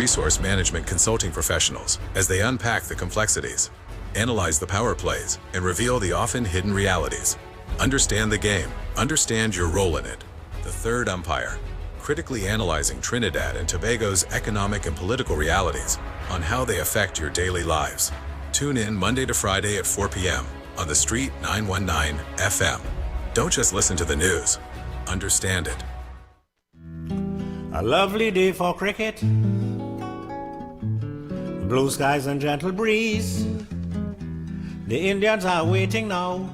resource management consulting professionals as they unpack the complexities, analyze the power plays, and reveal the often hidden realities. Understand the game. Understand your role in it. The Third Umpire, critically analyzing Trinidad and Tobago's economic and political realities on how they affect your daily lives. Tune in Monday to Friday at 4 p.m. on The Street 919 FM. Don't just listen to the news. Understand it. A lovely day for cricket. Blue skies and gentle breeze. The Indians are waiting now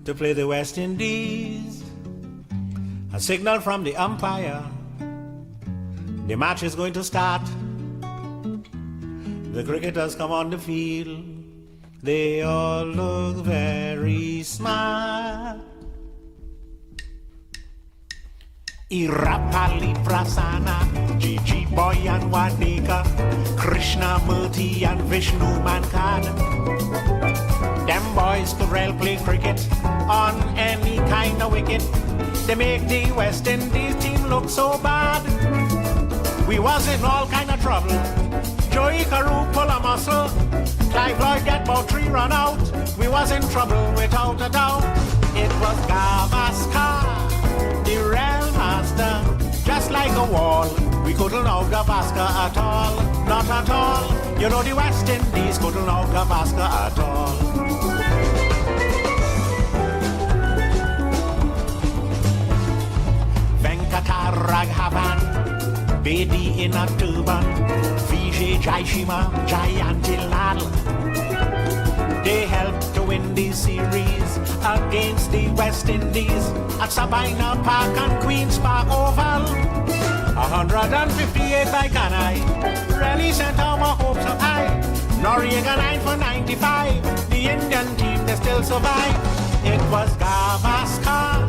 to play the West Indies. A signal from the umpire. The match is going to start. The cricketers come on the field. They all look very smart. Irapali Prasana, Gigi Boy and Wadeka, Krishna Murthy and Vishnu Mankad. Them boys could well play cricket on any kind of wicket. They make the West Indies team look so bad. We was in all kind of trouble. Joey Carew pull a muscle. Clive Lloyd get about 3 run out. We was in trouble without a doubt. It was Gavaskar, the real master. Just like a wall, we couldn't out Gavaskar at all. Not at all. You know the West Indies couldn't out Gavaskar at all. Venkataraghavan, Bedi in a turban, Vijay Jaishima, Jayantilal. They helped to win the series against the West Indies at Sabina Park and Queen's Park Oval. 158 by Ganai, really sent our hopes up high. Noriega 9 for 95, the Indian team they still survive. It was Gavaskar,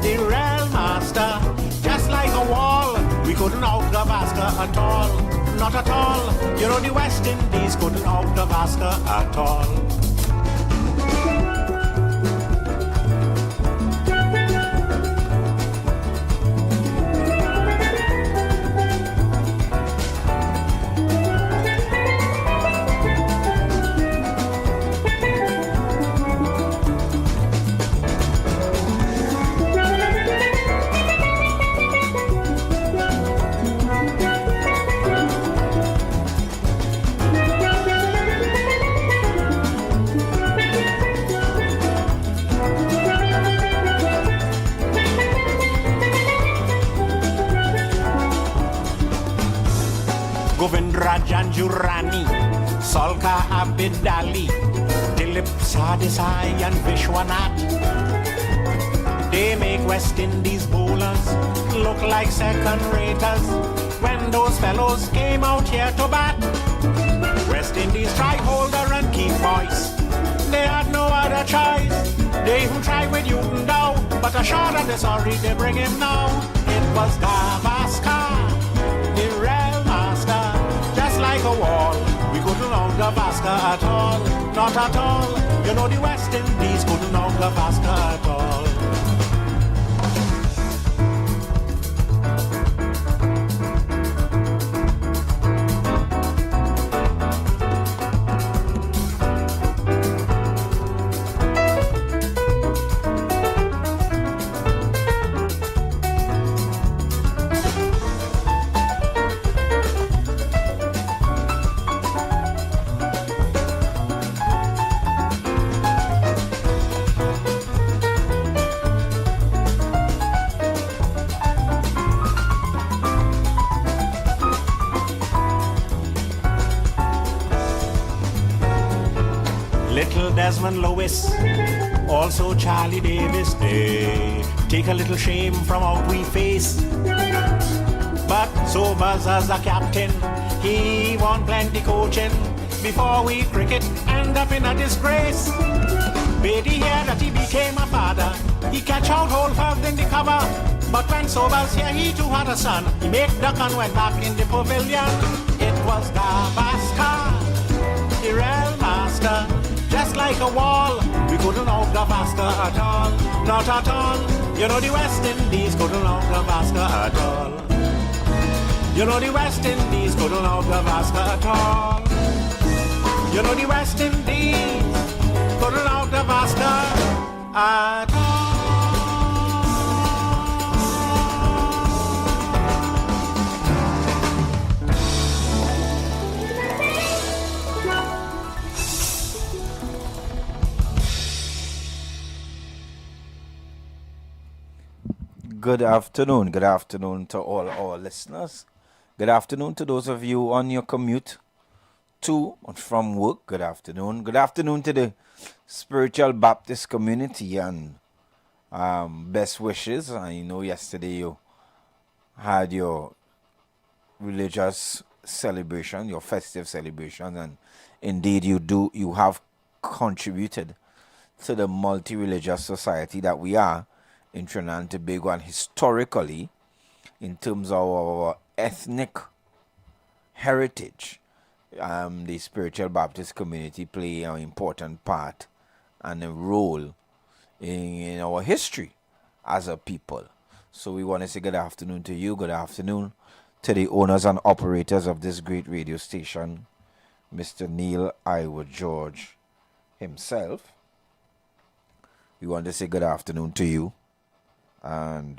the real master, just like a wall. We couldn't out Gavaskar at all, not at all. You know the West Indies couldn't out Gavaskar at all. Janjurani, Solka Abidali, Dilip Sadesai and Vishwanath. They make West Indies bowlers look like second raters when those fellows came out here to bat. West Indies tried holder and keep voice. They had no other choice. They even tried with Newton Dow, but a shot and they're sorry they bring him now. It was Gavaskar, the real master. Like a wall, we couldn't out Gavaskar at all, not at all. You know the West Indies couldn't out Gavaskar at all. Desmond Lewis, also Charlie Davis, they take a little shame from out we face. But Sobers as a captain, he won plenty coaching before we cricket end up in a disgrace. Beatty here that he became a father, he catch out whole hog in the cover. But when Sobers here, he too had a son, he made duck and went back in the pavilion. It was Gavaskar, the real master. Just like a wall, we couldn't out Gavaskar at all, not at all. You know the West Indies couldn't out Gavaskar at all. You know the West Indies couldn't out the Vasco at all. You know the West Indies couldn't out the Vasco at all. Good afternoon to all our listeners. Good afternoon to those of you on your commute to and from work. Good afternoon. Good afternoon to the Spiritual Baptist community and best wishes. I know yesterday you had your religious celebration, your festive celebration, and indeed you have contributed to the multi-religious society that we are in Trinidad and Tobago, and historically, in terms of our ethnic heritage, the Spiritual Baptist community play an important part and a role in our history as a people. So we want to say good afternoon to you, good afternoon to the owners and operators of this great radio station, Mr. Neil IWER George himself. We want to say good afternoon to you. And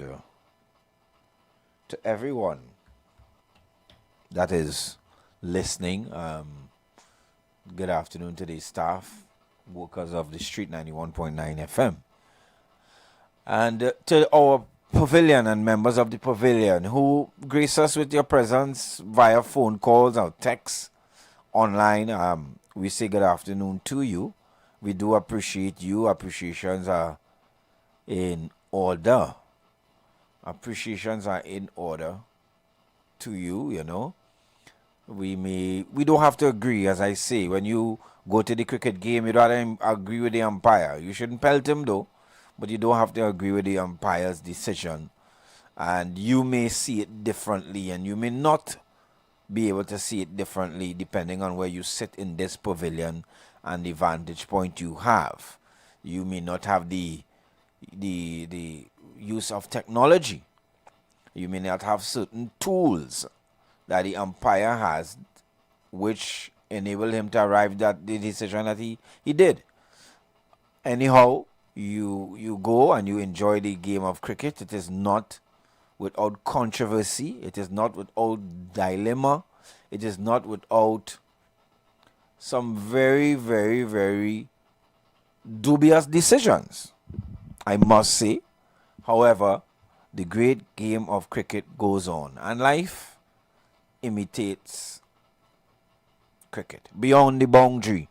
to everyone that is listening, good afternoon to the staff, workers of the Street 91.9 FM. And to our pavilion and members of the pavilion who grace us with your presence via phone calls or texts online, we say good afternoon to you. We do appreciate you. Appreciations are in order. Appreciations are in order to you, you know. We don't have to agree, as I say. When you go to the cricket game, you don't agree with the umpire. You shouldn't pelt him though, but you don't have to agree with the umpire's decision. And you may see it differently, and you may not be able to see it differently depending on where you sit in this pavilion and the vantage point you have. You may not have the use of technology. You may not have certain tools that the umpire has which enable him to arrive at the decision that he did. Anyhow, you go and you enjoy the game of cricket. It is not without controversy. It is not without dilemma. It is not without some very, very, very dubious decisions, I must say. However, the great game of cricket goes on, and life imitates cricket. Beyond the Boundary,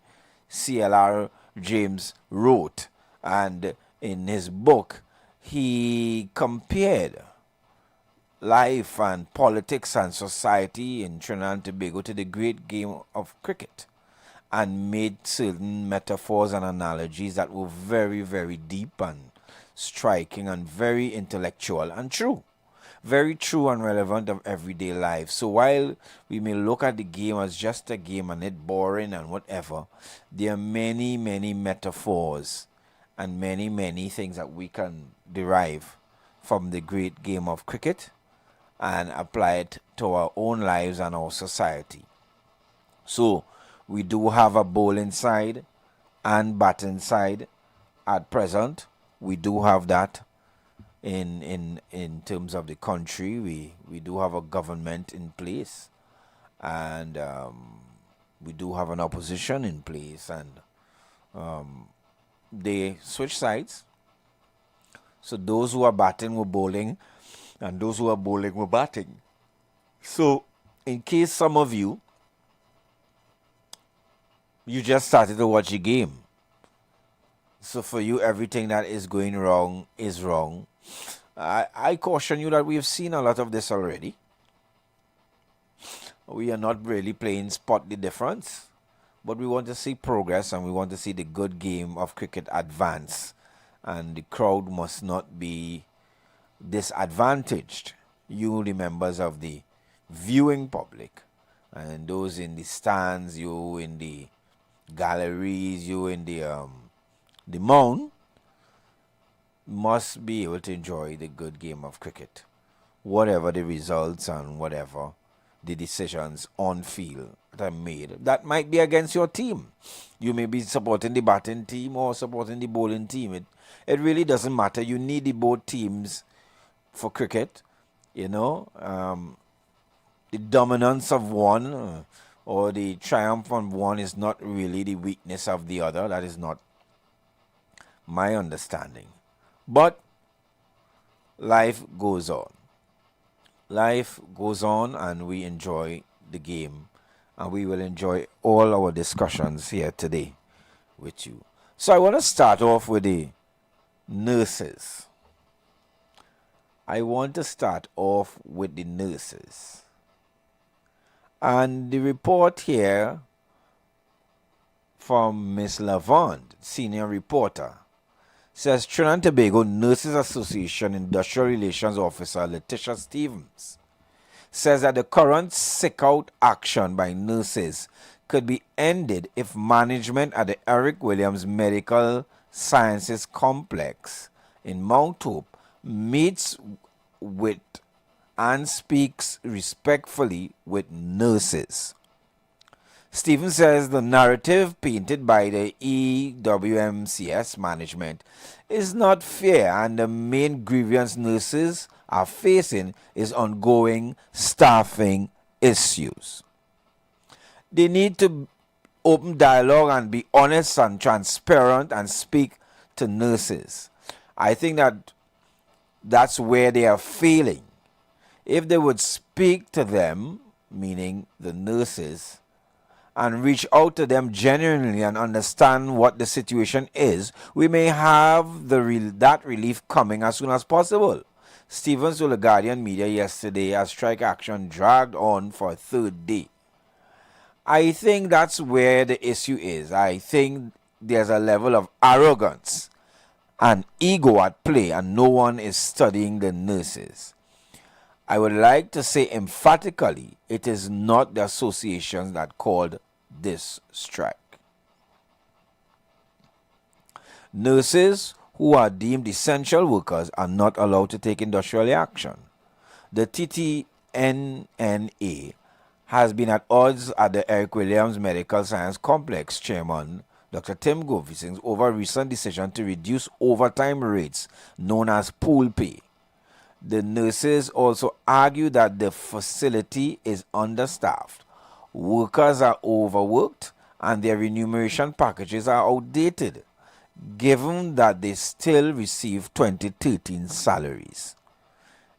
C.L.R. James wrote, and in his book, he compared life and politics and society in Trinidad and Tobago to the great game of cricket, and made certain metaphors and analogies that were very, very deep and striking and very intellectual and true. Very true and relevant of everyday life. So while we may look at the game as just a game and it boring and whatever, there are many, many metaphors and many, many things that we can derive from the great game of cricket and apply it to our own lives and our society. So we do have a bowling side and batting side at present. We do have that in terms of the country. We do have a government in place, and we do have an opposition in place, and they switch sides. So those who are batting were bowling, and those who are bowling were batting. So in case some of you just started to watch the game, so for you, everything that is going wrong is wrong. I caution you that we have seen a lot of this already. We are not really playing spot the difference, but we want to see progress and we want to see the good game of cricket advance. And the crowd must not be disadvantaged. You, the members of the viewing public, and those in the stands, you in the galleries, you in the mound, must be able to enjoy the good game of cricket, whatever the results and whatever the decisions on field that are made that might be against your team. You may be supporting the batting team or supporting the bowling team. It really doesn't matter. You need the both teams for cricket. The dominance of one or the triumph on one is not really the weakness of the other. That is not my understanding. But life goes on. Life goes on, and we enjoy the game, and we will enjoy all our discussions here today with you. So I want to start off with the nurses. And the report here from Miss Lavande, senior reporter, says Trinidad and Tobago Nurses Association Industrial Relations Officer Letitia Stevens says that the current sick-out action by nurses could be ended if management at the Eric Williams Medical Sciences Complex in Mount Hope meets with and speaks respectfully with nurses. Stevens says the narrative painted by the EWMCS management is not fair, and the main grievance nurses are facing is ongoing staffing issues. They need to open dialogue and be honest and transparent and speak to nurses. I think that's where they are failing. If they would speak to them, meaning the nurses, and reach out to them genuinely and understand what the situation is, we may have that relief coming as soon as possible. Stevens told the Guardian media yesterday as strike action dragged on for a third day. I think that's where the issue is. I think there's a level of arrogance and ego at play, and no one is studying the nurses. I would like to say emphatically, it is not the associations that called this strike. Nurses who are deemed essential workers are not allowed to take industrial action. The TTNNA has been at odds at the Eric Williams Medical Science Complex chairman, Dr. Tim Govey, over a recent decision to reduce overtime rates known as pool pay. The nurses also argue that the facility is understaffed, workers are overworked, and their remuneration packages are outdated, given that they still receive 2013 salaries.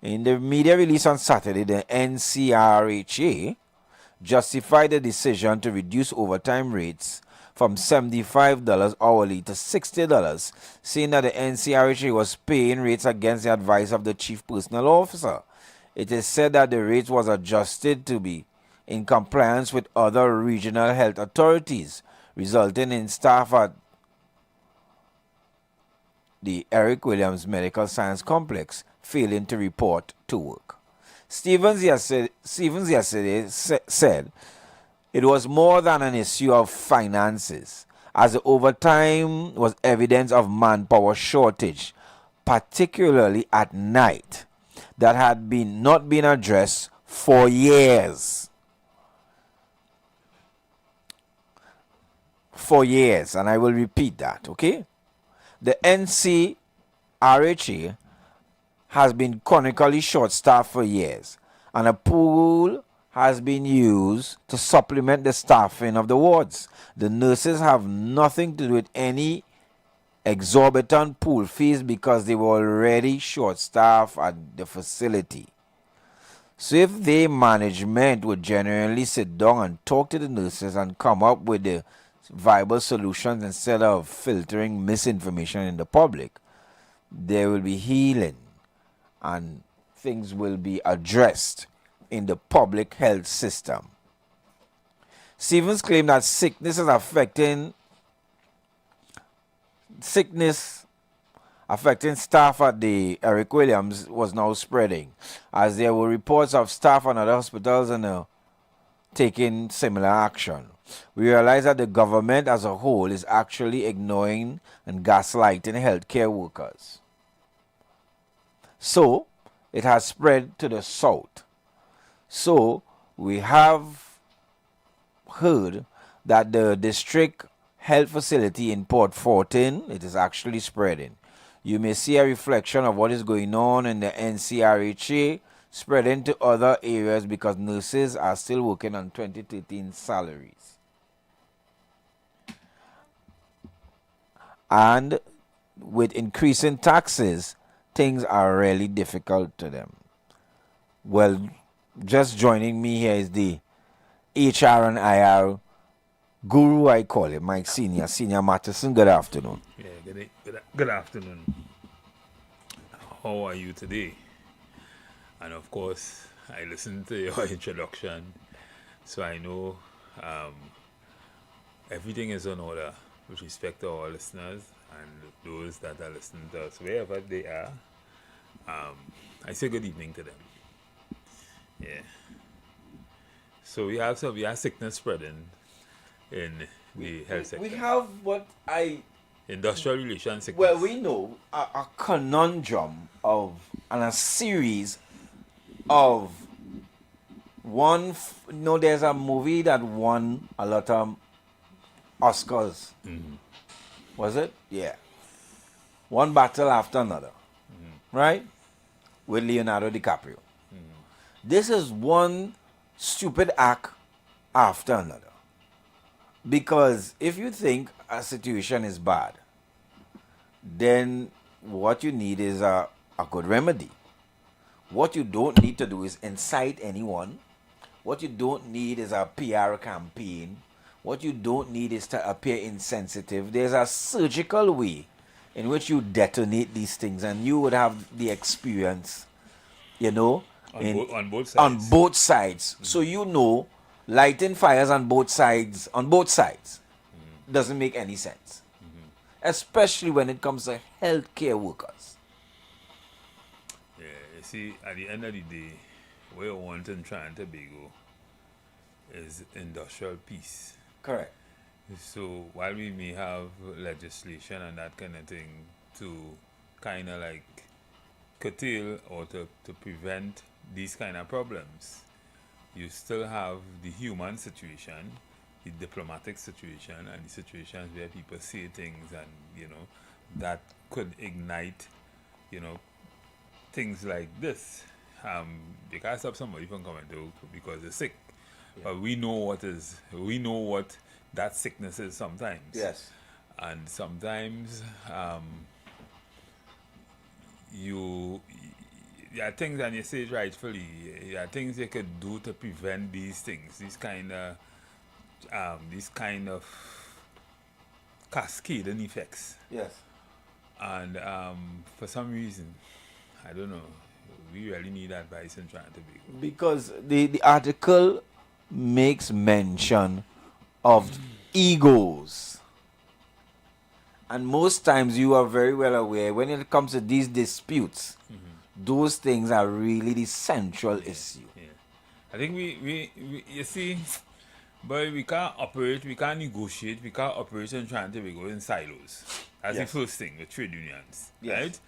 In the media release on Saturday, the NCRHA justified the decision to reduce overtime rates from $75 hourly to $60, saying that the NCRHA was paying rates against the advice of the chief personnel officer. It is said that the rate was adjusted to be in compliance with other regional health authorities, resulting in staff at the Eric Williams Medical Science Complex failing to report to work. Stevens yesterday said it was more than an issue of finances, as the overtime was evidence of manpower shortage, particularly at night, that had not been addressed for years. For years, and I will repeat that, okay? The NCRHA has been chronically short-staffed for years, and a pool has been used to supplement the staffing of the wards. The nurses have nothing to do with any exorbitant pool fees because they were already short-staffed at the facility. So if the management would genuinely sit down and talk to the nurses and come up with the viable solutions instead of filtering misinformation in the public, there will be healing and things will be addressed in the public health system. Stevens claimed that sickness affecting staff at the Eric Williams was now spreading, as there were reports of staff and other hospitals taking similar action. We realize that the government as a whole is actually ignoring and gaslighting healthcare workers. So, it has spread to the south. So, we have heard that the district health facility in Port Fortin, it is actually spreading. You may see a reflection of what is going on in the NCRHA spreading to other areas because nurses are still working on 2013 salaries. And with increasing taxes, things are really difficult to them. Well, just joining me here is the HR and IR guru, I call him, Mike Senior Matheson. Good afternoon. Yeah, good afternoon. How are you today? And of course, I listened to your introduction, so I know everything is in order with respect to our listeners and those that are listening to us, wherever they are. I say good evening to them. Yeah. So we have sickness spreading in the health sector. We have what Industrial relations sickness. well, we know a conundrum of and a series of there's a movie that won a lot of Oscars. Was it? Yeah. One battle after another. Right? With Leonardo DiCaprio. This is one stupid act after another. Because if you think a situation is bad, then what you need is a good remedy. What you don't need to do is incite anyone. What you don't need is a PR campaign. What you don't need is to appear insensitive. There's a surgical way in which you detonate these things, and you would have the experience, on both sides. On both sides. So lighting fires on both sides doesn't make any sense. Especially when it comes to healthcare workers. Yeah, you see, at the end of the day, what you want in Trinidad and Tobago is industrial peace. Correct. So while we may have legislation and that kind of thing to kind of like curtail or to prevent these kind of problems, you still have the human situation, the diplomatic situation, and the situations where people say things and, that could ignite, things like this. They can't stop somebody from coming to because they're sick. Yeah. But we know what that sickness is sometimes. Yes. And sometimes there are things, and you say it rightfully, there are things you could do to prevent these things, these kind of cascading effects. Yes. And for some reason, I don't know, we really need advice in trying to be. Because the article makes mention of egos. And most times you are very well aware when it comes to these disputes, those things are really the central issue. Yeah. I think we you see, but we can't operate, we can't negotiate, we can't operate in trying to go in silos. That's the first thing with trade unions, right?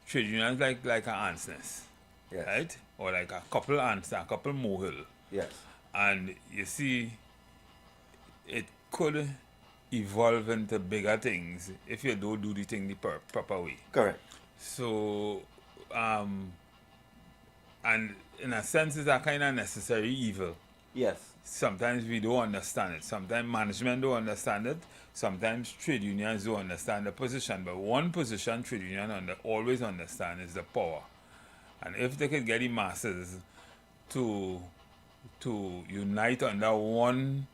Trade unions like an ant's nest, right? Or like a couple ants, a couple molehill. Yes. And you see, it could evolve into bigger things if you don't do the thing the proper way. Correct. So, and in a sense, it's a kind of necessary evil. Yes. Sometimes we don't understand it. Sometimes management don't understand it. Sometimes trade unions don't understand the position. But one position trade union always understand is the power. And if they can get the masses to unite under one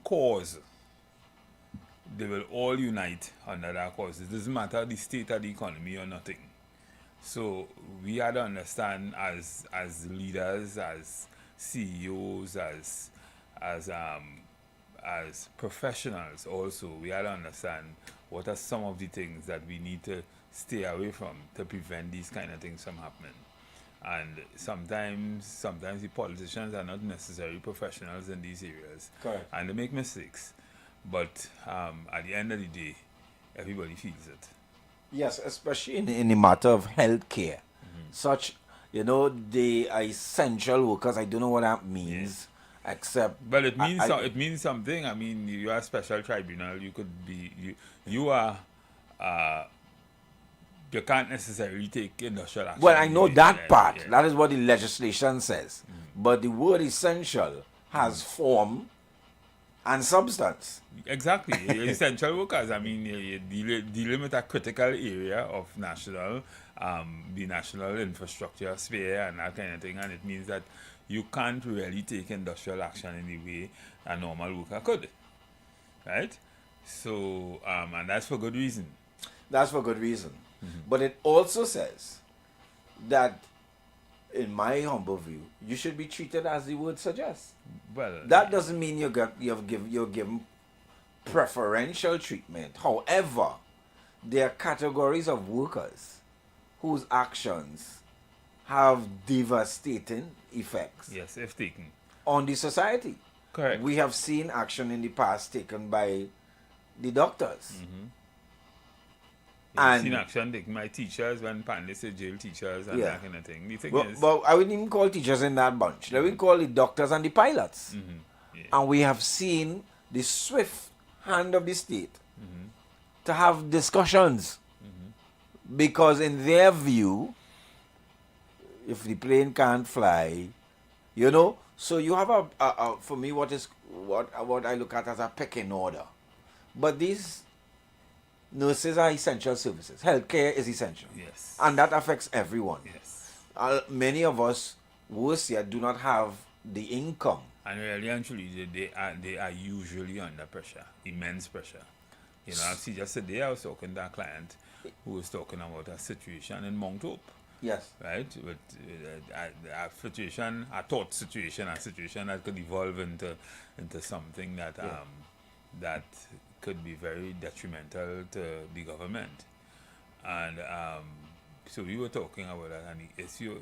cause, they will all unite under that cause. It doesn't matter the state of the economy or nothing. So we had to understand as leaders, as CEOs, as professionals also, we had to understand what are some of the things that we need to stay away from to prevent these kind of things from happening. And sometimes the politicians are not necessarily professionals in these areas. Correct. And they make mistakes. But at the end of the day, everybody feels it. Yes, especially in the matter of healthcare. Such you know, they are essential workers. I don't know what that means, except. But it means I- it means something. I mean, you are a special tribunal. You could be you are. You can't necessarily take industrial action. Well, I know that part. Yeah. That is what the legislation says. But the word essential has form and substance. Exactly. Essential workers. I mean, you're dealing with a critical area of the national infrastructure sphere and that kind of thing. And it means that you can't really take industrial action in the way a normal worker could. Right? So, and that's for good reason. That's for good reason. But it also says that, in my humble view, you should be treated as the word suggests. Well, That doesn't mean you're given preferential treatment. However, there are categories of workers whose actions have devastating effects yes, if taken. on the society. Correct. We have seen action in the past taken by the doctors. I've And seen action taken by teachers when Pandey said jail teachers and Yeah. that kind of thing. The thing But, is, but I wouldn't even call teachers in that bunch. Let me call the doctors and the pilots. yeah. And we have seen the swift hand of the state to have discussions. Because in their view, if the plane can't fly, you know, so you have for me what I look at as a pecking order. But these nurses are essential services. Healthcare is essential. Yes. And that affects everyone. Yes. Many of us, worse yet, do not have the income. And really and truly, they are usually under pressure, immense pressure. You know, I see just today I was talking to a client who was talking about a situation in Mount Hope, Yes. right? With a situation, a thought situation, a situation that could evolve into something that that could be very detrimental to the government. And so we were talking about that, and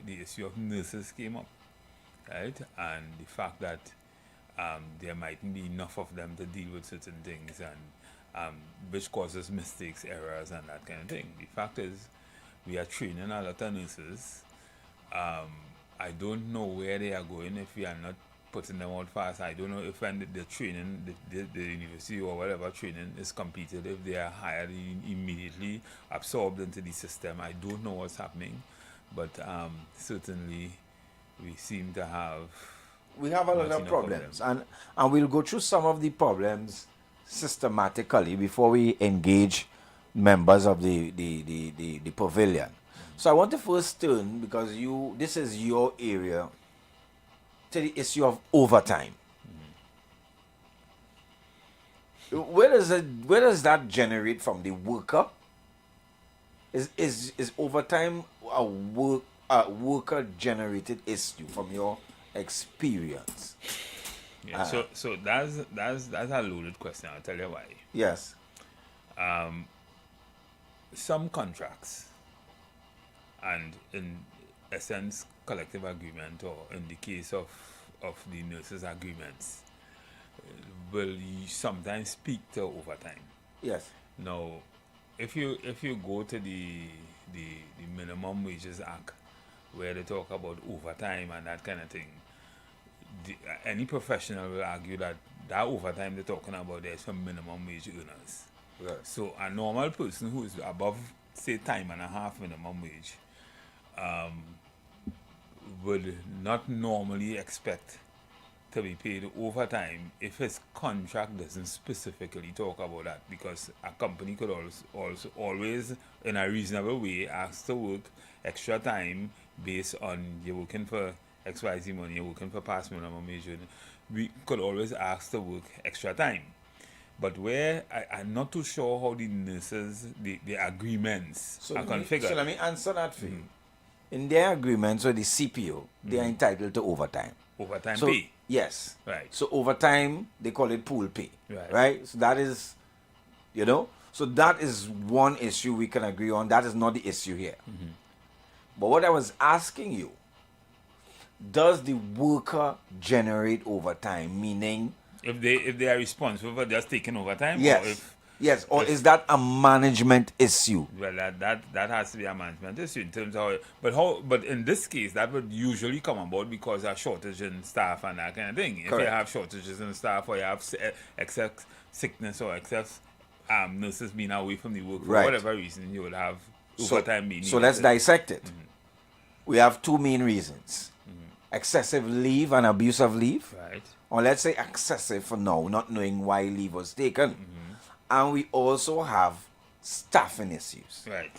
the issue of nurses came up, right? And the fact that there mightn't be enough of them to deal with certain things, and which causes mistakes, errors, and that kind of thing. The fact is, we are training a lot of nurses. I don't know where they are going if we are not putting them out fast. I don't know if when the training, the university or whatever training is completed, if they are hired immediately, absorbed into the system. I don't know what's happening, but certainly we seem to have. We have a lot not of enough problems, and we'll go through some of the problems systematically before we engage members of the pavilion. So I want to first turn, because this is your area, to the issue of overtime. Where does that generate from? The worker? Is overtime a worker generated issue from your experience? Yeah, so that's a loaded question. I'll tell you why. Yes. Some contracts, and in essence collective agreement, or in the case of the nurses agreements, will sometimes speak to overtime. Yes. Now, if you go to the Minimum Wages Act, where they talk about overtime and that kind of thing, any professional will argue that overtime they're talking about there is for minimum wage earners. Right. So a normal person who is above, say, time and a half minimum wage would not normally expect to be paid overtime if his contract doesn't specifically talk about that, because a company could also always, in a reasonable way, ask to work extra time based on you're working for XYZ money, you're working for past minimum wage. We could always ask to work extra time. But where I'm not too sure how the nurses, the agreements are configured. So let me answer that for you. In their agreements with the CPO, they are entitled to overtime. Overtime So, pay. yes. Right. So overtime, they call it pool pay. Right. So that is, so that is one issue we can agree on. That is not the issue here. But what I was asking you, does the worker generate overtime? Meaning, If they are responsible for just taking overtime, yes, or if Yes, or is that a management issue? Well, that has to be a management issue in terms of but in this case that would usually come about because of shortage in staff and that kind of thing. If you Correct. have shortages in staff or you have excess sickness or excess nurses being away from the work for Right. whatever reason, you would have overtime being So let's needed. dissect it. We have two main reasons. Excessive leave and abuse of leave. Right. Or let's say excessive for now, not knowing why leave was taken. And we also have staffing issues, Right.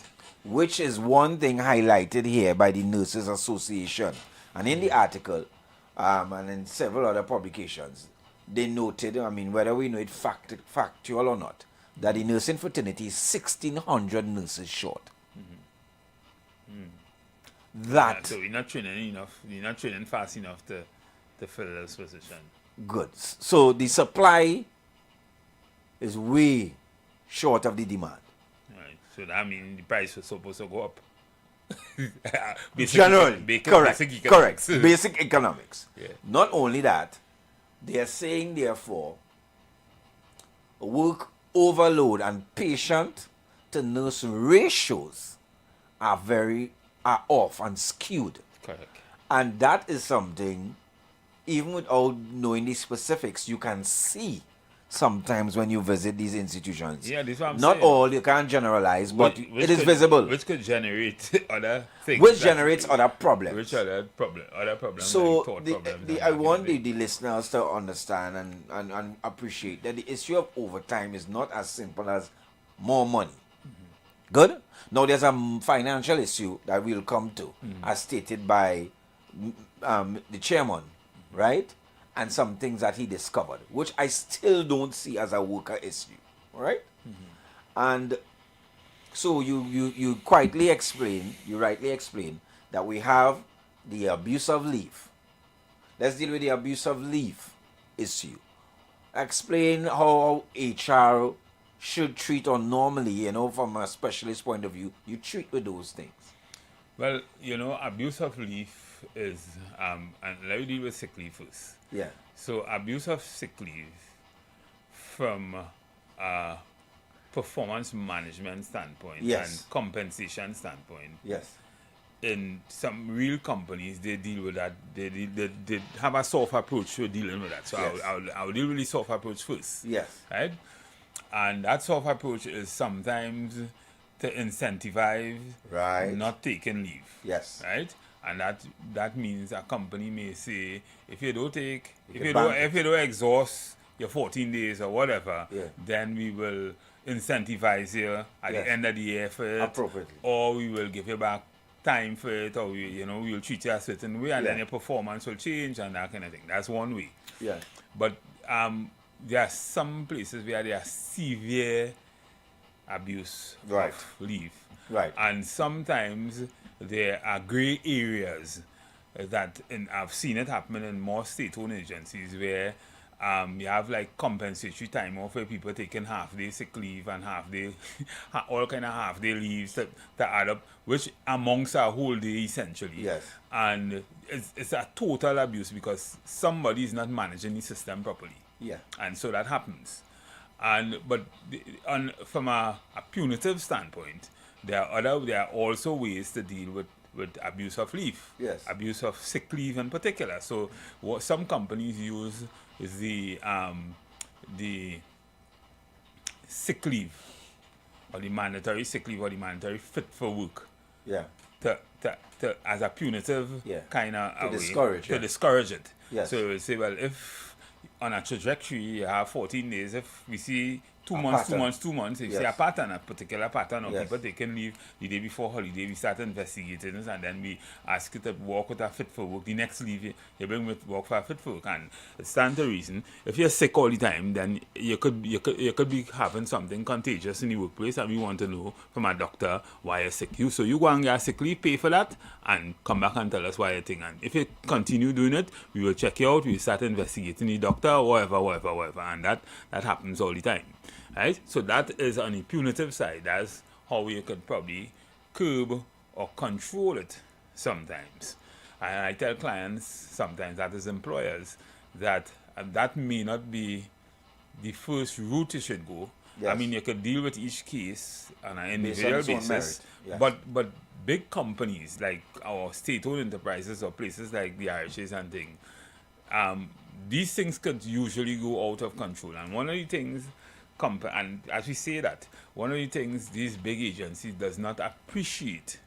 which is one thing highlighted here by the Nurses Association. And in the article, and in several other publications, they noted, I mean, whether we know it factual or not, that the nursing fraternity is 1,600 nurses short. That So we're not training enough. We're not training fast enough to fill this position. good. So the supply is way short of the demand. Right. So that means the price was supposed to go up. Generally, correct, basic correct. economics. Basic economics. Yeah. Not only that, they are saying therefore, work overload and patient to nurse ratios are off and skewed, Correct. and that is something, even without knowing the specifics, you can see sometimes when you visit these institutions. Yeah, this is what I'm Not saying. all, you can't generalize, but Which it is could- visible, Which could generate other things. which that- generates other problems. Which other problems? So like thought problems and I that want kind of thing. the listeners to understand and appreciate that the issue of overtime is not as simple as more money. Good? Now there's a financial issue that we'll come to, as stated by the chairman, right? And some things that he discovered, which I still don't see as a worker issue, all right? And so you rightly explain that we have the abuse of leave. Let's deal with the abuse of leave issue. Explain how HR should treat, or normally, from a specialist point of view, you treat with those things. Well, abuse of leave is, and let me deal with sick leave first. Yeah. So abuse of sick leave from a performance management standpoint Yes. and compensation standpoint, Yes. in some real companies, they deal with that. They have a soft approach to dealing with that. So Yes. I'll deal with the soft approach first. Yes. Right? And that soft approach is sometimes to incentivize Right. not taking leave. Yes. Right? And that means a company may say, if you don't bank if you don't exhaust your 14 days or whatever, Yeah. then we will incentivize you at Yes. the end of the year for it, Appropriately. or we will give you back time for it, or we'll treat you a certain way, and then Yeah. your performance will change and that kind of thing. That's one way. Yeah. But there are some places where there are severe abuse Right. of leave. Right. And sometimes there are gray areas that, and I've seen it happen in more state-owned agencies where you have like compensatory time off where people taking half-day sick leave and half-day, all kind of half-day leaves that add up, which amongst a whole day essentially. Yes. And it's a total abuse because somebody is not managing the system properly. Yeah. And so that happens. But from a punitive standpoint, there are also ways to deal with abuse of leave. Yes. Abuse of sick leave in particular. So what some companies use is the sick leave, or the mandatory sick leave, or the mandatory fit for work, Yeah. to as a punitive Yeah. kind of To discourage, to yeah. discourage it. Yes. So we say, well, if on a trajectory you have 14 days, if we see 2 A months, pattern. 2 months, if you Yes. see a pattern, a particular pattern of Yes. people taking leave the day before holiday, we start investigating this, and then we ask you to work with a fit for work. The next leave you bring with work for a fit for work, and it stands to reason. If you're sick all the time, then you could be having something contagious in the workplace, and we want to know from a doctor why you're sick. So you go and get a sick leave, pay for that, and come back and tell us why you're thing. And if you continue doing it, we will check you out. We start investigating the doctor, whatever, and that happens all the time. Right? So that is on the punitive side. That's how you could probably curb or control it sometimes. And I tell clients sometimes, that is employers, that that may not be the first route you should go, Yes. I mean, you could deal with each case on an Based individual on its own basis, merit. Yes. but big companies like our state-owned enterprises or places like the IHAs and things, these things could usually go out of control. And one of the things, and as we say that, one of the things these big agencies does not appreciate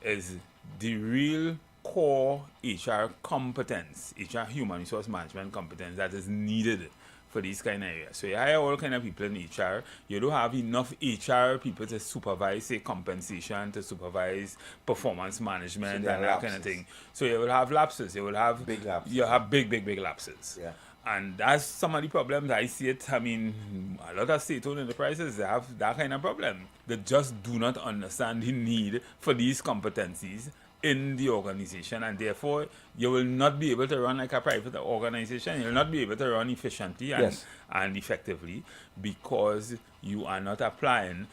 is the real core HR competence, HR human resource management competence that is needed for these kind of areas. So you hire all kind of people in HR. You don't have enough HR people to supervise, say, compensation, to supervise performance management So and that kind of lapses. thing. So you will have lapses. You will have Big lapses. You have big lapses. Yeah. And that's some of the problems I see it. I mean, a lot of state-owned enterprises, they have that kind of problem. They just do not understand the need for these competencies in the organization, and therefore you will not be able to run like a private organization. You'll not be able to run efficiently Yes. and effectively because you are not applying.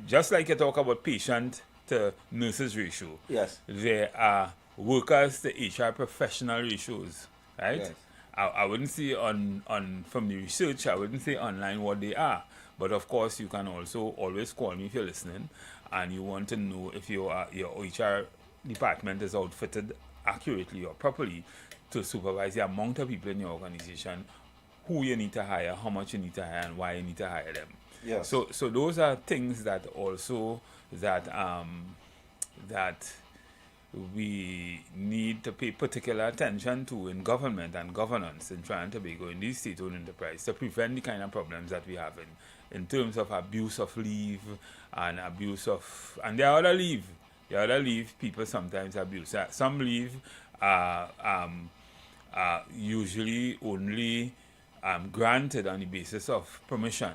Just like you talk about patient to nurses ratio, Yes. there are workers to HR professional ratios, right? Yes. I wouldn't say on from the research, I wouldn't say online what they are. But of course, you can also always call me if you're listening and you want to know if your HR department is outfitted accurately or properly to supervise the amount of people in your organization, who you need to hire, how much you need to hire, and why you need to hire them. Yes. So those are things that also that we need to pay particular attention to in government and governance in Trinidad and Tobago in these state-owned enterprises to prevent the kind of problems that we have in terms of abuse of leave and there are other leave. The other leave people sometimes abuse. Some leave usually only granted on the basis of permission,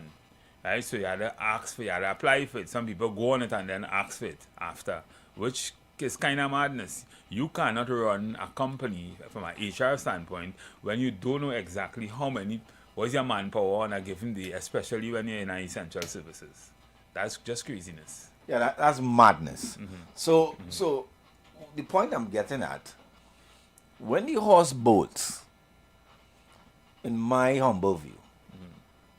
right? So you had to ask for, you had to apply for it. Some people go on it and then ask for it after, which is kind of madness. You cannot run a company from an HR standpoint when you don't know exactly what is your manpower on a given day, especially when you're in essential services. That's just craziness. Yeah, that's madness. So the point I'm getting at, when the horse bolts, in my humble view,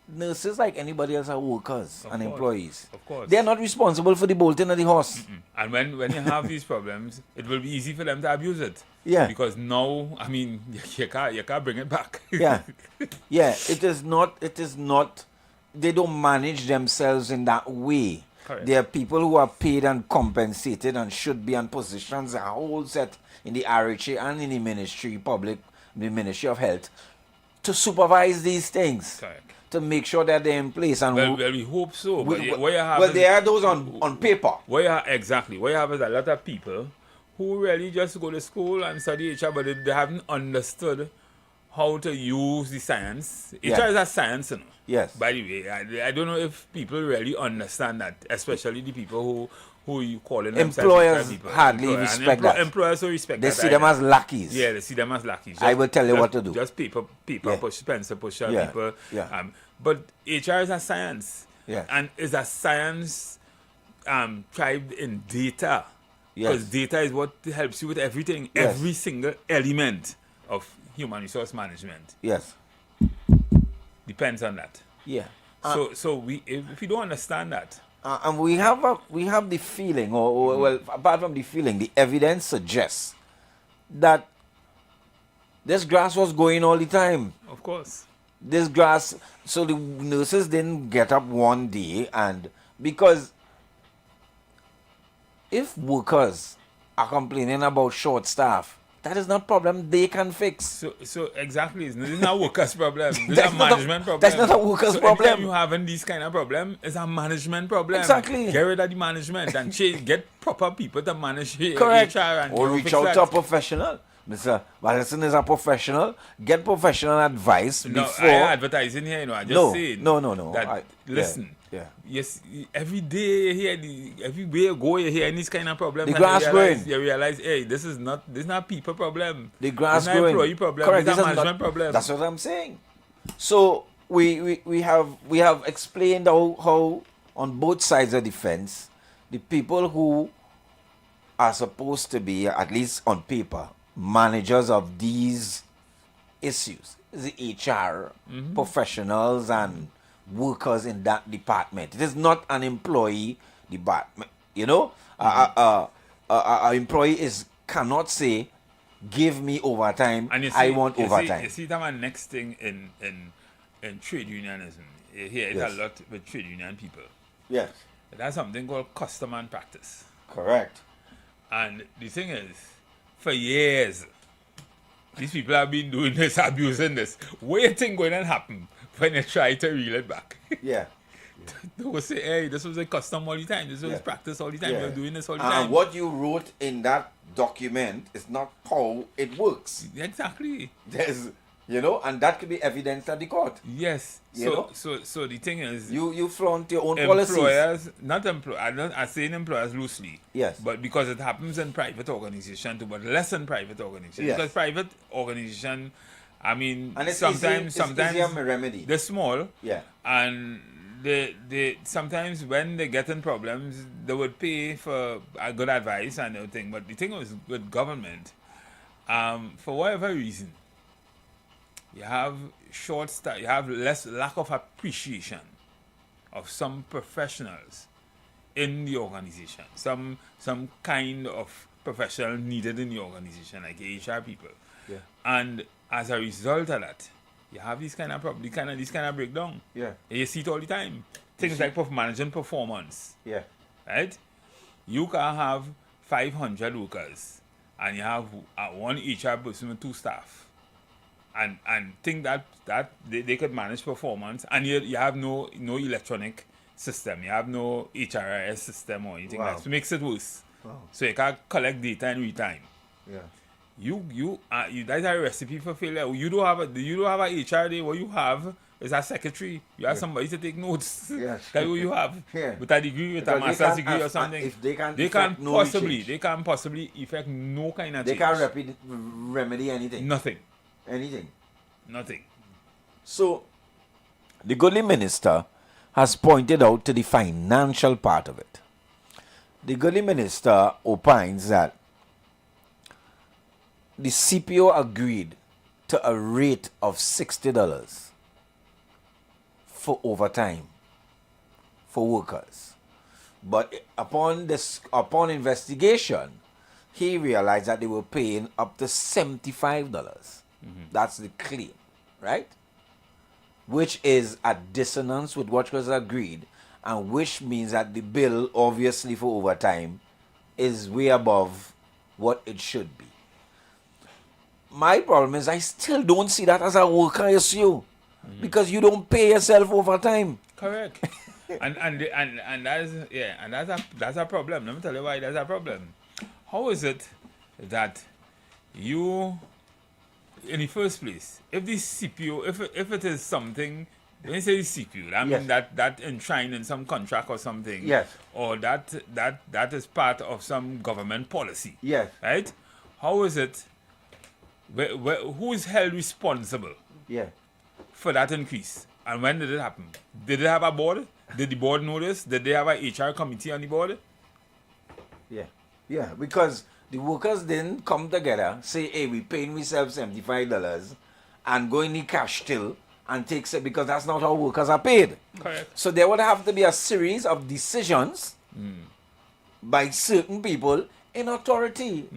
nurses like anybody else are workers and course. employees. Of course. They are not responsible for the bolting of the horse. And when you have these problems, it will be easy for them to abuse it. Yeah. Because now, I mean, you can't bring it back. Yeah. Yeah, it is not, they don't manage themselves in that way. Correct. There are people who are paid and compensated and should be in positions, a whole set in the RHA and in the the Ministry of Health, to supervise these things. Correct. To make sure that they're in place. And Well, we hope so. But there are those on paper. What you have is a lot of people who really just go to school and study HR, but they haven't understood how to use the science. Yeah. HR is a science, you know. Yes. By the way, I don't know if people really understand that, especially the people who you calling themselves Employers HR people. hardly respect that. Employers who respect They that. see them as lackeys. Yeah, they see them as lackeys. I will tell you what to do. Just paper Yeah. push, pencil pusher Yeah. people. Yeah. But HR is a science. Yeah. And is a science thrived in data. Yes. Because data is what helps you with everything, Yes. every single element of human resource management. Yes. Depends on that. Yeah. So if we don't understand that, And we have the feeling, well, apart from the feeling, the evidence suggests that this grass was going all the time. of course. This grass, so the nurses didn't get up one day, and because if workers are complaining about short staff, that is not a problem they can fix. So exactly, this is not workers' problem. This is That's a not a- management problem. that's not a workers' so problem. Anytime you having these kind of problem, it's a management problem. Exactly. Get rid of the management and get proper people to manage Correct. HR and Or reach fix out that. to a professional. Mr. Wallison is a professional. Get professional advice No, before. I ain't advertising here, I just No, saying. no. That, listen. Yeah. Yes, every day you hear everywhere you go, you hear this kind of problem. The and grass growing. You realize, hey, this is not people problem. The grass it's not growing. employee problem. Correct. It's This a is management not- problem. That's what I'm saying. So we have explained how on both sides of the fence, the people who are supposed to be, at least on paper, managers of these issues, the HR professionals and workers in that department. It is not an employee department. You know, an employee cannot say, "Give me overtime. And I want overtime." You see, that one next thing in trade unionism. You hear it Yes. a lot with trade union people. Yes, It has something called custom and practice. correct. And the thing is, for years, these people have been doing this, abusing this. What do you think going to happen when they try to reel it back? Yeah. They will say, hey, this was a custom all the time. This was Yeah. practice all the time. Yeah. We're doing this all the And time. what you wrote in that document is not how it works. Exactly. There's, you know, and that could be evidence at the court. Yes. You know? So the thing is, You flaunt your own policies. employers, I'm saying employers loosely. Yes. But because it happens in private organization too, but less in private organization. Yes. Because private organization, I mean, And it's sometimes easier remedy. they're small. Yeah. And they sometimes when they get in problems, they would pay for a good advice and everything. But the thing was with government, for whatever reason, you have you have lack of appreciation of some professionals in the organization, some kind of professional needed in the organization, like HR people. Yeah. And as a result of that, you have this kind of breakdown. Yeah. You see it all the time. Things like managing performance, Yeah. right? You can have 500 workers and you have one HR person with 2 staff. And think that they could manage performance, and you have no electronic system, you have no HRIS system or anything like that. So it makes it worse. Wow. So you can't collect data in real time. Yeah. You that's a recipe for failure. You don't have a HR there. What you have is a secretary. You have somebody to take notes. Yes. That's what you have. Yeah. With a degree, with Because a they master's can't degree or aff- something. if they can't they effect can't no possibly change. they can't possibly effect no kind of They change. can't remedy anything. Nothing. Anything. Nothing. So, the goodly minister has pointed out to the financial part of it. The goodly minister opines that the CPO agreed to a rate of $60 for overtime for workers. But upon investigation, he realized that they were paying up to $75. That's the claim, right? Which is a dissonance with what was agreed, and which means that the bill, obviously for overtime, is way above what it should be. My problem is I still don't see that as a worker issue, because you don't pay yourself overtime. Correct. and that's a problem. Let me tell you why that's a problem. How is it that you, in the first place, if the CPO, if it is something, when you say CPO, I mean Yes. that enshrined in some contract or something, Yes. or that is part of some government policy, Yes. right? How is it? Who is held responsible Yeah. for that increase? And when did it happen? Did they have a board? Did the board know this? Did they have a HR committee on the board? Yeah. Yeah, because the workers didn't come together, say, hey, we paying ourselves $75 and go in the cash till and take it, because that's not how workers are paid. Correct. So there would have to be a series of decisions by certain people in authority,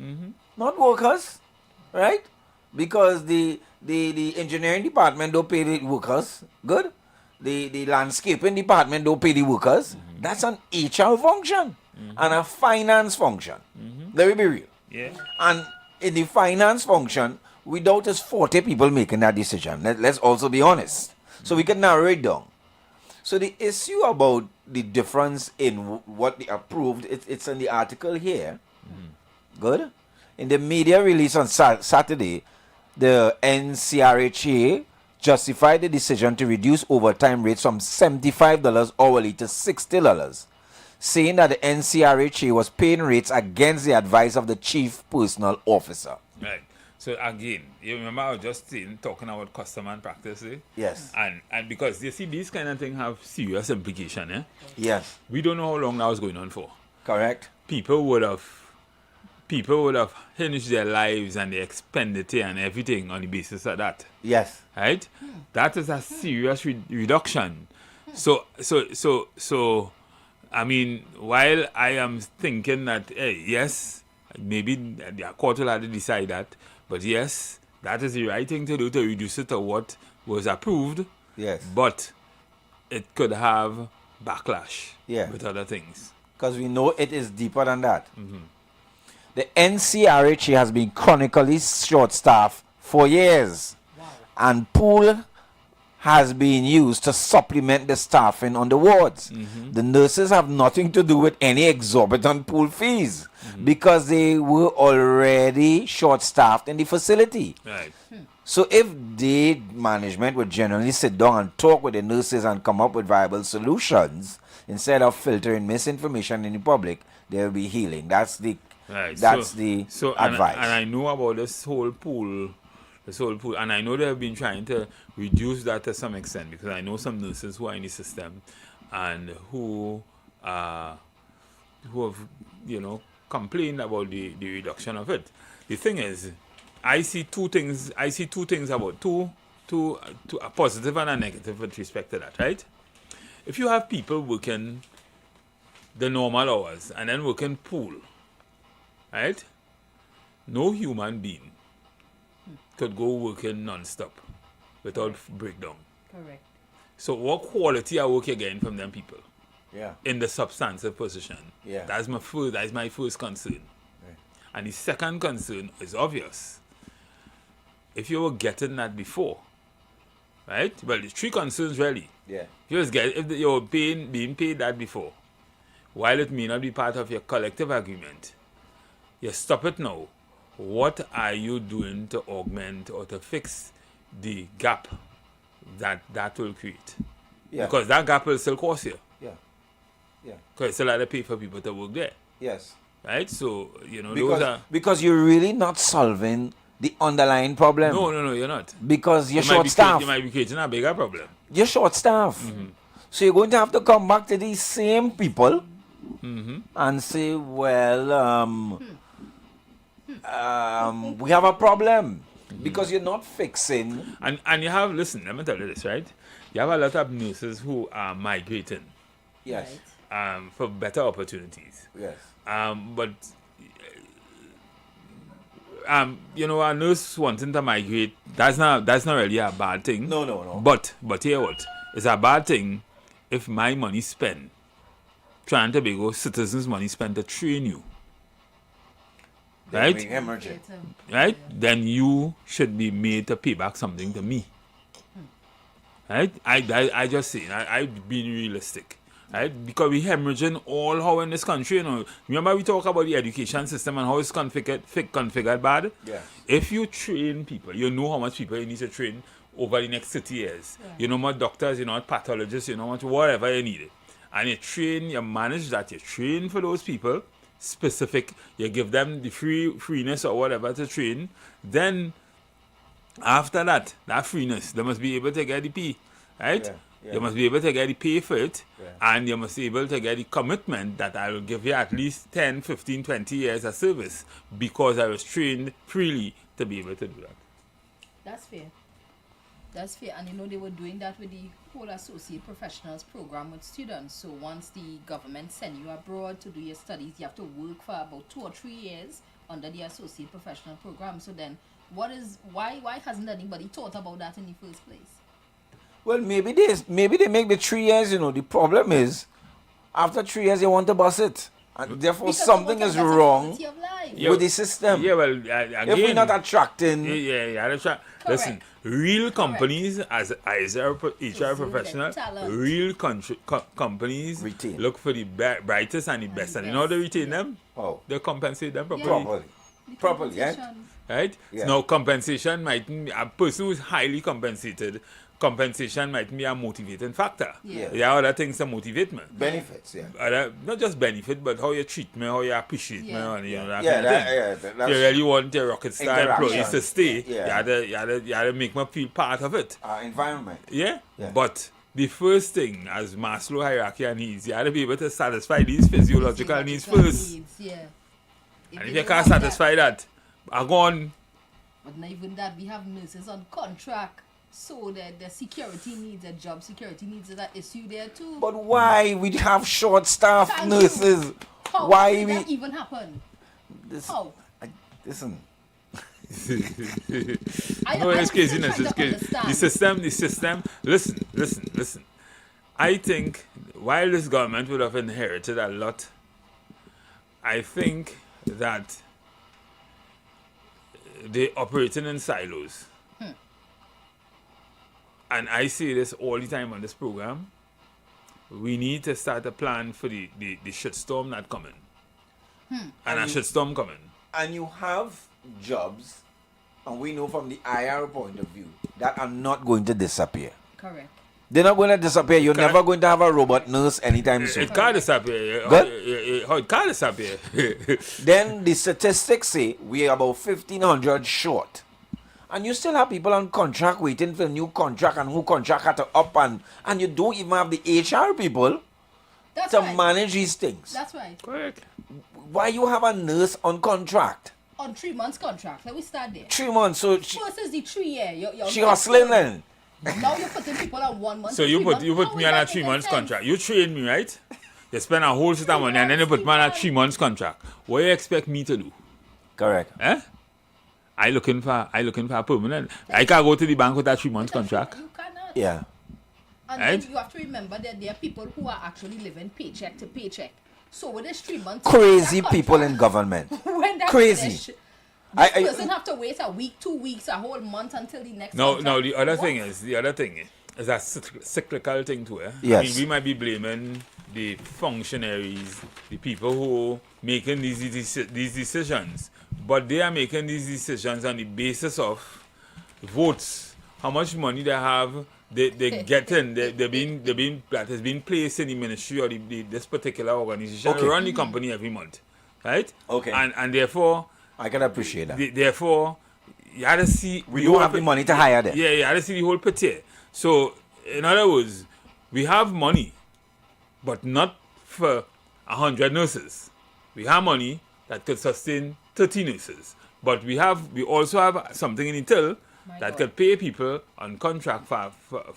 not workers, right? Because the engineering department don't pay the workers, good. The landscaping department don't pay the workers. That's an HR function and a finance function. Let me be real. Yeah. And in the finance function, without us 40 people making that decision, let's also be honest. So we can narrow it down. So the issue about the difference in what they approved, it's in the article here. Good. In the media release on Saturday, the NCRHA justified the decision to reduce overtime rates from $75 hourly to $60, saying that the NCRHA was paying rates against the advice of the chief personal officer. Right. So again, you remember I was just talking about custom and practice, eh? Yes. And because you see these kind of things have serious implication, eh? Yes. We don't know how long that was going on for. Correct. People would have hinged their lives and their expenditure and everything on the basis of that. Yes. Right? That is a serious reduction. So, I mean, while I am thinking that, hey, yes, maybe the court will have to decide that, but yes, that is the right thing to do to reduce it to what was approved. Yes. But it could have backlash with other things. Because we know it is deeper than that. The NCRH has been chronically short-staffed for years. And pool has been used to supplement the staffing on the wards. The nurses have nothing to do with any exorbitant pool fees because they were already short-staffed in the facility. Right. So if the management would generally sit down and talk with the nurses and come up with viable solutions instead of filtering misinformation in the public, there will be healing. That's the advice. And I know about this whole pool, and I know they have been trying to reduce that to some extent because I know some nurses who are in the system and who have complained about the reduction of it. The thing is, I see two things about a positive and a negative with respect to that, right? If you have people working the normal hours and then working pool, right? No human being could go working non-stop without breakdown. Correct. So what quality of work you getting from them people? Yeah. In the substantive position. Yeah. That's my first concern. Right. And the second concern is obvious. If you were getting that before, right? Well, the three concerns really. Yeah. If you were being paid that before, while it may not be part of your collective agreement, you stop it now. What are you doing to augment or to fix the gap that will create? Yeah. Because that gap will still cost you. Yeah. Yeah. Because you still have to pay for people to work there. Yes. Right? So, those are... Because you're really not solving the underlying problem. No, you're not. Because you're short-staffed. You might be creating a bigger problem. You're short-staffed. So you're going to have to come back to these same people and say, well, we have a problem. Because you're not fixing. And you have, listen, let me tell you this, right? You have a lot of nurses who are migrating. Yes. For better opportunities. Yes. But a nurse wanting to migrate, that's not really a bad thing. No. But hear what? It's a bad thing if my money spent trying to be citizens' money spent to train you. Right? Emergent. Right? Then you should be made to pay back something to me. Right? I just say, I've been realistic. Right? Because we hemorrhaging all how in this country, Remember we talk about the education system and how it's configured bad? Yeah. If you train people, you know how much people you need to train over the next 30 years. Yeah. You know what doctors, you know what pathologists, you know what whatever you need. And you manage that, you train for those people, specific, you give them the freeness or whatever to train, then after that freeness, they must be able to get the pay, right? Yeah. Yeah. You must be able to get the pay for it, and you must be able to get the commitment that I will give you at least 10, 15, 20 years of service because I was trained freely to be able to do that. That's fair. That's fair. And they were doing that with the whole associate professionals program with students. So once the government send you abroad to do your studies, you have to work for about 2 or 3 years under the associate professional program. So then why hasn't anybody thought about that in the first place? Well, maybe they make the 3 years, The problem is, after 3 years, they want to bust it. And therefore, because something is wrong with the system. Yeah, well, again... If we're not attracting... Listen, real companies, as HR professional, real companies retain. Look for the brightest and the best. And you know how they retain them? Oh. They compensate them properly. Properly, yeah? Right? Yeah. Now, compensation might be a person who is highly compensated. Compensation might be a motivating factor. Yeah. There are other things that motivate me. Benefits, yeah. Not just benefit, but how you treat me, how you appreciate me, and that Yeah, kind of thing. that's You really want your rocket star employees interaction. to stay. Yeah. You had to make me feel part of it. Environment. Yeah? Yeah. But the first thing, as Maslow hierarchy and needs, you had to be able to satisfy these physiological needs first. Yeah. And if you can't satisfy that, I go on. But not even that, we have nurses on contract So the security needs, the job security needs is an issue there too. But why we have short staff Thank nurses? you. How Why did we that even happen? this, How? listen? No, it's I'm craziness. still It's trying crazy. to understand. The system. Listen. I think while this government would have inherited a lot, I think that they operating in silos. And I say this all the time on this program. We need to start a plan for the shitstorm not coming. And a shitstorm coming. And you have jobs, and we know from the IR point of view that are not going to disappear. Correct. They're not going to disappear. You're never going to have a robot nurse anytime soon. It can't disappear. Good. How it can't disappear? Then the statistics say we're about 1,500 short. And you still have people on contract waiting for a new contract, and who contract had to up, and you don't even have the HR people That's to right. manage these things. That's right. Correct. Why you have a nurse on contract? On 3 months contract. Let me start there. 3 months, so she Versus the 3 year. she hustling then. Now you're putting people on 1 month. So and you 3 put months. you put How me is on a that 3 making months sense? contract. You train me, right? You spend a whole set of money and then you put me on a 3 months contract. What you expect me to do? Correct. Eh? I looking for a permanent. I can't go to the bank with a 3 months contract. You cannot. Yeah. And Right? then you have to remember that there are people who are actually living paycheck to paycheck. So with this 3 months, Crazy that people in contract- government. when that Crazy. finish, this I- person have to wait a week, 2 weeks, a whole month until the next. No, contract. the other What? thing is a cyclical thing too. I Yes. mean, we might be blaming the functionaries, the people who making these decisions, but they are making these decisions on the basis of votes. How much money they have, they get in. They've been that has been placed in the ministry or this particular organization Okay. run the company every month, right? Okay. And therefore, I can appreciate that. therefore, you had to see We don't have the money to hire them. Yeah, you had to see the whole picture. So, in other words, we have money, but not for 100 nurses. We have money that could sustain 30 nurses, but we also have something in the till that God. could pay people on contract for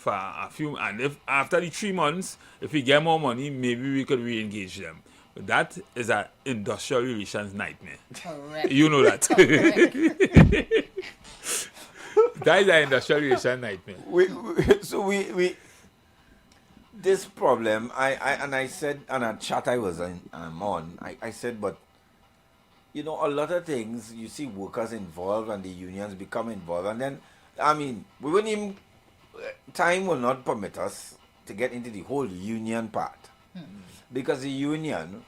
a few. And if after the 3 months, if we get more money, maybe we could re-engage them. But that is an industrial relations nightmare. Correct. You know that. Correct. That is an industrial relations nightmare. We this problem, I said on a chat I was on, I said, but you know, a lot of things you see workers involved and the unions become involved, and then I mean we wouldn't even, time will not permit us to get into the whole union part, because the union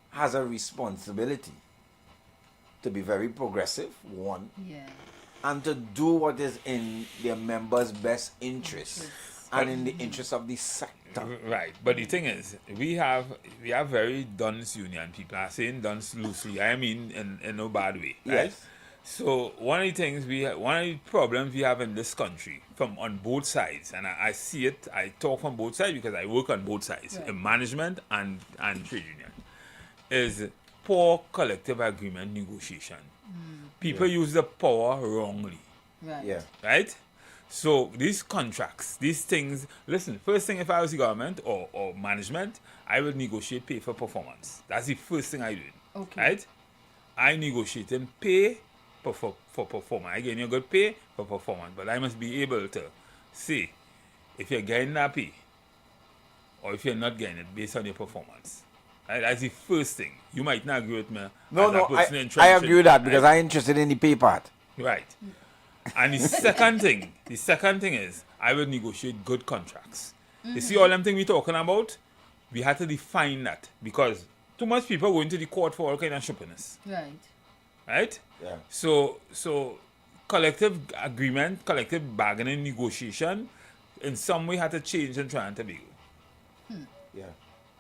has a responsibility to be very progressive, one, Yeah. and to do what is in their members' best interest and in the interest of the sector. Right, but the thing is, we have very dunce union people. I'm saying dunce loosely. I mean in no bad way. Right? Yes. So one of the things one of the problems we have in this country, from on both sides, and I see it. I talk from both sides because I work on both sides, Right. in management and trade union, is poor collective agreement negotiation. People use the power wrongly. Right. Yeah. Right? So these contracts, these things, listen, first thing, if I was the government or management, I would negotiate pay for performance. That's the first thing I do. Okay. Right? I negotiate and pay for performance. I give you good pay for performance, but I must be able to say if you're getting that pay or if you're not getting it based on your performance. Right? That's the first thing. You might not agree with me. No, as a no, person I entrenched agree with that because right? I'm interested in the pay part. Right. And the second thing is I will negotiate good contracts. You see all them things we talking about? We had to define that because too much people go into the court for all kind of shoppiness. Right. Right? Yeah. So collective agreement, collective bargaining, negotiation in some way had to change in Trinidad and Tobago. Yeah.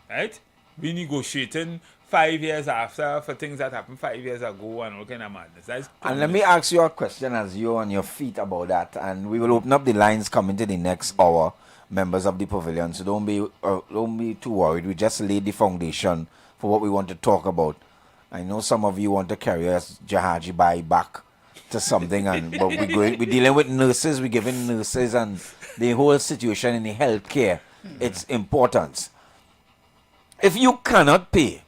Right? We negotiating 5 years after for things that happened 5 years ago and all kind of madness. That's And let me ask you a question as you're on your feet about that, and we will open up the lines coming to the next hour, members of the pavilion. So don't be too worried. We just laid the foundation for what we want to talk about. I know some of you want to carry us Jahaji Bai back to something, but we're dealing with nurses. We're giving nurses and the whole situation in the healthcare its importance. If you cannot pay,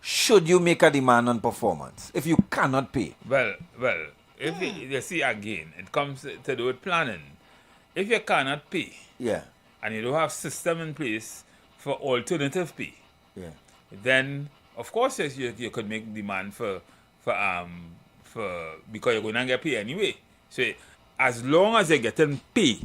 should you make a demand on performance? If you cannot pay, Well, if you see again, it comes to do with planning. If you cannot pay yeah, and you don't have system in place for alternative pay, yeah, then of course yes, you could make demand for because you're going to get pay anyway. So as long as you're getting pay,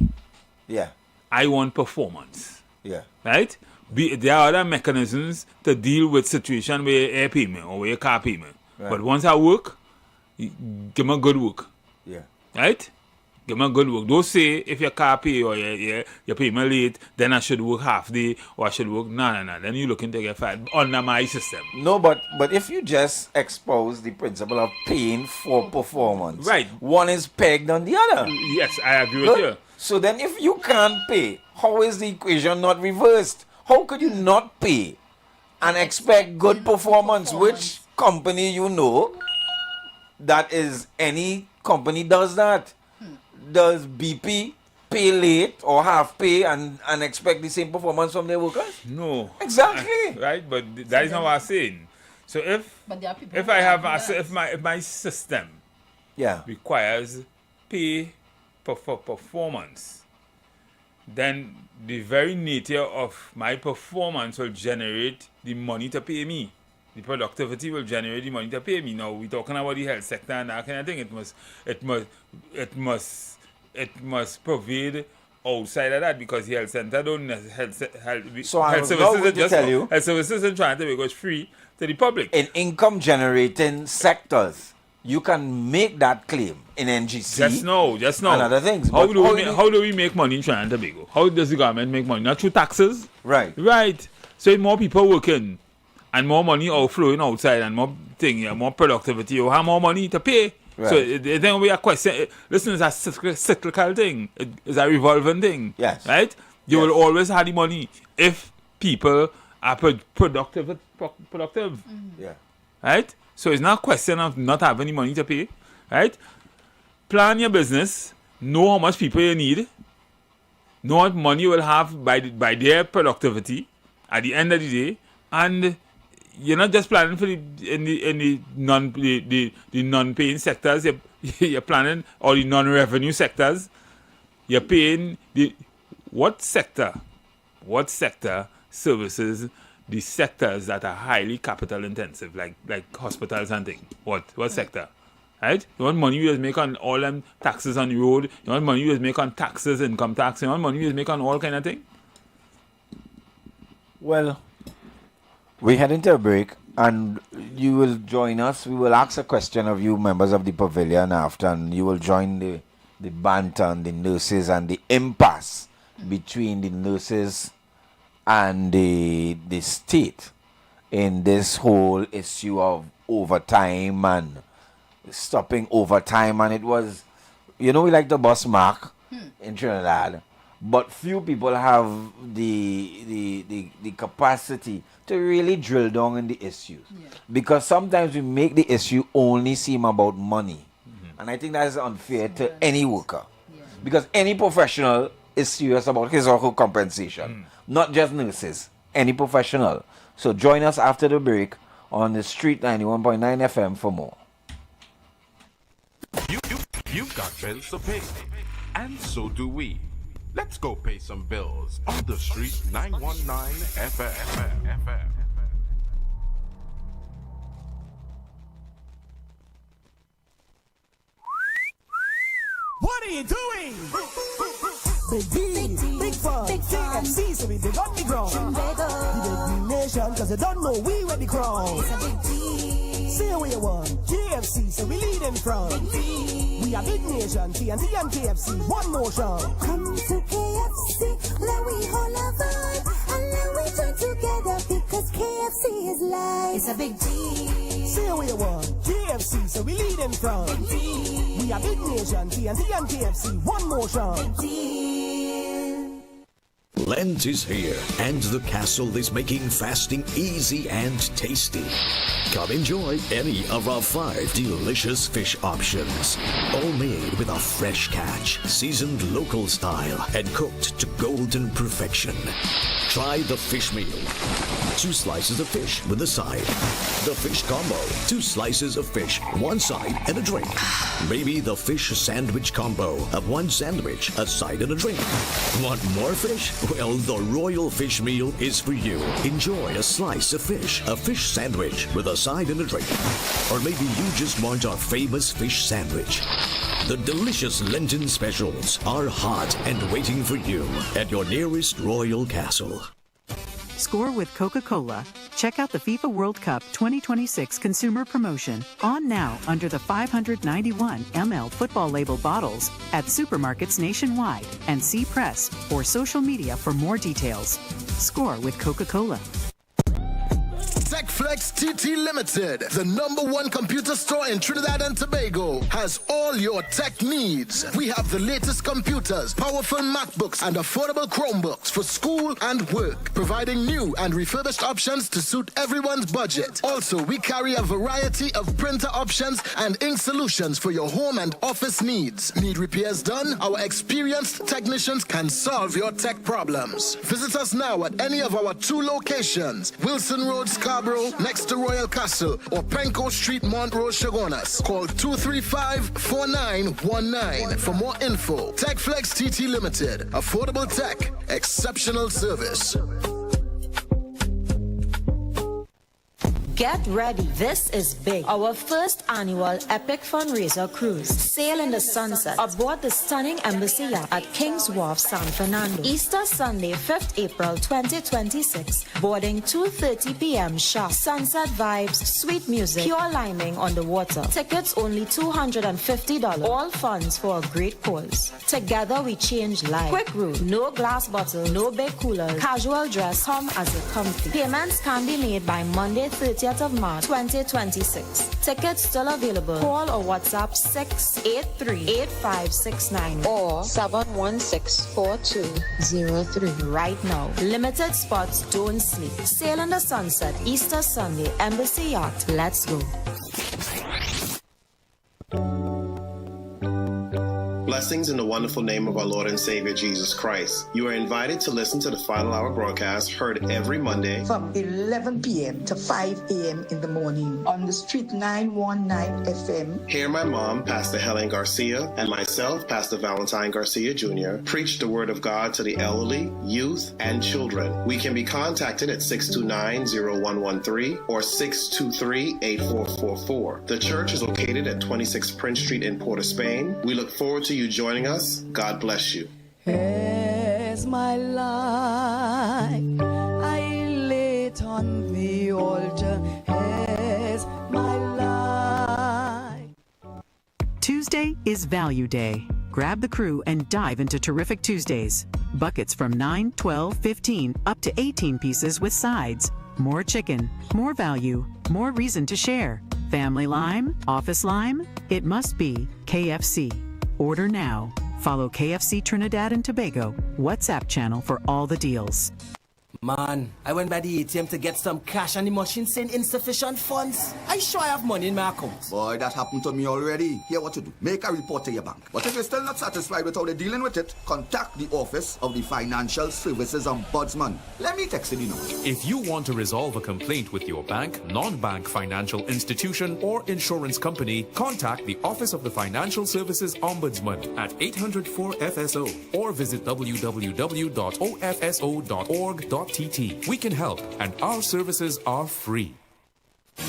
yeah, I want performance, yeah, right? There are other mechanisms to deal with situation where air payment or where car payment. Right. But once I work, give me good work, yeah. right? Give me good work. Don't say if your car pay or your payment late, then I should work half day or I should work no. Then you're looking to get fired under my system. No, but if you just expose the principle of paying for performance, Right. one is pegged on the other. Yes, I agree with you. So then if you can't pay, how is the equation not reversed? How could you not pay and expect good performance? Which company you know that is any company does that? Does BP pay late or half pay and expect the same performance from their workers? No. Exactly. Right, but that is not what I'm saying. So But there are people if who I have argue that. if my system Yeah. requires pay for performance, then the very nature of my performance will generate the money to pay me. The productivity will generate the money to pay me. Now we're talking about the health sector and that kind of thing. It must pervade outside of that because the health center don't health So I health was services going are to just tell you- health services are trying to make it free to the public. In income generating sectors, you can make that claim in NGC. Just know. And other things. How But do we make money in Trinidad and Tobago? How does the government make money? Not through taxes. Right. Right. So more people working and more money outflowing outside and more more productivity, you have more money to pay. Right. So it then we are question. Listen, it's a cyclical thing. It's a revolving thing. Yes. Right. You Yes. will always have the money if people are productive. Yeah. Right? So it's not a question of not having any money to pay, right? Plan your business, know how much people you need, know what money you will have by their productivity at the end of the day, and you're not just planning for the non-paying sectors. You're planning all the non-revenue sectors. You're paying what sector services the sectors that are highly capital intensive, like hospitals and things. What sector? Right? You want money you just make on all them taxes on the road. You want money you just make on taxes, income tax. You want money you just make on all kind of thing. Well, we head into a break and you will join us. We will ask a question of you members of the pavilion after, and you will join the banter and the nurses and the impasse between the nurses and the state in this whole issue of overtime and stopping overtime. And it was, we like to bust mark in Trinidad, but few people have the capacity to really drill down in the issues. Yeah. Because sometimes we make the issue only seem about money. And I think that is unfair to any worker. Yeah. Because any professional is serious about his or her compensation. Not just nurses, any professional. So join us after the break on the Street 91.9 FM for more. You've got bills to pay, and so do we. Let's go pay some bills on the Street 919 FM. What are you doing? Big D, big fun, KFC, so we dig on the ground. The big nation, cause you don't know we where the crown. Say what you want, KFC, so we lead in front. We are big nation, TNT and KFC, one motion. Come to KFC, let we hold our vibe, and let we join together because KFC is life. It's a big deal. Say what you want, KFC, so we lead in front. We are big nation, TNT and KFC, one motion. Deal. Lent is here, and the castle is making fasting easy and tasty. Come enjoy any of our 5 delicious fish options, all made with a fresh catch, seasoned local style, and cooked to golden perfection. Try the fish meal. 2 slices of fish with a side. The fish combo. 2 slices of fish, 1 side, and a drink. Maybe the fish sandwich combo of 1 sandwich, a side, and a drink. Want more fish? Well, the Royal Fish Meal is for you. Enjoy a slice of fish, a fish sandwich with a side and a drink. Or maybe you just want our famous fish sandwich. The delicious Lenten specials are hot and waiting for you at your nearest Royal Castle. Score with Coca-Cola. Check out the FIFA World Cup 2026 consumer promotion on now under the 591 ml football label bottles at supermarkets nationwide and see press or social media for more details. Score with Coca-Cola. TechFlex TT Limited, the #1 computer store in Trinidad and Tobago, has all your tech needs. We have the latest computers, powerful MacBooks, and affordable Chromebooks for school and work, providing new and refurbished options to suit everyone's budget. Also, we carry a variety of printer options and ink solutions for your home and office needs. Need repairs done? Our experienced technicians can solve your tech problems. Visit us now at any of our 2 locations, Wilson Road, Scarborough, next to Royal Castle, or Penco Street, Montrose, Chagonas. Call 235-4919 for more info. TechFlex TT Limited. Affordable tech. Exceptional service. Get ready, this is big. Our first annual Epic Fundraiser Cruise. Sail in the sunset aboard the stunning Embassy yacht at King's Wharf, San Fernando. Easter Sunday, 5th April 2026. Boarding 2:30 p.m. sharp. Sunset vibes, sweet music, pure liming on the water. Tickets only $250. All funds for a great cause. Together we change lives. Quick route, no glass bottle, no big coolers. Casual dress, come as a comfy. Payments can be made by Monday, 30th of March 2026. Tickets still available. Call or WhatsApp 683-8569 or 716-4203 right now. Limited spots, don't sleep. Sail in the sunset, Easter Sunday, Embassy Yacht. Let's go. Blessings in the wonderful name of our Lord and Savior Jesus Christ. You are invited to listen to the Final Hour broadcast heard every Monday from 11 p.m. to 5 a.m. in the morning on the Street 919 FM. Hear my mom, Pastor Helen Garcia, and myself, Pastor Valentine Garcia Jr., preach the Word of God to the elderly, youth, and children. We can be contacted at 629-0113 or 623-8444. The church is located at 26 Prince Street in Port of Spain. We look forward to you joining us. God bless you. As my life I lay it on the altar, as my life. Tuesday is Value Day. Grab the crew and dive into terrific Tuesdays. Buckets from 9, 12, 15, up to 18 pieces with sides. More chicken, more value, more reason to share. Family lime, office lime? It must be KFC. Order now. Follow KFC Trinidad and Tobago WhatsApp channel for all the deals. Man, I went by the ATM to get some cash and the machine saying insufficient funds. I sure I have money in my account. Boy, that happened to me already. Here what to do. Make a report to your bank. But if you're still not satisfied with how they're dealing with it, contact the Office of the Financial Services Ombudsman. Let me text you now. If you want to resolve a complaint with your bank, non-bank financial institution, or insurance company, contact the Office of the Financial Services Ombudsman at 800-4FSO or visit www.ofso.org.tt. We can help, and our services are free.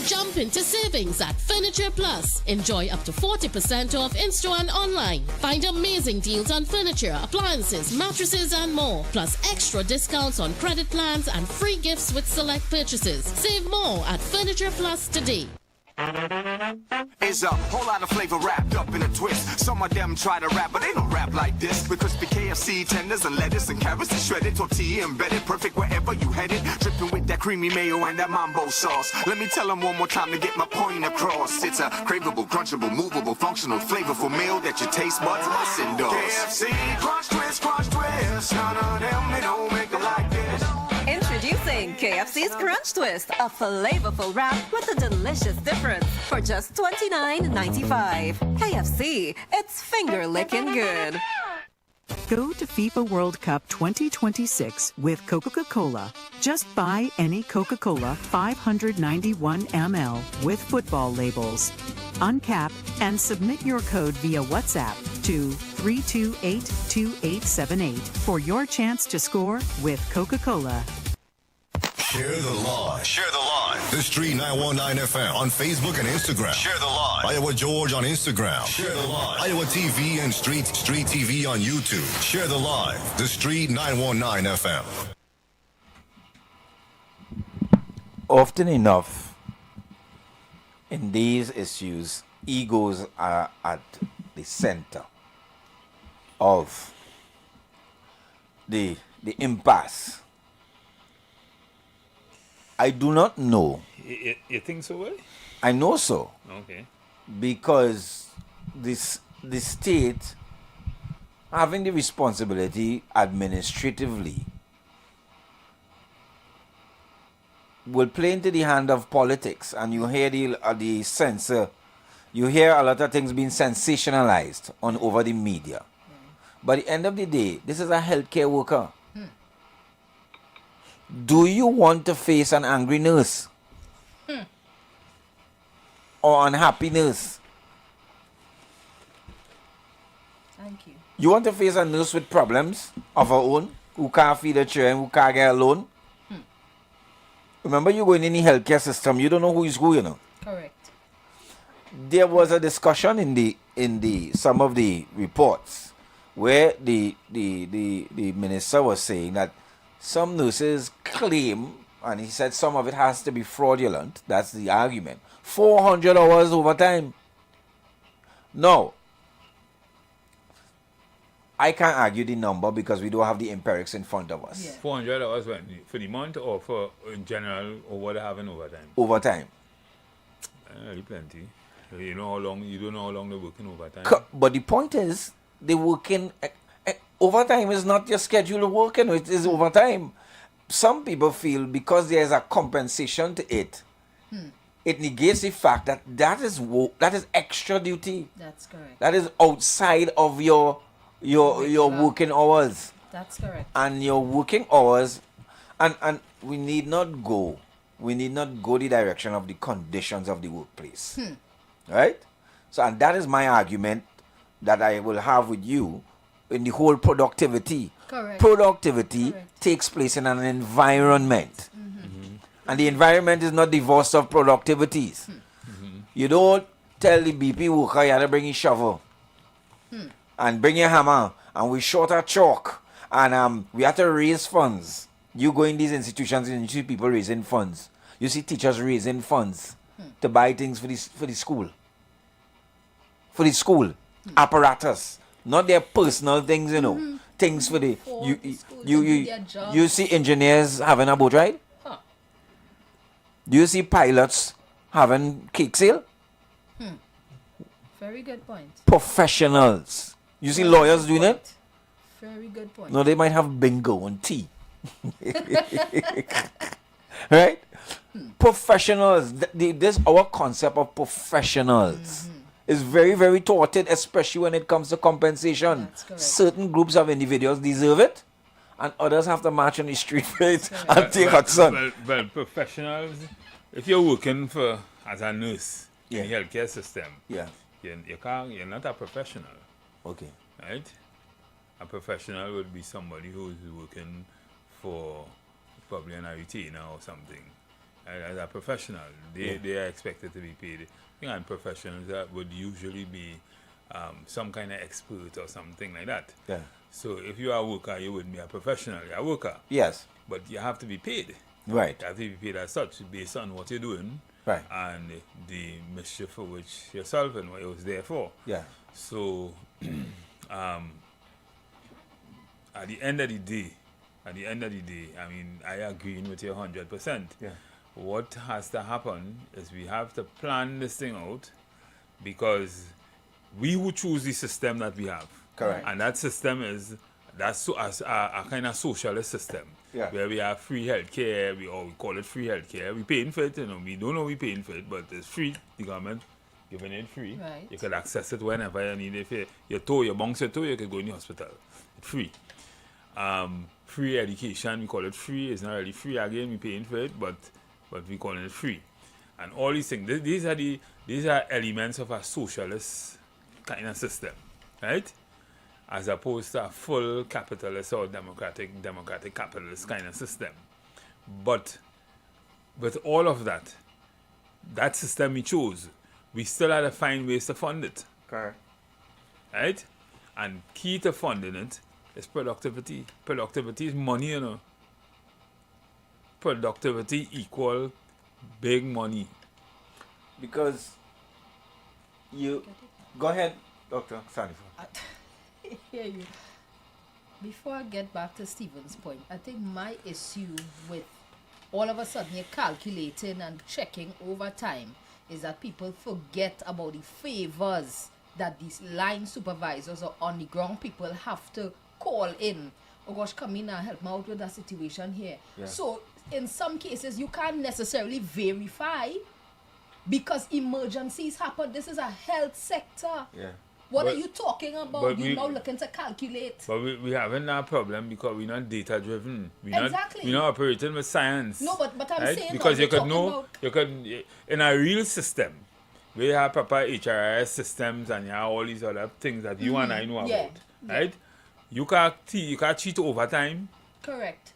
Jump into savings at Furniture Plus. Enjoy up to 40% off in-store and online. Find amazing deals on furniture, appliances, mattresses, and more. Plus extra discounts on credit plans and free gifts with select purchases. Save more at Furniture Plus today. It's a whole lot of flavor wrapped up in a twist. Some of them try to rap, but they don't rap like this. Because the KFC tenders and lettuce and carrots and shredded tortilla embedded, perfect wherever you headed. Dripping with that creamy mayo and that mambo sauce. Let me tell them one more time to get my point across. It's a craveable, crunchable, movable, functional, flavorful meal that your taste buds must endorse. KFC, crunch twist, crunch twist. None of them, they don't make the KFC's Crunch Twist, a flavorful wrap with a delicious difference for just $29.95. KFC, it's finger licking good. Go to FIFA World Cup 2026 with Coca-Cola. Just buy any Coca-Cola 591 ml with football labels. Uncap and submit your code via WhatsApp to 3282878 for your chance to score with Coca-Cola. Share the live. Share the live. The Street 919 FM on Facebook and Instagram. Share the live. Iowa George on Instagram. Share the live. Iowa TV and Street TV on YouTube. Share the live. The Street 919 FM. Often enough, in these issues, egos are at the center of the impasse. I do not know. You think so, eh? I know so. Okay. Because the state having the responsibility administratively will play into the hand of politics, and you hear the censor, you hear a lot of things being sensationalized on over the media. But at the end of the day, this is a healthcare worker. Do you want to face an angry nurse? Or unhappy nurse? Thank you. You want to face a nurse with problems of her own, who can't feed her children, who can't get a loan? Remember, you go in any healthcare system, you don't know who is who, you know. Correct. There was a discussion in the some of the reports where the minister was saying that some nurses claim, and he said some of it has to be fraudulent. That's the argument. 400 hours overtime. No. I can't argue the number because we don't have the empirics in front of us. 400 hours when? For the month or for in general, or what they have in overtime? Overtime. Plenty. You know how long? You don't know how long they're working overtime. But the point is, they're working. Overtime is not your scheduled working, it is overtime. Some people feel because there is a compensation to it, it negates the fact that that is extra duty. That's correct. That is outside of your working hours. That's correct. And your working hours, and we need not go the direction of the conditions of the workplace. Right? So, and that is my argument that I will have with you in the whole productivity. Correct. Productivity takes place in an environment. And the environment is not divorced of productivities. You don't tell the BP worker you have to bring your shovel and bring your hammer, and we short a chalk, and we have to raise funds. You go in these institutions and you see people raising funds. You see teachers raising funds to buy things for the school. For the school apparatus. Not their personal things, you know. Things for the you see engineers having a boat ride? Do you see pilots having cake sale? Very good point. Professionals. You see lawyers doing it? Very good point. No, they might have bingo and tea. Right? Professionals. This our concept of professionals is very, very thwarted, especially when it comes to compensation. Certain groups of individuals deserve it, and others have to march on the street for it and take Hudson. Well, professionals, if you're working as a nurse in the healthcare system, you're not a professional. Okay. Right? A professional would be somebody who's working for probably an retainer or something. As a professional, they are expected to be paid. And professionals that would usually be some kind of expert or something like that. Yeah. So if you are a worker, you wouldn't be a professional. You're a worker. Yes. But you have to be paid. Right. You have to be paid as such based on what you're doing. Right. And the mischief for which you're solving, what it was there for. Yeah. So at the end of the day, I mean, I agree with you 100%. Yeah. What has to happen is we have to plan this thing out, because we will choose the system that we have. Correct. And that system is That's so, as a kind of socialist system. Yeah. Where we have free healthcare, we call it free healthcare. We paying for it, we don't know we paying for it, but it's free. The government giving it free. Right. You can access it whenever you need it. If you toe, your bounce your toe, you can go in the hospital. It's free. Free education, we call it free. It's not really free again, we paying for it, but we call it free. And all these things, these are elements of a socialist kind of system, right? As opposed to a full capitalist or democratic capitalist kind of system. But with all of that system we chose, we still had to find ways to fund it. Correct. Right? And key to funding it is productivity. Productivity is money, Productivity equal big money. Because you... Go ahead, Dr. Sanifa. Hear you. Before I get back to Stephen's point, I think my issue with all of a sudden you're calculating and checking over time is that people forget about the favors that these line supervisors or on the ground people have to call in. Oh gosh, come in and help me out with that situation here. Yeah. So in some cases you can't necessarily verify because emergencies happen. This is a health sector. Yeah. What are you talking about? You're now looking to calculate. But we haven't that problem because we're not data driven. Exactly. We're not operating with science. No, but I'm right? saying because you could know in a real system, we have proper HRIS systems and you have all these other things that you and I know about. Right? You can't cheat overtime. Correct.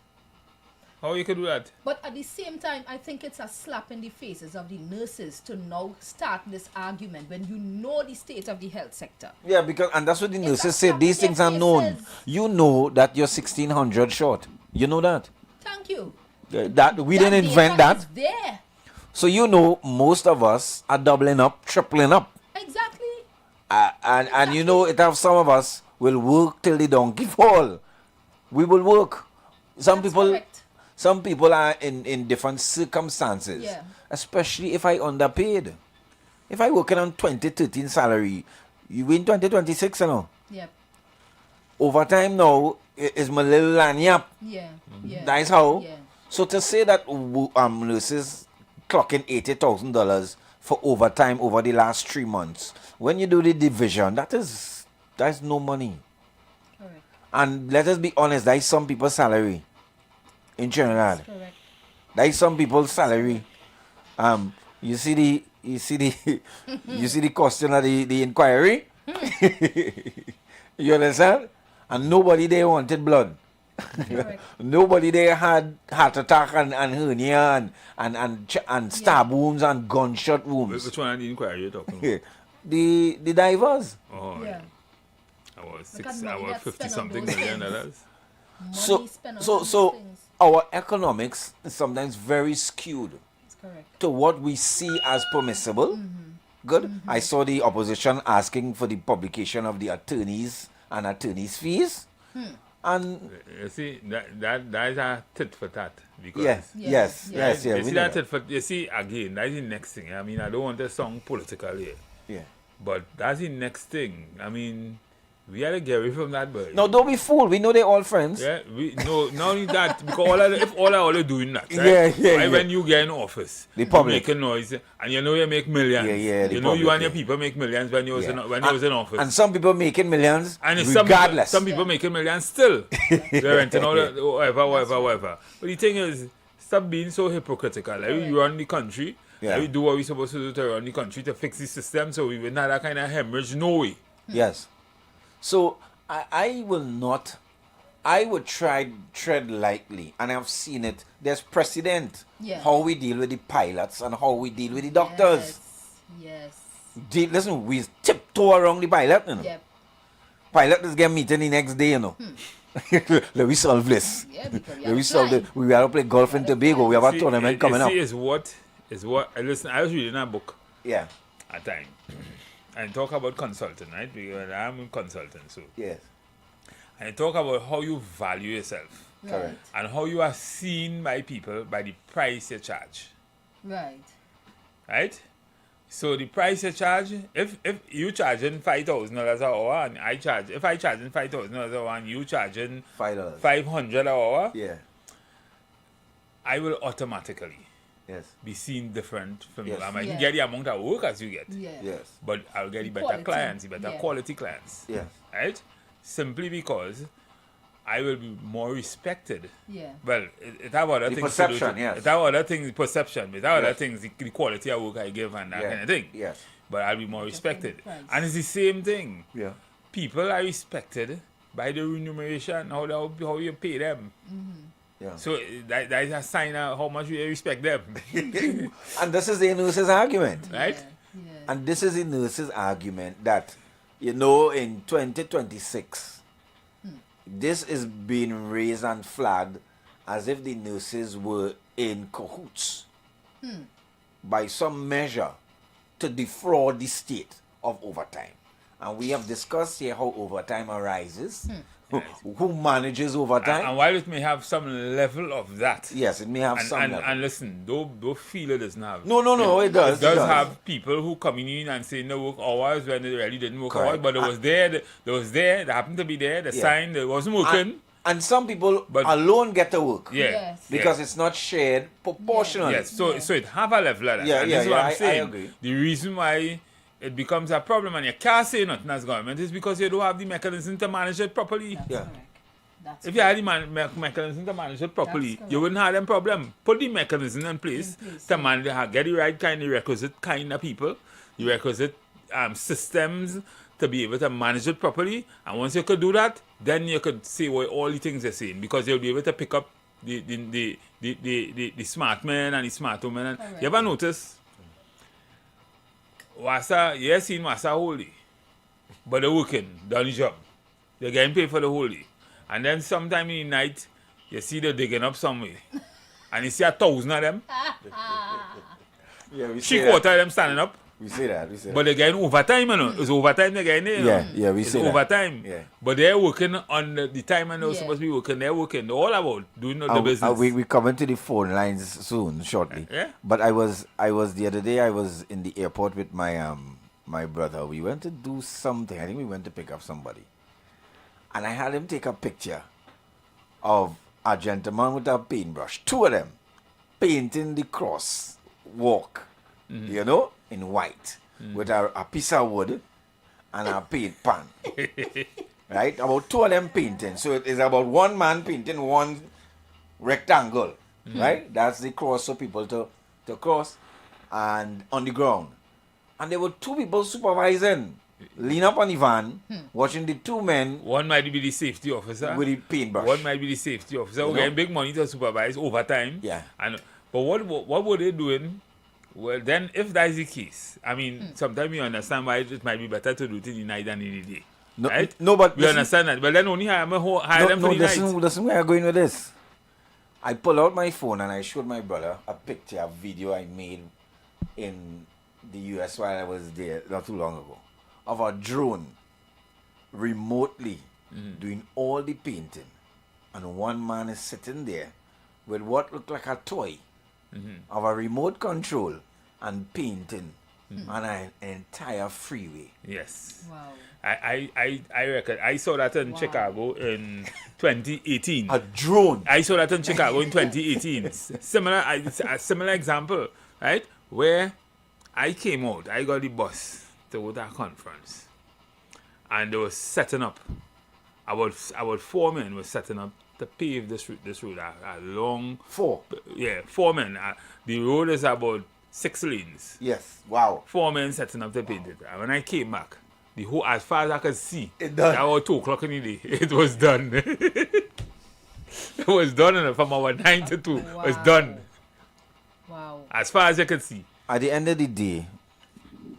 How you can do that? But at the same time, I think it's a slap in the faces of the nurses to now start this argument when you know the state of the health sector. Yeah, and that's what the nurses say. These things are known. You know that you're 1,600 short. You know that. Thank you. That we didn't invent that. Is there. So you know most of us are doubling up, tripling up. Exactly. And you know it have some of us will work till the donkey fall. We will work. Some people are in different circumstances. Yeah. Especially if I underpaid. If I working on 2013 salary, you win 2026, Yep. Overtime now is my little lanyap. Yeah. That's how. Yeah. So to say that nurses clocking $80,000 for overtime over the last 3 months, when you do the division, that's no money. Correct. And let us be honest, that is some people's salary. In general, that is some people's salary. You see the question of the inquiry. You understand? And nobody there wanted blood. Nobody there had heart attack and hernia and stab wounds and gunshot wounds. Which one of the inquiry you're talking about? The divers. Oh yeah. About 50 something million dollars. So our economics is sometimes very skewed to what we see as permissible. Good. I saw the opposition asking for the publication of the attorneys and attorneys' fees. And you see that is a tit for tat. Because yes. You see that tit for, you see again, that's the next thing. I mean, I don't want to sound political here. Yeah. But that's the next thing. I mean, we had to get away from that, but no, don't be fooled. We know they're all friends. Yeah, not only that, because if all are doing that, right? Yeah. When you get in office, the public make a noise, and you know you make millions. You know you and your people make millions when you was in office. And some people making millions, and regardless. Some people making millions still. They're renting all the whatever. But the thing is, stop being so hypocritical. Like we run the country. Like we do what we're supposed to do to run the country to fix the system, so we will not that kind of hemorrhage. No way. Yes. So I would try tread lightly, and I've seen it. There's precedent how we deal with the pilots and how we deal with the doctors. Yes. Listen, we tiptoe around the pilot, Yep. Pilot is get meeting the next day, Let me solve this. Yeah, because Let me solve it. We are to play golf in Tobago. We have a tournament coming up. Is what listen, I was reading a book. Yeah. At time. And talk about consulting, right? Because I'm in consulting, so. Yes. And talk about how you value yourself. Correct. And how you are seen by people by the price you charge. Right. Right? So the price you charge, if you charging $5,000 an hour and if I charging $5,000 an hour and you charging $500 an hour, yeah, I will automatically be seen different from you. I might get the amount of work as you get. Yes. But I'll get the better Quality. clients, the better quality clients. Yes. Right? Simply because I will be more respected. Yeah. Well, it have other The things perception, to do. yes. It have other things, perception. It have other Yes. things, the quality of work I give and that kind of thing. Yes. But I'll be more respected. And it's the same thing. Yeah. People are respected by the remuneration, how you pay them. Yeah. So that is a sign of how much you respect them. And this is the nurse's argument. Right? And this is the nurse's argument that, you know, in 2026, this is being raised and flagged as if the nurses were in cahoots by some measure to defraud the state of overtime. And we have discussed here how overtime arises, who manages overtime. And while it may have some level of that. Yes, it may have and, some and, level. And listen, don't feel it doesn't have. No, it does. It does have people who come in and say no work hours when they really didn't work Correct. hours, but they happened to be there, they signed, they wasn't working. And some people alone get to work. Yeah. Yes. Because it's not shared proportionally. Yes, so it have a level of that. Yeah, and yeah, this is what yeah, I'm I saying. agree. The reason why it becomes a problem and you can't say nothing as government is because you don't have the mechanism to manage it properly. If you had the mechanism to manage it properly, you wouldn't have them problem. Put the mechanism in place to manage, get the right kind, the requisite kind of people, the requisite systems to be able to manage it properly. And once you could do that, then you could say what all the things you're saying, because you'll be able to pick up the smart men and the smart women. And you ever notice Wasa, you seen Wasa whole day, but they're working, done the job. They're getting paid for the whole day. And then sometime in the night, you see they're digging up somewhere. And you see 1,000 of them. Yeah, we Three say quarter of them standing up. We say that. But they're getting overtime, you know. It's overtime they're getting there. Yeah, we say that. It's overtime. Yeah. But they're working on the time and they're supposed to be working. They're working. They're all about doing the business. We coming to the phone lines soon, shortly. Yeah. But I was the other day. I was in the airport with my my brother. We went to do something. I think we went to pick up somebody, and I had him take a picture of a gentleman with a paintbrush. Two of them painting the cross walk, you know, in white with a piece of wood and a paint pan. Right? About two of them painting. So it is about one man painting one rectangle. Right? That's the cross for people to cross and on the ground. And there were two people supervising. Lean up on the van, watching the two men. One might be the safety officer. With the paintbrush. One might be the safety officer. Who getting big money to supervise overtime. Yeah. But what were they doing? Well, then, if that is the case, I mean, sometimes you understand why it might be better to do it in the night than in the day. No, right? no, but we understand that. But then only hire them for the night. Listen where I'm going with this. I pull out my phone and I showed my brother a picture, a video I made in the US while I was there not too long ago, of a drone remotely doing all the painting. And one man is sitting there with what looked like a toy of a remote control and painting on an entire freeway. Yes. Wow. I reckon I saw that in Chicago in 2018. A drone. I saw that in Chicago in 2018. A similar example, right? Where I came out, I got the bus to go to a conference, and they were setting up. About 4 men were setting up to pave this road. A long 4. Yeah, 4 men. The road is about 6 lanes. Yes. Wow. 4 men setting up to paint it. And when I came back, the whole, as far as I could see, it done. About 2 o'clock in the day, it was done. It was done, and from our 9 to 2, it was done. Wow. As far as you could see. At the end of the day,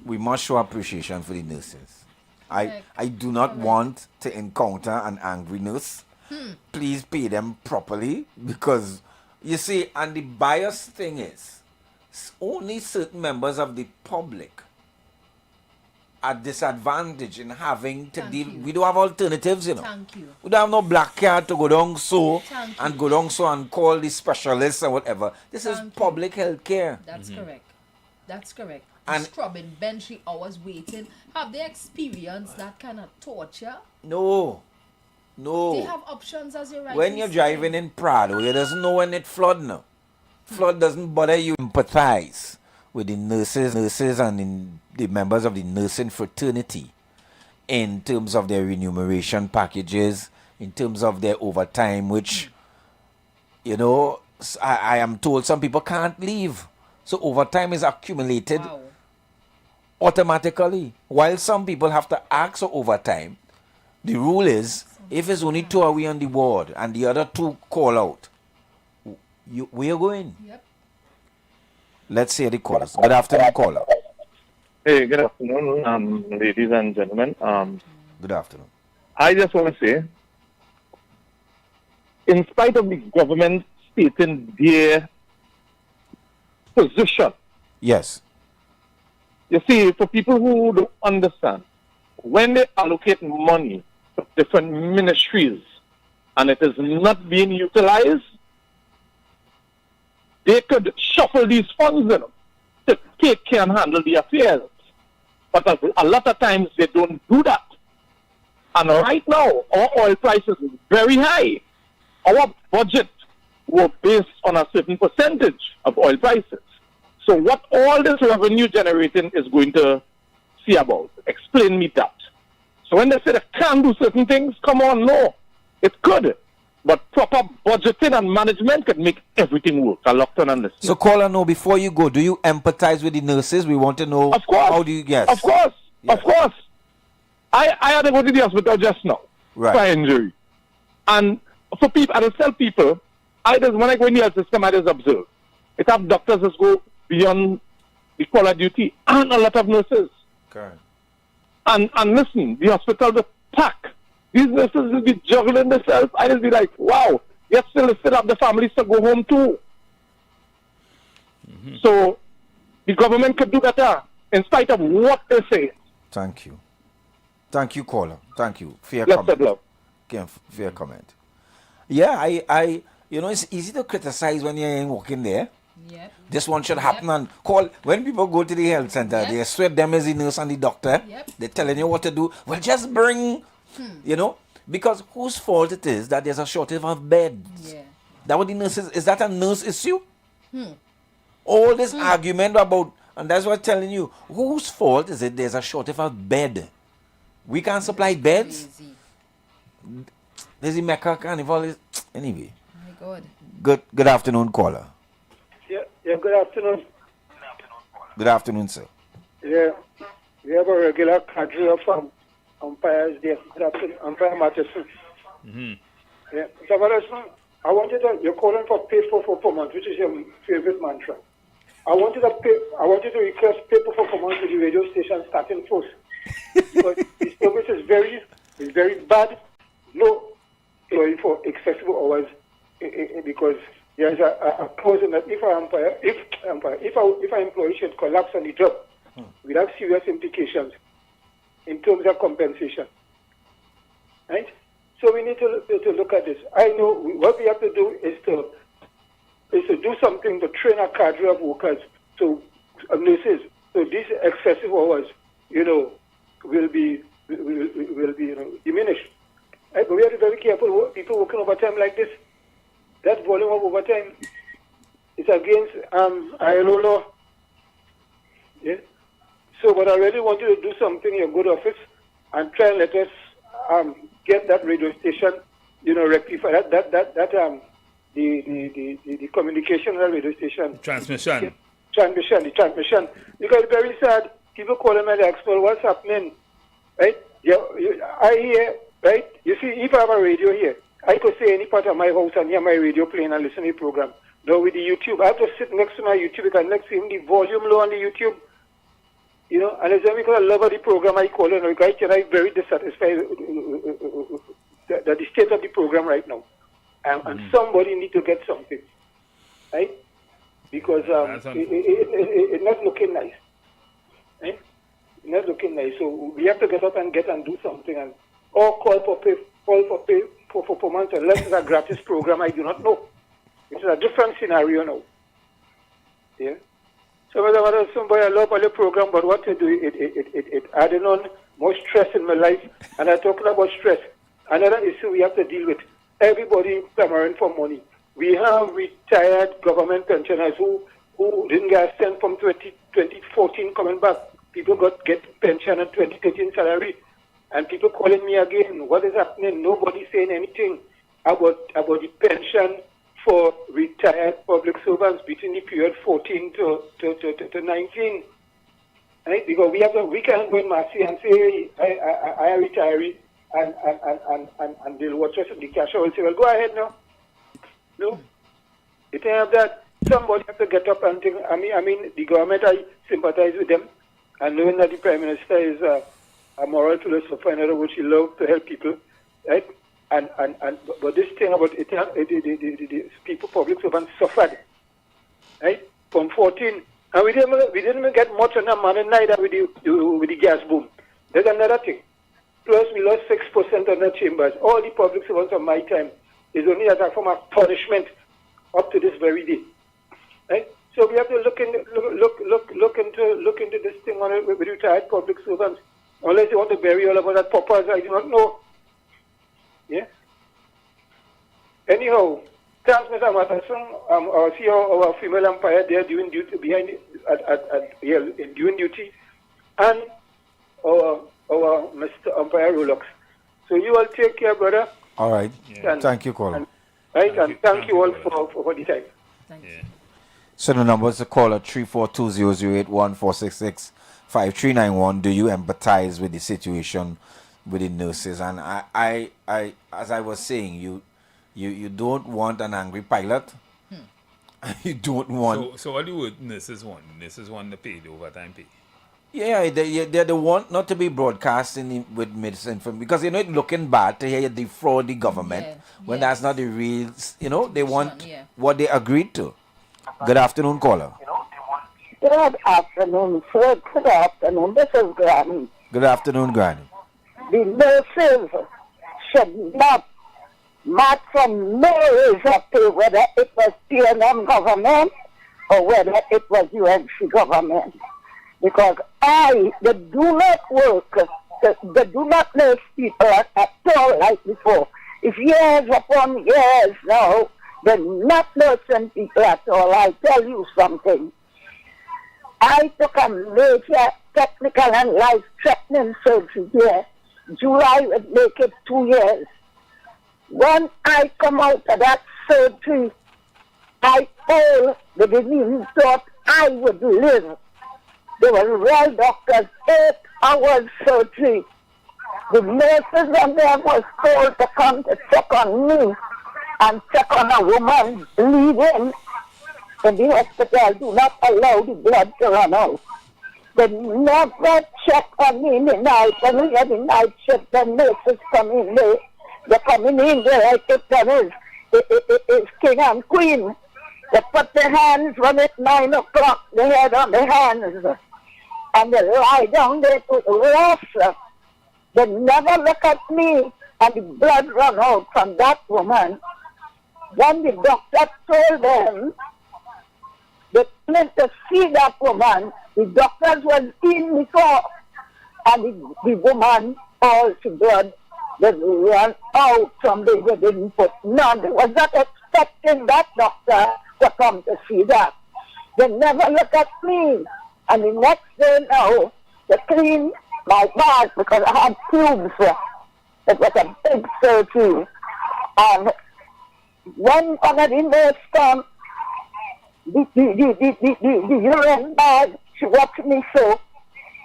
we must show appreciation for the nurses. I do not want to encounter an angry nurse. Please pay them properly, because you see, and the biased thing is, only certain members of the public are disadvantaged in having to deal. We don't have alternatives, you know. Thank you. We don't have no black card to go down so Thank and you. go down so and call the specialists or whatever. This is public health care. That's correct. That's correct. And scrubbing bench 3 hours waiting. Have they experienced that kind of torture? no. They have options as you right. When you're driving in Prado, you doesn't know when it flood now. Flood doesn't bother you. Empathize with the nurses and the members of the nursing fraternity in terms of their remuneration packages, in terms of their overtime, which, you know, I am told some people can't leave. So overtime is accumulated automatically. While some people have to ask for overtime, the rule is, if it's only 2 away on the ward and the other 2 call out, where you going? Yep. Let's hear the callers. Good afternoon, caller. Hey, good afternoon, ladies and gentlemen. Good afternoon. I just want to say, in spite of the government stating their position, yes, you see, for people who don't understand, when they allocate money to different ministries and it is not being utilized, they could shuffle these funds in to take care and handle the affairs. But a lot of times they don't do that. And right now, our oil prices is very high. Our budget was based on a certain percentage of oil prices. So what all this revenue generating is going to see about? Explain me that. So when they say they can't do certain things, come on, no. It could. But proper budgeting and management could make everything work. I locked on this. So caller, no, before you go, do you empathize with the nurses? We want to know. Of course. How do you, yes. Of course. Yes. Of course. I had to go to the hospital just now for injury. And for people, I just tell people, when I go in the health system, I just observe. It have doctors that go beyond the call of duty and a lot of nurses. Correct. And listen, the hospital will pack. These nurses will be juggling themselves. I just be like, wow, yet still have the families to go home too. Mm-hmm. So the government could do better in spite of what they say. Thank you. Thank you, caller. Thank you. Fair Yes, comment. love. Okay, fair comment. Yeah, I you know, it's easy to criticize when you ain't working there. Yep. This one should happen and call. When people go to the health center, they sweat them as the nurse and the doctor. Yep. They're telling you what to do. Well, just bring, you know, because whose fault it is that there's a shortage of beds? Yeah. That what the nurses, is that a nurse issue? All this argument about, and that's what I'm telling you, whose fault is it there's a shortage of bed? We can't supply beds. There's the Mecca Carnival. Anyway. My God. Good afternoon, caller. Yeah, good afternoon. Good afternoon, sir. Yeah, we have a regular cadre of umpires there. Good afternoon, Umpire Matheson. Yeah, Mr. Matheson, you're calling for pay for performance, which is your favorite mantra. I want you to request pay for performance to the radio station starting first. Because the service is very bad, low for accessible hours, because there's a clause in that if an employee should collapse on the job, we'd have serious implications in terms of compensation. Right? So we need to look at this. I know what we have to do is to do something to train a cadre of workers, nurses, so these excessive hours, will be diminished. Right? But we have to be very careful. People working overtime like this, that volume of overtime is against ILO law. Yeah. So, but I really want you to do something in your good office and try and let us get that radio station, rectify the communication on the radio station. Transmission. The transmission. Because it's very sad. People call them and ask, well, what's happening? Right? I hear, right? You see, if I have a radio here, I could say any part of my house and hear my radio playing and listen to the program. Now with the YouTube, I have to sit next to my YouTube because next to him the volume low on the YouTube. And it's because I love the program I call it, because I'm very dissatisfied with the state of the program right now. And somebody need to get something. Right? Because it's not looking nice. Right? It's not looking nice. So we have to get up and do something. And call for pay for performance unless it's a gratis program, I do not know. It's a different scenario now. Yeah. Some of them are somebody I love all the program, but what to do, it adding on more stress in my life. And I'm talking about stress. Another issue we have to deal with. Everybody clamoring for money. We have retired government pensioners who didn't get sent from 2014 coming back. People get pension and 2013 salary. And people calling me again, what is happening? Nobody saying anything about the pension for retired public servants between the period 14 to 19. Right? Because we can't go in Marcy and say, hey, I am retiree and they'll watch us in the cash. I will say, well, go ahead now. No. It ain't have that. Somebody has to get up and think. I mean, the government, I sympathize with them. And knowing that the Prime Minister is a moral philosopher, in other words, he loves to help people, right? But this thing about the people, public servants suffered, right? From 14, and we didn't even get much on that money neither with the gas boom. There's another thing. Plus, we lost 6% on the chambers. All the public servants of my time is only as a form of punishment up to this very day, right? So we have to look into this thing on it with retired public servants. Unless you want to bury all of that purpose, I do not know. Yeah. Anyhow, thanks, Mr. Matterson. I see our female umpire there doing duty behind doing duty, and our Mr. Umpire Rolex. So you all take care, brother. All right. And, thank you, caller. Thank you all for the time. Thank you. So the number is to call at 342-008-1466-5391. Do you empathize with the situation with the nurses? And I as I was saying, you don't want an angry pilot. You don't want. So what do nurses want? Nurses want to pay the overtime pay. Yeah, they want not to be broadcasting with misinformation, because it looking bad to hear you defraud the government when that's not the real. They want what they agreed to. Good afternoon, caller. Good afternoon, sir. Good afternoon. This is Granny. Good afternoon, Granny. The nurses should not match from no raise up to whether it was PNM government or whether it was UNC government. Because they do not work, they do not nurse people at all like before. If years upon years now, they're not nursing people at all. I tell you something. I took a major technical and life-threatening surgery here. July would make it 2 years. When I come out of that surgery, I told they didn't even thought I would live. They were real doctors, 8 hours surgery. The nurses on there was told to come to check on me and check on a woman bleeding in the hospital. Do not allow the blood to run out. They never check on me in the night. When we have the night shift, the nurses come in, they're coming in there like it is king and queen. They put their hands on at 9 o'clock, the head on their hands, and they lie down there to rest. They never look at me, and the blood run out from that woman. When the doctor told them they wanted to see that woman, the doctors was in before, and the woman, all she blood, they ran out from there. They didn't put none. They was not expecting that doctor to come to see that. They never look at me. And the next day now, they clean my bag because I had tubes. It was a big surgery. And when one of the nurses come, the urine bag, she watched me so.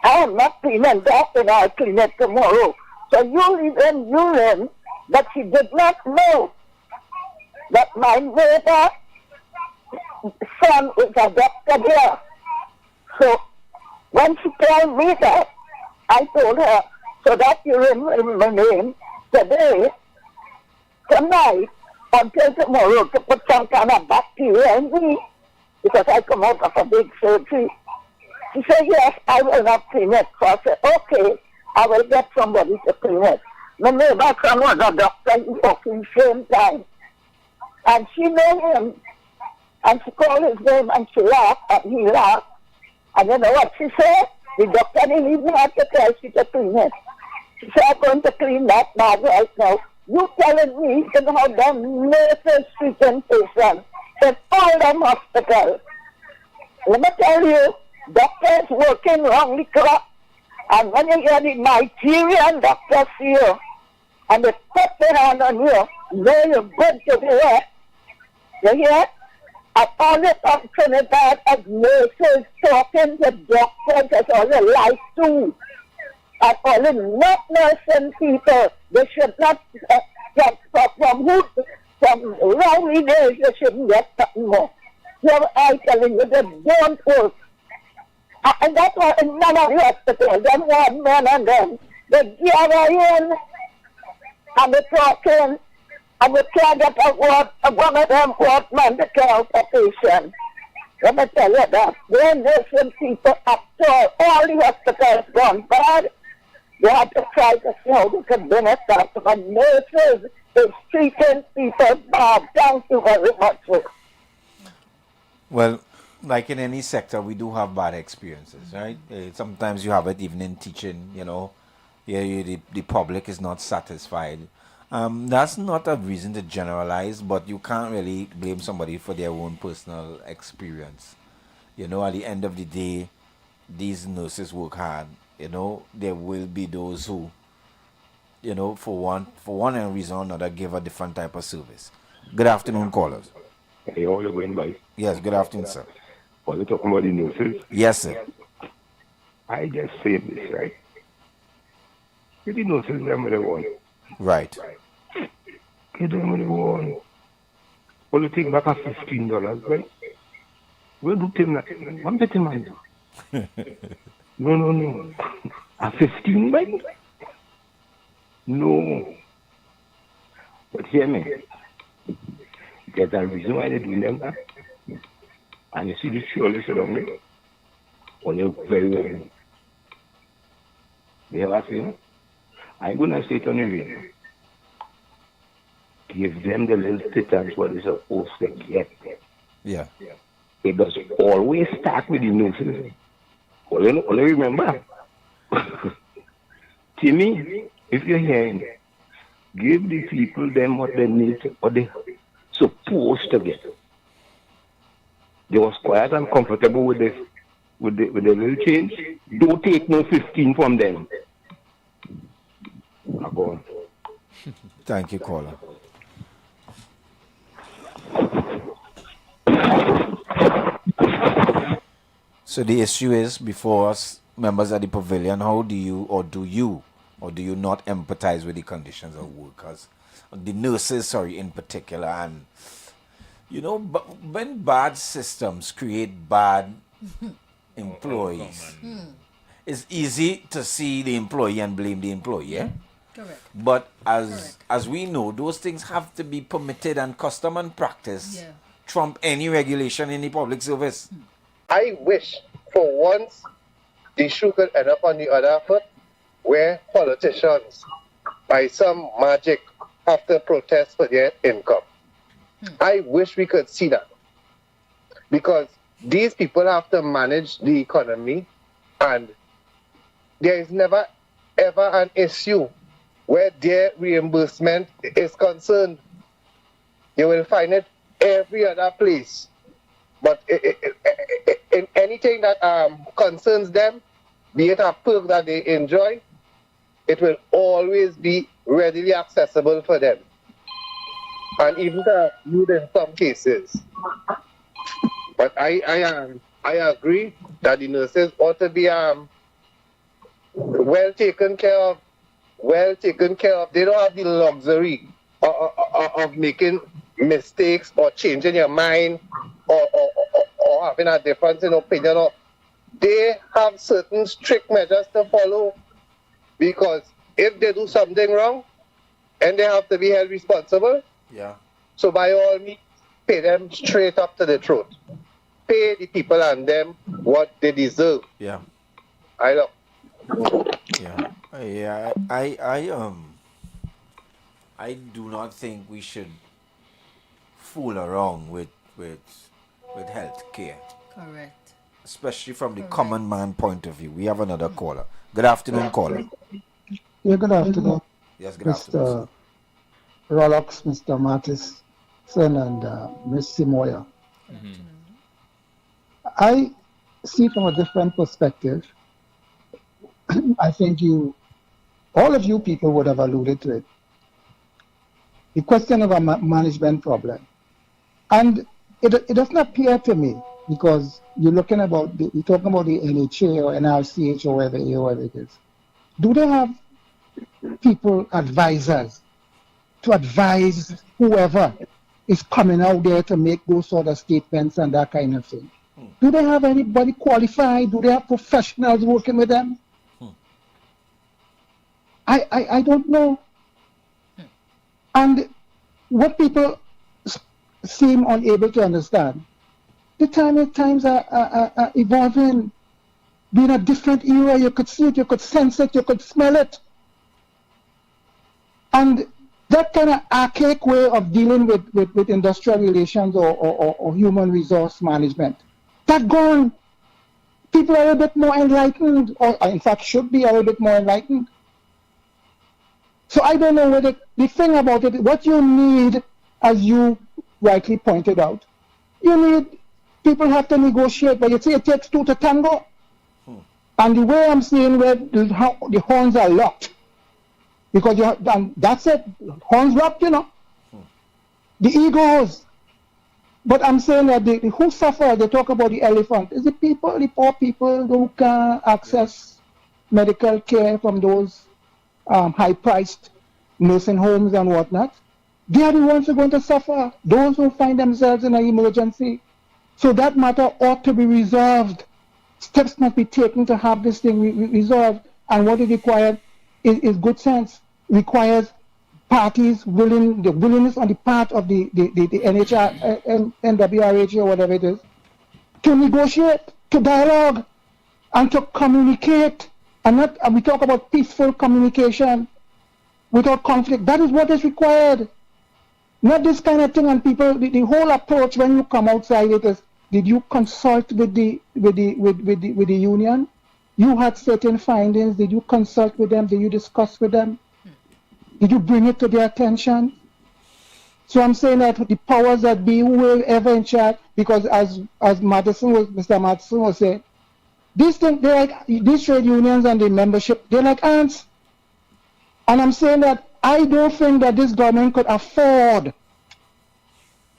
I am not cleaning that, and I'll clean it tomorrow. So urine, but she did not know that my neighbor son is a doctor there. So when she told me that, I told her, so that you remember my name today, tonight, until tomorrow, to put some kind of bacteria in me, because I come out of a big surgery. She said, yes, I will not clean it. So I said, okay, I will get somebody to clean it. My neighbor son was a doctor, he worked in the same time. And she knew him, and she called his name, and she laughed, and he laughed. And you know what she said? The doctor didn't even have to tell she to clean it. She said, I'm going to clean that bag right now. You telling me you know how them nurses treating patients in all them hospitals. Let me tell you, doctors working round the clock. And when you hear the Nigerian doctors here, and they put their hand on you, know you're good to the work. You hear? And all the from Trinidad as nurses talking to doctors, that's all the life too. And all the not nursing people, they should not get from wrong days, they shouldn't get something more. So I'm telling you, they don't work. And that's why in none of the hospitals, them one men and them, they gather in and they talking, and we can't get one of them workmen to care of a patient. Let me tell you that. They're nursing people up to all the hospitals gone bad. You have to try to see how they can bring it up. But nurses is treating people bad. Thank you very much. Well, like in any sector, we do have bad experiences, right? Sometimes you have it even in teaching, you know. The public is not satisfied. That's not a reason to generalize, but you can't really blame somebody for their own personal experience. You know, at the end of the day, these nurses work hard. You know, there will be those who, you know, for one reason or another, give a different type of service. Good afternoon, callers. Hey, how you going, by? Yes, good afternoon, sir. Are you talking about the nurses? Yes, sir. I just say this, right? Give the nurses them what they want. Right. Give them what they want. Well, you take back a $15, right? We'll do them that. I'm betting man. No. A 15, right? No. But hear me. There's a reason why they're doing them that. And you see the surely sit down there. When you're very well. You ever see them? I'm going to say it on the radio. Give them the little titters what they're supposed to get. Yeah. It does always start with the nurses. Only remember. Timmy, if you're hearing, give the people them what they need, what they supposed to get. They was quiet and comfortable with the little change. Don't take no 15 from them. Go on. Thank you, caller. So the issue is before us, members of the pavilion, how do you not empathize with the conditions of workers, the nurses, in particular, and you know, when bad systems create bad employees, it's easy to see the employee and blame the employee. Yeah? Correct. But as we know, those things have to be permitted, and custom and practice trump any regulation in the public service. I wish for once the shoe could end up on the other foot, where politicians, by some magic, have to protest for their income. I wish we could see that. Because these people have to manage the economy, and there is never ever an issue where their reimbursement is concerned. You will find it every other place. But in anything that concerns them, be it a perk that they enjoy, it will always be readily accessible for them. And even viewed in some cases. But I agree that the nurses ought to be well taken care of. They don't have the luxury of making mistakes or changing your mind or having a difference in opinion. They have certain strict measures to follow, because if they do something wrong and they have to be held responsible, so by all means, pay them straight up to the throat. Pay the people and them what they deserve. Yeah. I know. Yeah. I do not think we should fool around with health care. Correct. especially from the common man point of view. We have another caller. Good afternoon, caller. Yeah, good afternoon. Yes, good afternoon, sir. Mr. Rolex, Mr. Mattis, and Ms. Simoya. I see from a different perspective. I think all of you people would have alluded to it. The question of a management problem. And it doesn't appear to me, because you're talking about the NHA or NRCH or whatever it is. Do they have people, advisors, to advise whoever is coming out there to make those sort of statements and that kind of thing? Do they have anybody qualified? Do they have professionals working with them? I don't know. And what people seem unable to understand, the times are evolving. Being a different era, you could see it, you could sense it, you could smell it. And that kind of archaic way of dealing with industrial relations or human resource management, that's gone. People are a bit more enlightened, or in fact should be a little bit more enlightened. So I don't know whether the thing about it, what you need, as you rightly pointed out, people have to negotiate, but you say it takes two to tango. And the way I'm seeing where the horns are locked, because and that's it, horns locked, The egos. But I'm saying that who suffer, they talk about the elephant, is the people, the poor people who can access medical care from those high-priced nursing homes and whatnot. They are the ones who are going to suffer, those who find themselves in an emergency. So that matter ought to be resolved. Steps must be taken to have this thing resolved. And what it requires is good sense. Requires parties the willingness on the part of the NHR, NWRH or whatever it is, to negotiate, to dialogue, and to communicate. And we talk about peaceful communication without conflict. That is what is required. Not this kind of thing. And people, the whole approach when you come outside it is, did you consult with the union? You had certain findings. Did you consult with them? Did you discuss with them? Did you bring it to their attention? So I'm saying that the powers that be, whoever in charge, because as Mr. Madison was saying, these things, these trade unions and the membership, they're like ants. And I'm saying that I don't think that this government could afford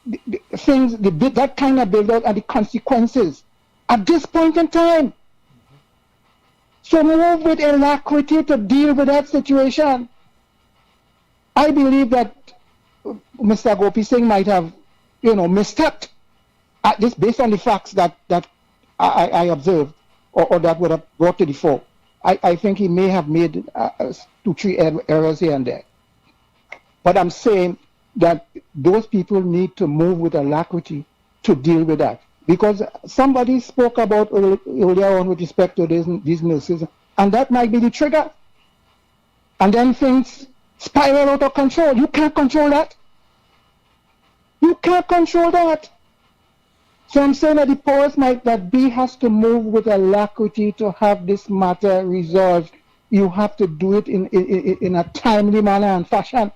that kind of build out and the consequences at this point in time. So move with alacrity to deal with that situation. I believe that Mr. Gopi Singh might have, misstepped at this based on the facts that I observed or that would have brought to the fore. I think he may have made 2-3 errors here and there. But I'm saying that those people need to move with alacrity to deal with that. Because somebody spoke about earlier on with respect to these nurses, and that might be the trigger. And then things spiral out of control. You can't control that. You can't control that. So I'm saying that the powers that be has to move with alacrity to have this matter resolved. You have to do it in a timely manner and fashion.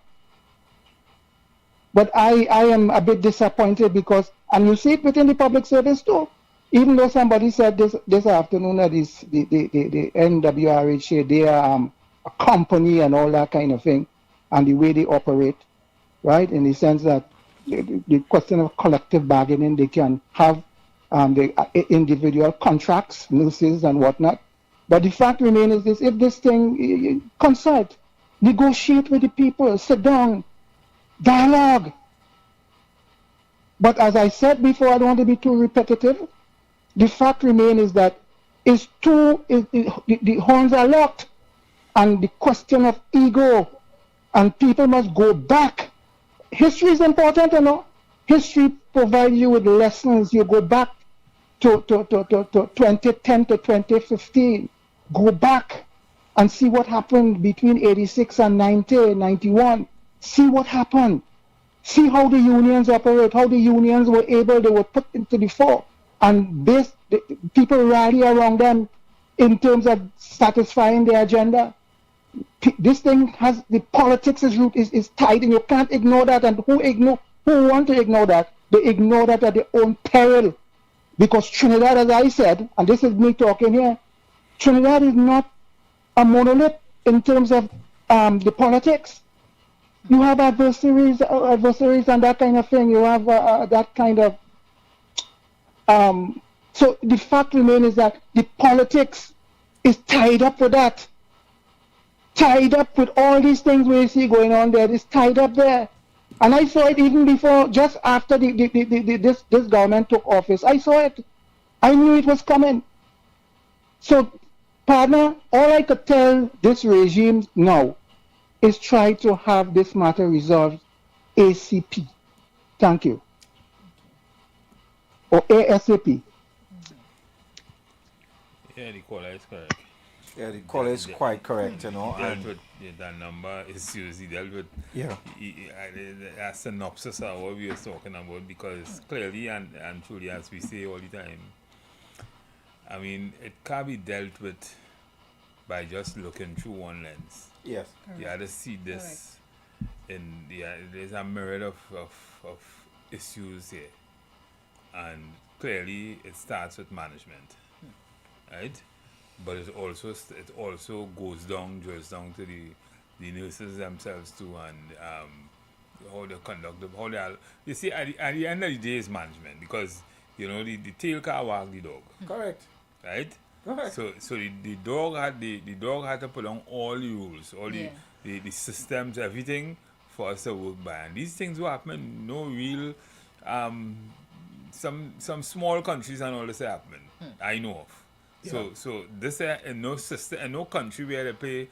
But I am a bit disappointed because, and you see it within the public service too, even though somebody said this afternoon that is the NWRH, they are a company and all that kind of thing, and the way they operate, right? In the sense that the question of collective bargaining, they can have the individual contracts, nurses and whatnot. But the fact remains is this: if this thing, consult, negotiate with the people, sit down, dialogue. But as I said before, I don't want to be too repetitive. The fact remains is that the horns are locked, and the question of ego, and people must go back. History is important, History provides you with lessons. You go back to 2010 to 2015. Go back and see what happened between 86 and 91. See what happened. See how the unions operate, how the unions they were put into the fore. and people rally around them in terms of satisfying their agenda. This thing has the politics is tied, and you can't ignore that. And who want to ignore that? They ignore that at their own peril, because Trinidad, as I said, and this is me talking here, Trinidad is not a monolith in terms of the politics. You have adversaries and that kind of thing. You have that kind of so the fact remains is that the politics is tied up with that. Tied up with all these things we see going on there. It's tied up there. And I saw it even before, just after this government took office. I saw it. I knew it was coming. So, partner, all I could tell this regime now is try to have this matter resolved ACP. Thank you. Or ASAP. Yeah, the caller is correct. Yeah, the caller is quite correct, you know. Dealt with that number issues. He dealt with a synopsis of what we were talking about, because clearly and truly, as we say all the time, I mean, it can't be dealt with by just looking through one lens. Yes. You have to see this there's a myriad of issues here, and clearly it starts with management, right? But it also drills down to the nurses themselves too, and how they conduct them, how they are. You see, at the end of the day, is management, because you know the tail can't wag the dog. Correct. Right. Correct. So the dog had to put on all the rules, all the systems, everything for us to work by, and these things will happen. No real some small countries and all this happening. I know of. Yeah. So this in no system, in no country where they pay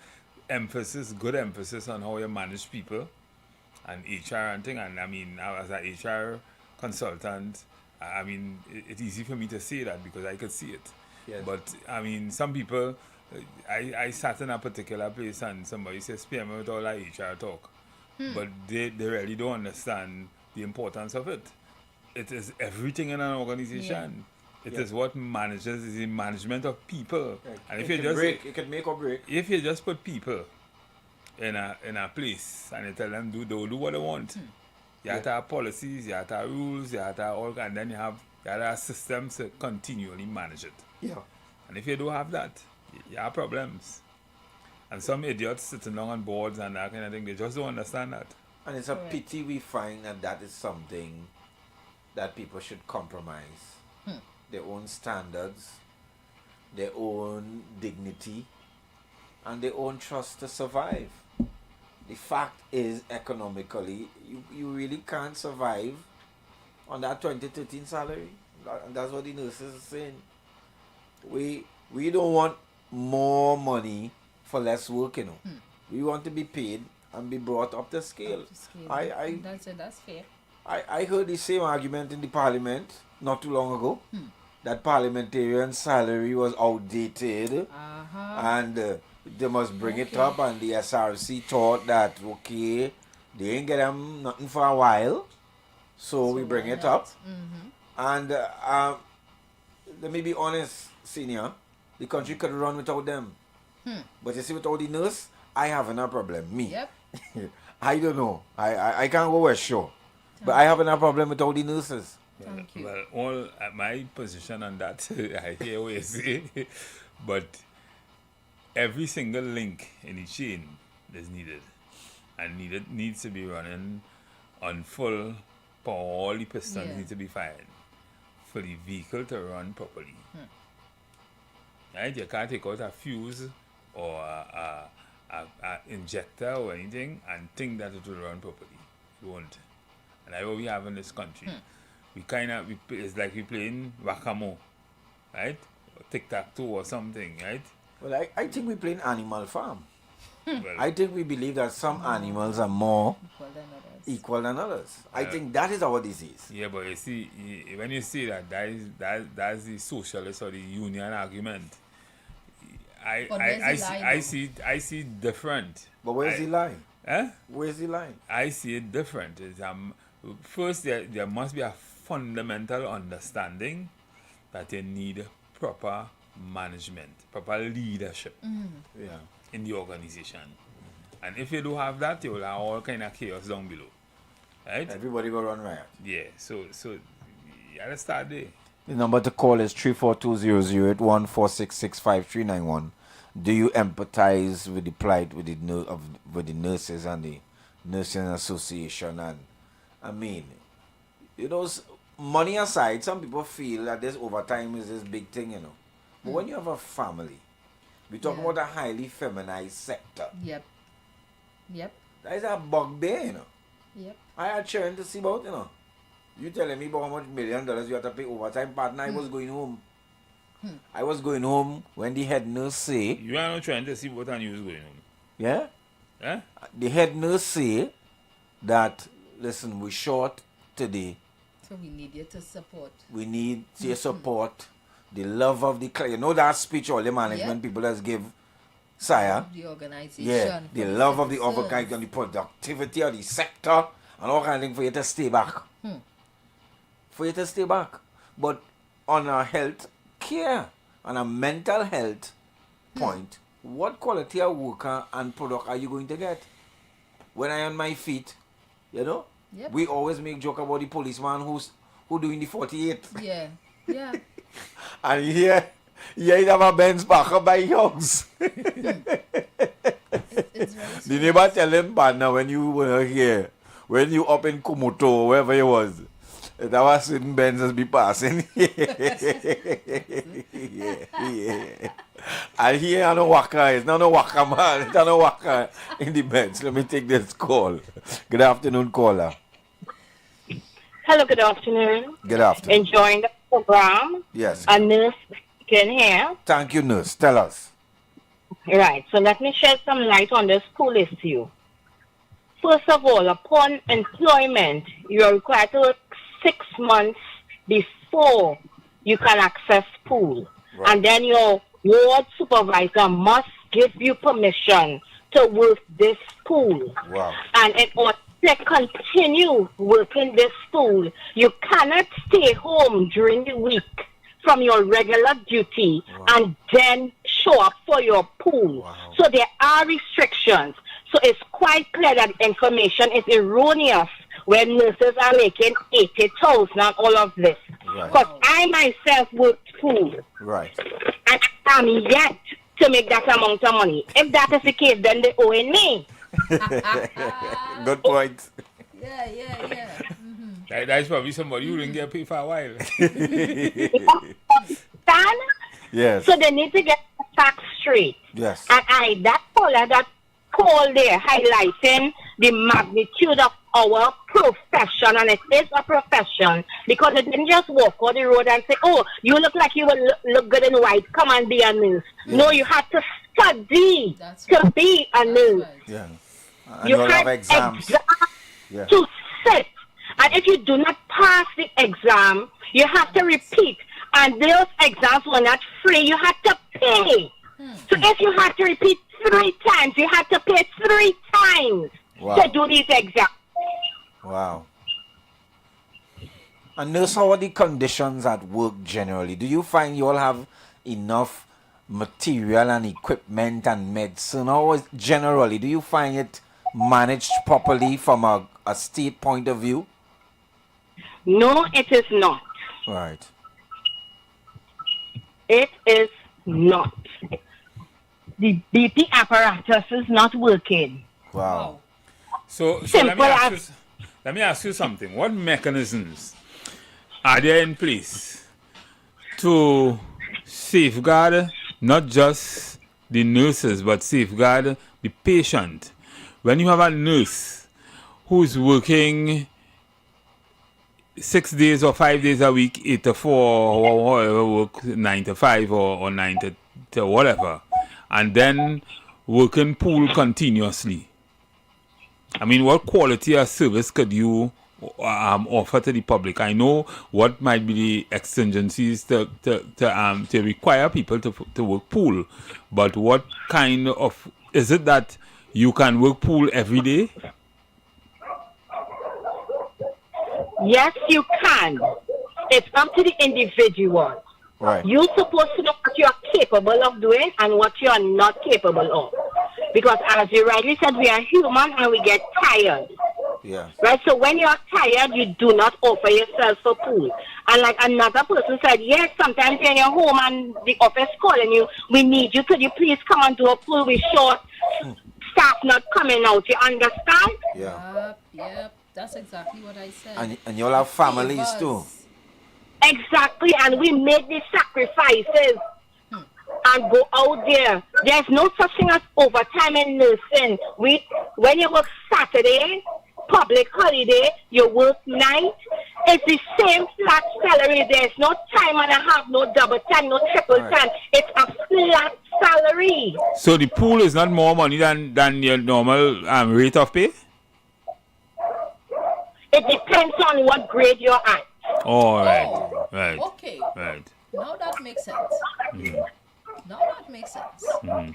good emphasis on how you manage people and HR and thing. And I mean, as an HR consultant, I mean, it's easy for me to say that because I could see it. Yes. But I mean, some people, I sat in a particular place and somebody says, spare me with all that HR talk. But they really don't understand the importance of it. It is everything in an organization. Yeah. It is what manages, is the management of people. Right. And if it can make or break. If you just put people in a place and you tell them do what they want, you have to have policies, you have to have rules, you have to have all, and then you have systems to continually manage it. Yeah. And if you don't have that, you have problems. And some idiots sitting down on boards and that kind of thing, they just don't understand that. And it's a pity we find that is something that people should compromise. Their own standards, their own dignity, and their own trust to survive. The fact is, economically, you really can't survive on that 2013 salary. And that's what the nurses are saying. We don't want more money for less work, you know. We want to be paid and be brought up to scale. That's fair. I heard the same argument in the parliament not too long ago. That parliamentarian salary was outdated, and they must bring it up, and the SRC thought that, okay, they ain't get them nothing for a while, so we bring it up. And let me be honest, senior, the country could run without them. But you see, with all the nurse, I have no problem. Me. Yep. I don't know. I can't go West Shore. But I have no problem with all the nurses. Thank you. Well, all my position on that, I hear what you say, but every single link in the chain is needed, and needs to be running on full power. All the pistons need to be fired for the vehicle to run properly. Right? You can't take out a fuse or a injector or anything and think that it will run properly. It won't. And that's what we have in this country. It's like we playing whack-a-mole, right? Or tic-tac-toe or something, right? Well, I think we playing Animal Farm. Well, I think we believe that some animals are more equal than others. I think that is our disease. Yeah, but you see, when you say that's the socialist or the union argument. I see it different. But where's the line? Eh? Where's the line? I see it different. First, there must be a fundamental understanding that you need proper management, proper leadership in the organization. And if you do have that, you will have all kind of chaos down below. Right? Everybody go run riot. Yeah, so you gotta start there. The number to call is 342-008-146-65391. Do you empathize with the plight with the nurses and the nursing association? And I mean, you know, money aside, some people feel that this overtime is this big thing, you know. But when you have a family, we talk about a highly feminized sector. Yep. That is a bug there, you know. Yep. I had sharing to see about, you know. You telling me about how much $1 million you have to pay overtime, partner. I was going home. I was going home when the head nurse say... You are not trying to see what time you was going home. Yeah? Eh? The head nurse say that, listen, we're short today. So we need you to support. We need your support. The love of the client. You know that speech all the management people has give, Sire? The organization. Yeah, the love of the organization and the productivity of the sector and all kind of things for you to stay back. For you to stay back. But on a health care, on a mental health point, what quality of worker and product are you going to get? When I on my feet, you know, we always make joke about the policeman who doing the 48. Yeah. And here you have a Benz back up by your house. The neighbor tell him, partner, when you were here, when you up in Kumoto or wherever you was, there was certain Benzes be passing. yeah. And here I no waka, it's not no waka man, it's not no waka in the Benz. Let me take this call. Good afternoon, caller. Hello, good afternoon. Good afternoon. Enjoying the program. Yes. A nurse can hear. Thank you, nurse. Tell us. Right. So let me shed some light on this pool issue. First of all, upon employment, you are required to work 6 months before you can access pool. Right. And then your ward supervisor must give you permission to work this pool. Wow. And in order to continue working this pool, you cannot stay home during the week from your regular duty and then show up for your pool. So there are restrictions. So it's quite clear that information is erroneous when nurses are making 80,000 and all of this. Because I myself worked pool. Right. And I'm yet to make that amount of money. If that is the case, then they owe me. Good point. Yeah. That's probably somebody you didn't get paid for a while. Yes. So they need to get the facts straight. Yes. And that caller that called there highlighting the magnitude of our profession, and it is a profession, because it didn't just walk on the road and say, oh, you look like you will look good in white, come and be a nurse. Yes. No, you have to study to be a nurse. Right. Yeah. And you have exams to sit. And if you do not pass the exam, you have to repeat. And those exams were not free. You had to pay. So if you had to repeat 3 times, you had to pay 3 times to do these exams. Wow. And nurse, how are the conditions at work generally? Do you find you all have enough material and equipment and medicine? How is generally, do you find it managed properly from a state point of view? No, it is not. Right. It is not. The BP apparatus is not working. Wow. So let me ask you something. What mechanisms are there in place to safeguard not just the nurses, but safeguard the patient? When you have a nurse who's working 6 days or 5 days a week, 8 to 4, or whatever work, 9 to 5 or 9 to whatever, and then working pool continuously. I mean, what quality of service could you offer to the public? I know what might be the exigencies to require people to work pool, but what kind of, is it that you can work pool every day? Yes, you can. It's up to the individual. Right. You're supposed to know what you're capable of doing and what you're not capable of. Because as you rightly said, we are human and we get tired. Yeah. Right? So when you're tired, you do not offer yourself for pool. And like another person said, yes, sometimes when you're home and the office calling you, we need you. Could you please come and do a pool? We're short. Staff not coming out. You understand? Yeah. Yep. That's exactly what I said. And you'll have families too. Exactly. And we make these sacrifices and go out there. There's no such thing as overtime in nursing. When you work Saturday, public holiday, you work night, it's the same flat salary. There's no time and a half, no double time, no triple time. It's a flat salary. So the pool is not more money than your normal rate of pay? It depends on what grade you're at. Oh, right. Okay. Right. Now that makes sense. Now that makes sense. So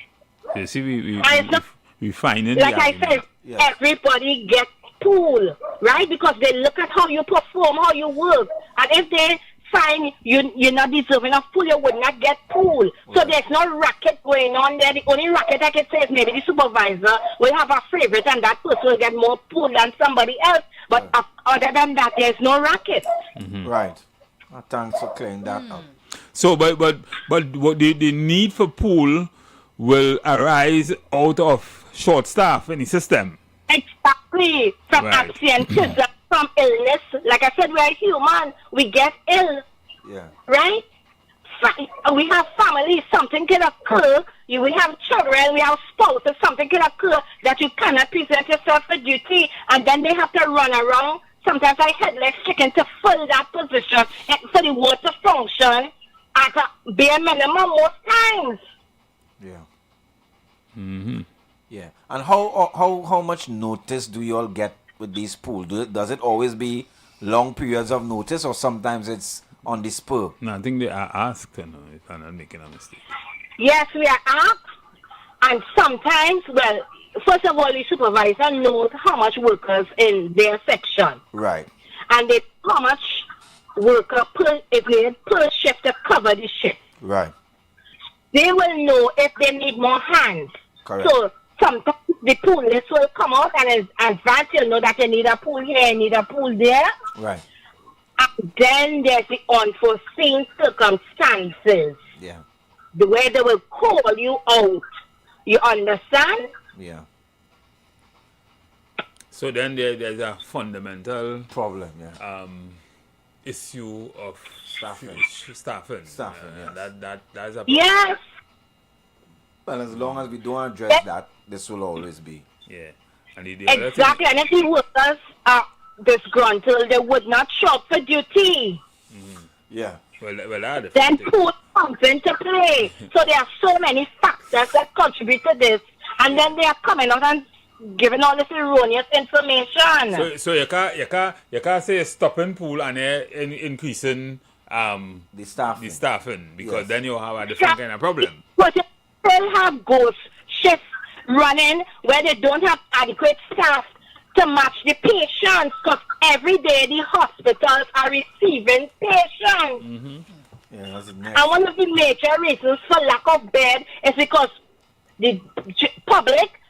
you see, And we finding like the I argument. said, everybody gets pool, right? Because they look at how you perform, how you work. And if they find you're not deserving of pool, you would not get pool. So there's no racket going on there. The only racket I can say is maybe the supervisor will have a favorite and that person will get more pool than somebody else. But other than that, there's no racket. Right. Thanks for clearing that up. So, but what the need for pool will arise out of short staff in the system. Exactly. From absenteeism, from illness. Like I said, we're human. We get ill. Yeah. Right? We have families. Something can occur. We have children. We have spouses. Something can occur that you cannot present yourself for duty. And then they have to run around. Sometimes I headless chicken to fill that position and for the work to function at a bare minimum most times. Yeah. Yeah. And how much notice do you all get with these pools? Does it always be long periods of notice, or sometimes it's on the spur? No, I think they are asked, if I'm not making a mistake. Yes, we are asked. And sometimes, well, first of all, the supervisor knows how much workers in their section. Right. And they how much worker per shift to cover the shift. Right. They will know if they need more hands. Correct. So sometimes the pool list will come out and in advance you'll know that you need a pool here, you need a pool there. Right. And then there's the unforeseen circumstances. Yeah. The way they will call you out. You understand? Yeah. So then there's a fundamental problem, issue of staffing. Yeah. That's a problem. Yes. Well, as long as we don't address that, this will always be. Yeah. And the other Exactly. And if the workers are disgruntled, they would not show up for duty. Yeah. Well, then pool comes into play. So there are so many factors that contribute to this. And then they are coming out and giving all this erroneous information. So you can't say stopping pool and increasing the staffing because then you have a different kind of problem. But you still have ghost shifts running where they don't have adequate staff to match the patients, because every day the hospitals are receiving patients. Yeah, and one of the major reasons for lack of bed is because the public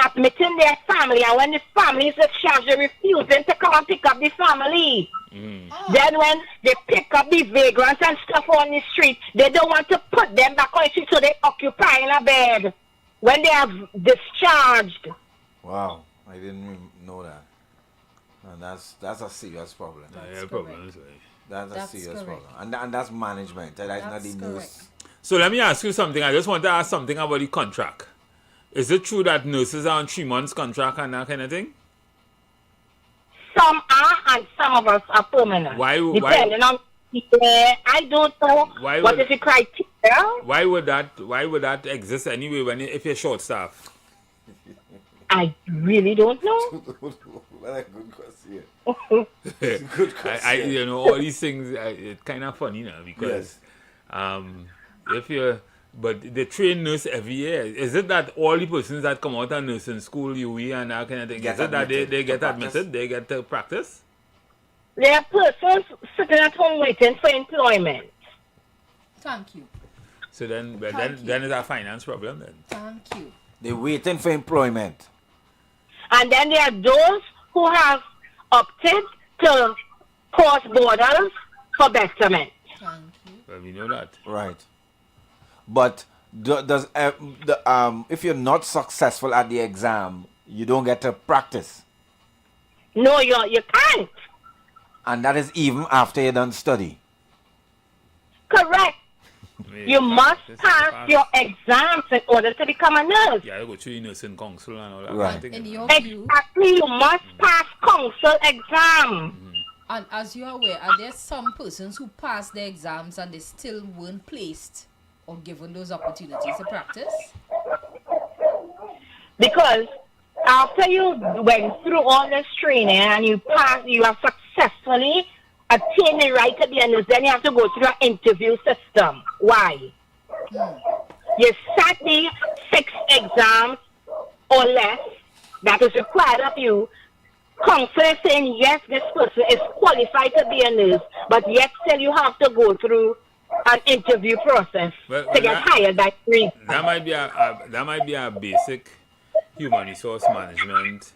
admitting their family, and when the family is discharged, they're refusing to come and pick up the family. Then when they pick up the vagrants and stuff on the street, they don't want to put them back on the street, so they occupy in a bed when they have discharged. Wow, I didn't even know that. And that's a serious problem. That's a serious problem. And that's management. That's not the nurse. So let me ask you something. I just want to ask something about the contract. Is it true that nurses are on 3 months contract and that kind of thing? Some are, and some of us are permanent. Depending on I don't know what is the criteria. Why would that exist anyway if you're short staffed? I really don't know. What a good question. Good question. All these things, it's kind of funny now because if you're, but they train nurse every year. Is it that all the persons that come out of nursing school, UE and that kind of thing, is it that they get admitted, they get to practice? There are persons sitting at home waiting for employment. Thank you. So then it's a finance problem then. Thank you. They're waiting for employment. And then there are those who have opted to cross borders for betterment. Well, we know that. Right. But does if you're not successful at the exam, you don't get to practice? No, you can't. And that is even after you done study? Correct. You must pass your exams in order to become a nurse. Yeah, you go through nursing council and all that. Right. Exactly, you must pass council exam. And as you're aware, are there some persons who passed their exams and they still weren't placed or given those opportunities to practice? Because after you went through all this training and you have successfully attained the right to be a nurse, then you have to go through an interview system. Why? You sat the 6 exams or less that is required of you. Council is saying, yes, this person is qualified to be a nurse, but yet still you have to go through an interview process to get hired by 3. That might be a basic human resource management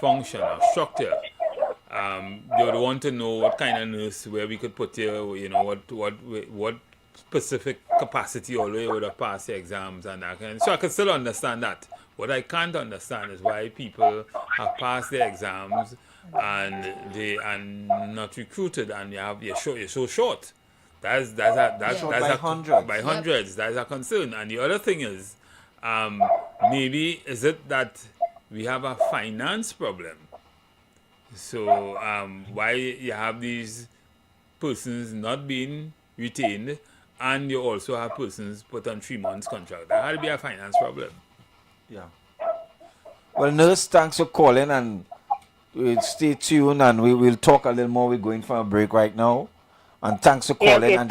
function or structure. They would want to know what kind of nurse where we could put you know, what specific capacity although you would have passed the exams and that kind. So I can still understand that. What I can't understand is why people have passed their exams and they are not recruited, and you're so short. That's by hundreds. By hundreds. That's a concern. And the other thing is, maybe is it that we have a finance problem? So why you have these persons not being retained, and you also have persons put on 3 months contract? That had to be a finance problem. Yeah. Well, nurse, thanks for calling, and we'll stay tuned, and we will talk a little more. We're going for a break right now. And thanks for calling, and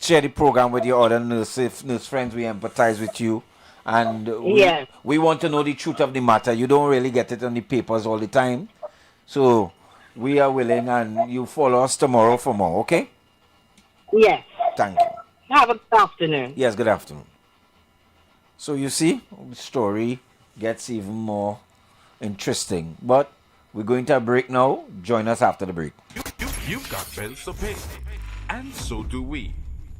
share the program with your other nurse friends. We empathize with you, and we want to know the truth of the matter. You don't really get it on the papers all the time. So we are willing, and you follow us tomorrow for more, okay? Yes. Thank you. Have a good afternoon. Yes, good afternoon. So you see, the story gets even more interesting. But we're going to a break now. Join us after the break. You've got bills to pay, and so do we.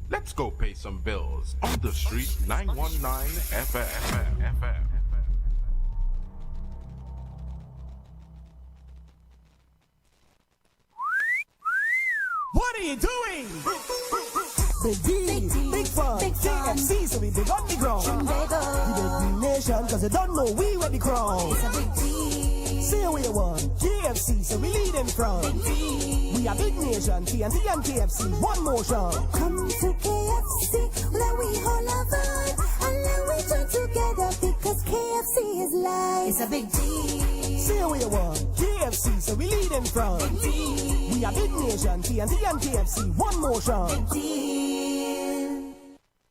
Let's go pay some bills on the street 919 FM. What are you doing? Big D, big fun, KFC, so we big on the ground. The big nation, cause you don't know we were the crown. It's a big D. Say what you want, KFC, so we lead in front. We are big nation, TNT and KFC, one motion. Come to KFC, let we hold our vibe, and let we join together, because KFC is life. It's a big D. Say what you want, KFC, so we lead in front. We are big nation, TNT and KFC, one motion.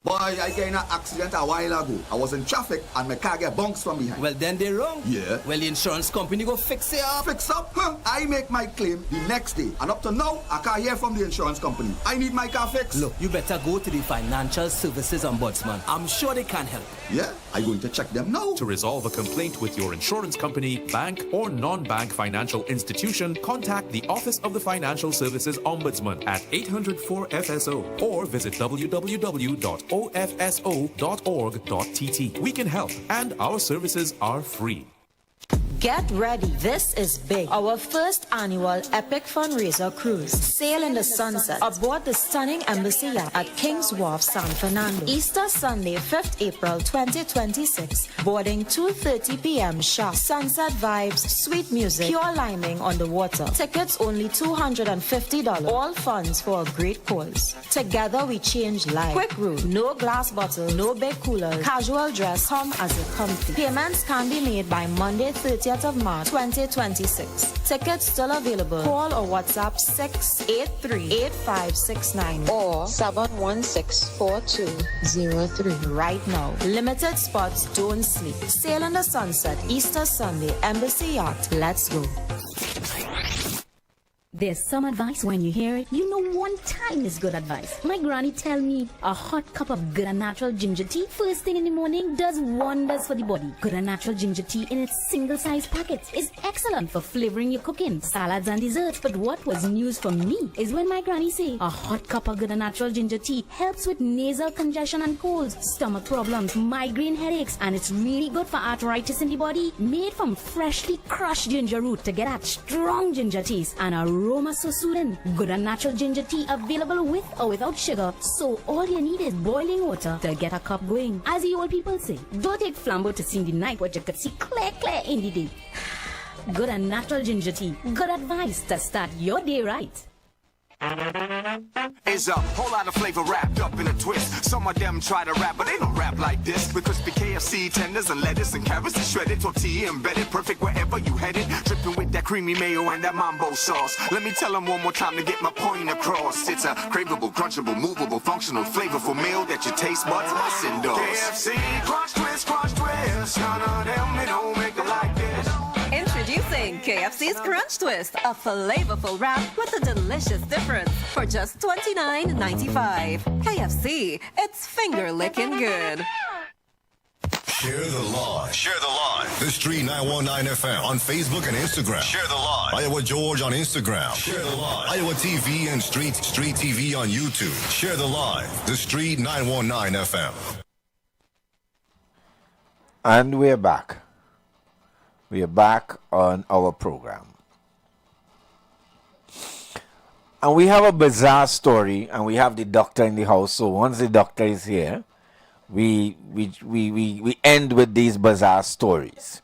Boy, I got in an accident a while ago. I was in traffic and my car get bunks from behind. Well, then they're wrong. Yeah. Well, the insurance company go fix it up. Fix up? Huh? I make my claim the next day. And up to now, I can't hear from the insurance company. I need my car fixed. Look, you better go to the Financial Services Ombudsman. I'm sure they can help. Yeah, I'm going to check them now. To resolve a complaint with your insurance company, bank, or non-bank financial institution, contact the Office of the Financial Services Ombudsman at 800-4FSO or visit www.ofso.org.tt. We can help, and our services are free. Get ready, this is big. Our first annual epic fundraiser cruise. Sail in the sunset aboard the stunning embassy yacht at King's Wharf, San Fernando. Easter Sunday, 5th April 2026. Boarding 2:30 p.m. sharp. Sunset vibes, sweet music, pure liming on the water. Tickets only $250. All funds for a great cause. Together we change lives. Quick route, no glass bottle, no big coolers. Casual dress, come as a comfy. Payments can be made by Monday, 30th of March 2026. Tickets still available. Call or WhatsApp 683-8569 or 716-4203 right now. Limited spots, don't sleep. Sail in the sunset, Easter Sunday, Embassy Yacht. Let's go. There's some advice when you hear it. You know one time is good advice. My granny tell me a hot cup of good and natural ginger tea first thing in the morning does wonders for the body. Good and natural ginger tea in its single-sized packets is excellent for flavoring your cooking, salads and desserts. But what was news for me is when my granny say a hot cup of good and natural ginger tea helps with nasal congestion and colds, stomach problems, migraine headaches, and it's really good for arthritis in the body. Made from freshly crushed ginger root to get that strong ginger taste and aroma so soothing. Good and natural ginger tea available with or without sugar, so all you need is boiling water to get a cup going. As the old people say, don't take flambeau to see the night what you could see clear in the day. Good and natural ginger tea. Good advice to start your day right. Is a whole lot of flavor wrapped up in a twist. Some of them try to rap, but they don't rap like this. With crispy KFC tenders and lettuce and carrots and shredded tortilla embedded, perfect wherever you headed. Dripping with that creamy mayo and that mambo sauce. Let me tell them one more time to get my point across. It's a craveable, crunchable, movable, functional, flavorful meal that your taste buds must endorse. KFC, crunch twist. None of them, they don't make them like this. Introducing KFC's Crunch Twist, a flavorful wrap with a delicious difference for just $29.95. KFC, it's finger licking good. Share the live. Share the live. The Street 919 FM on Facebook and Instagram. Share the live. Iowa George on Instagram. Share the live. Iowa TV and Street TV on YouTube. Share the live. The Street 919 FM. And we're back. We are back on our program. And we have a bizarre story, and we have the doctor in the house. So once the doctor is here, we end with these bizarre stories.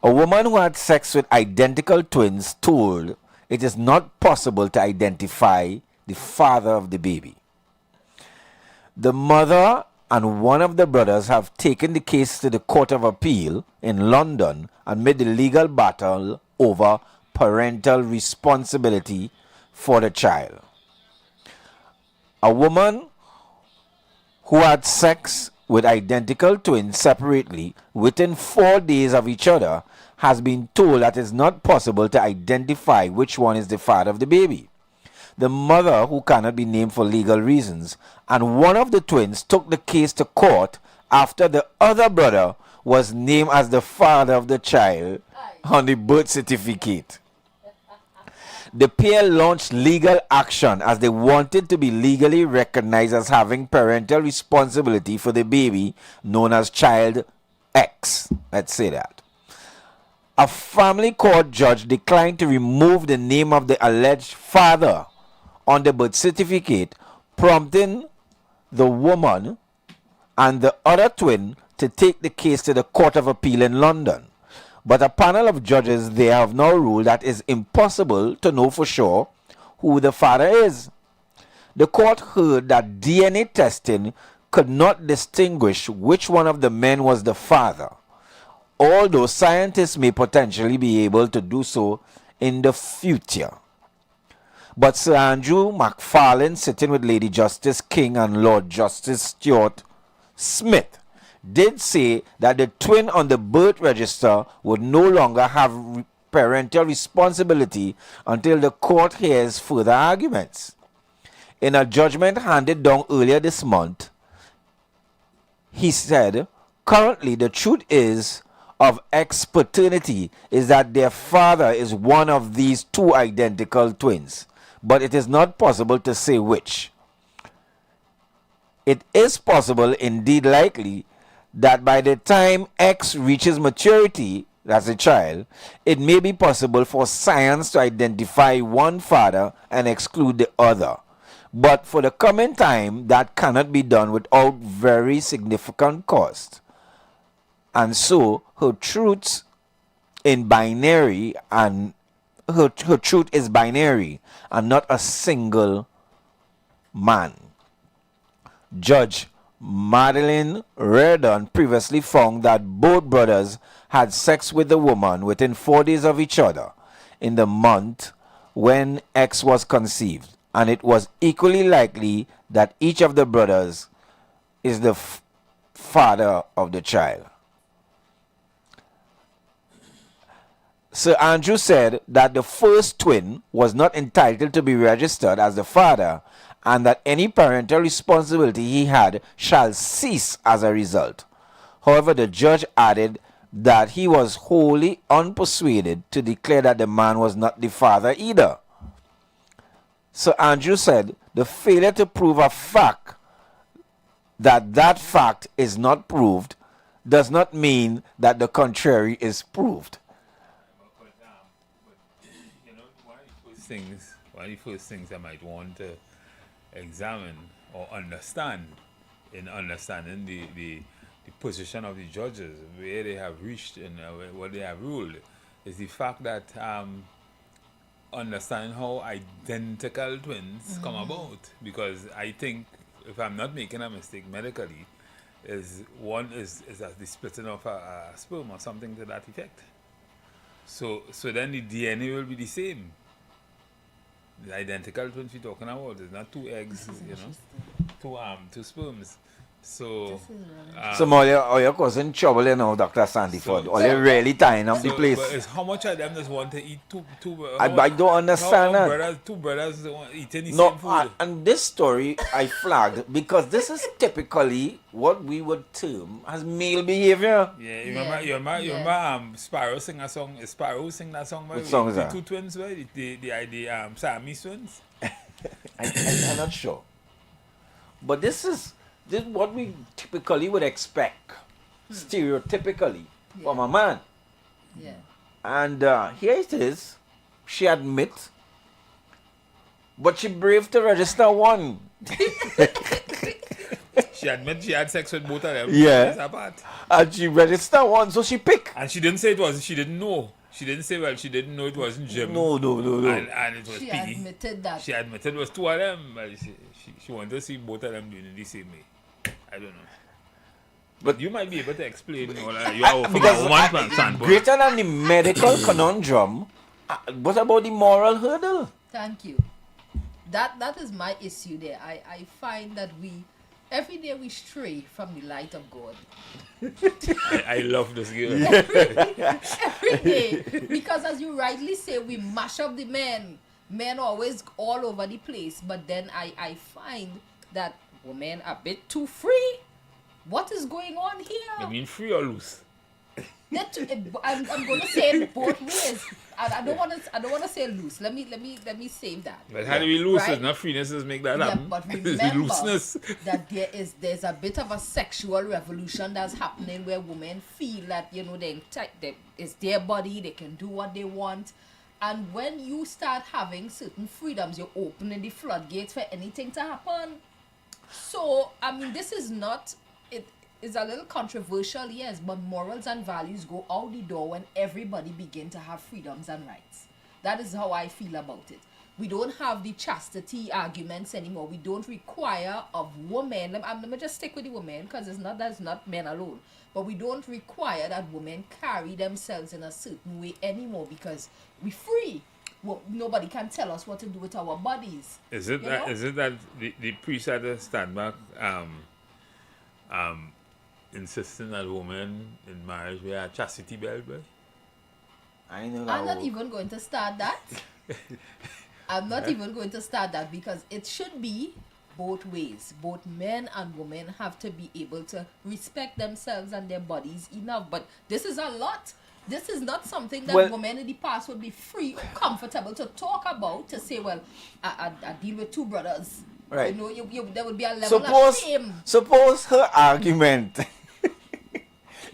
A woman who had sex with identical twins told it is not possible to identify the father of the baby. The mother and one of the brothers have taken the case to the Court of Appeal in London amid the legal battle over parental responsibility for the child. A woman who had sex with identical twins separately within 4 days of each other has been told that it's not possible to identify which one is the father of the baby. The mother, who cannot be named for legal reasons, and one of the twins took the case to court after the other brother was named as the father of the child on the birth certificate. The pair launched legal action as they wanted to be legally recognized as having parental responsibility for the baby known as Child X. Let's say that. A family court judge declined to remove the name of the alleged father on the birth certificate, prompting the woman and the other twin to take the case to the Court of Appeal in London. But a panel of judges there have now ruled that it is impossible to know for sure who the father is. The court heard that DNA testing could not distinguish which one of the men was the father, although scientists may potentially be able to do so in the future. But Sir Andrew MacFarlane, sitting with Lady Justice King and Lord Justice Stuart Smith, did say that the twin on the birth register would no longer have parental responsibility until the court hears further arguments. In a judgment handed down earlier this month, he said, currently the truth is of X paternity is that their father is one of these two identical twins, but it is not possible to say which. It is possible, indeed likely, that by the time X reaches maturity, that's a child, it may be possible for science to identify one father and exclude the other. But for the coming time, that cannot be done without very significant cost. And so her truth in binary and her truth is binary and not a single man. Judge Madeline Reardon previously found that both brothers had sex with the woman within 4 days of each other in the month when X was conceived, and it was equally likely that each of the brothers is the father of the child. Sir Andrew said that the first twin was not entitled to be registered as the father and that any parental responsibility he had shall cease as a result. However, the judge added that he was wholly unpersuaded to declare that the man was not the father either. Sir Andrew said the failure to prove a fact that fact is not proved does not mean that the contrary is proved. One of the first things I might want to examine or understand in understanding the position of the judges, where they have reached and what they have ruled, is the fact that understanding how identical twins come about. Because I think, if I'm not making a mistake medically, is that the splitting of a sperm or something to that effect. So then the DNA will be the same. The identical twins we're talking about is not two eggs, two sperms. So, Molly, you're causing trouble, Dr. Sandyford. You're really tying up the place. But how much of them just want to eat two I don't understand that. Two brothers eating the No, same food. and this story I flagged because this is typically what we would term as male behavior. Yeah, you remember Sparrow sing a song? Sparrow sing that song? What song is the that? Two twins, right? The Siamese twins. I'm not sure. But this is what we typically would expect, stereotypically, from a man. Yeah. And here it is. She admits, but she brave to register one. She admits she had sex with both of them. Yeah. And she registered one, so she picked. And she didn't say it was, she didn't know. She didn't say, well, she didn't know it wasn't Jim. No. And it was She Piggy. admitted that. She admitted it was two of them. But she wanted to see both of them doing it the same way. I don't know. But you might be able to explain all that. You are from a one standpoint. Greater than the medical conundrum, what about the moral hurdle? Thank you. That is my issue there. I find that every day we stray from the light of God. I love this girl. Every day. Because as you rightly say, we mash up the men. Men always all over the place. But then I find that women are a bit too free. What is going on here? You mean free or loose? I'm going to say it both ways. I don't want to say loose. Let me save that. But how do we lose? Right? It's not freeness is make that happen. But It's remember looseness. that there's a bit of a sexual revolution that's happening where women feel that it's their body, they can do what they want. And when you start having certain freedoms, you're opening the floodgates for anything to happen. So, I mean, this is not, it is a little controversial, yes, but morals and values go out the door when everybody begin to have freedoms and rights. That is how I feel about it. We don't have the chastity arguments anymore. We don't require of women, let me just stick with the women because that's not men alone, but we don't require that women carry themselves in a certain way anymore because we're free. Well, nobody can tell us what to do with our bodies. Is it that the priest had to stand back insisting that women in marriage wear a chastity belt? I know. I'm not even going to start that. I'm not even going to start that because it should be both ways. Both men and women have to be able to respect themselves and their bodies enough. But this is a lot. This is not something that women in the past would be free or comfortable to talk about, to say, well, I deal with two brothers. Right. You know, there would be a level of shame. Suppose her argument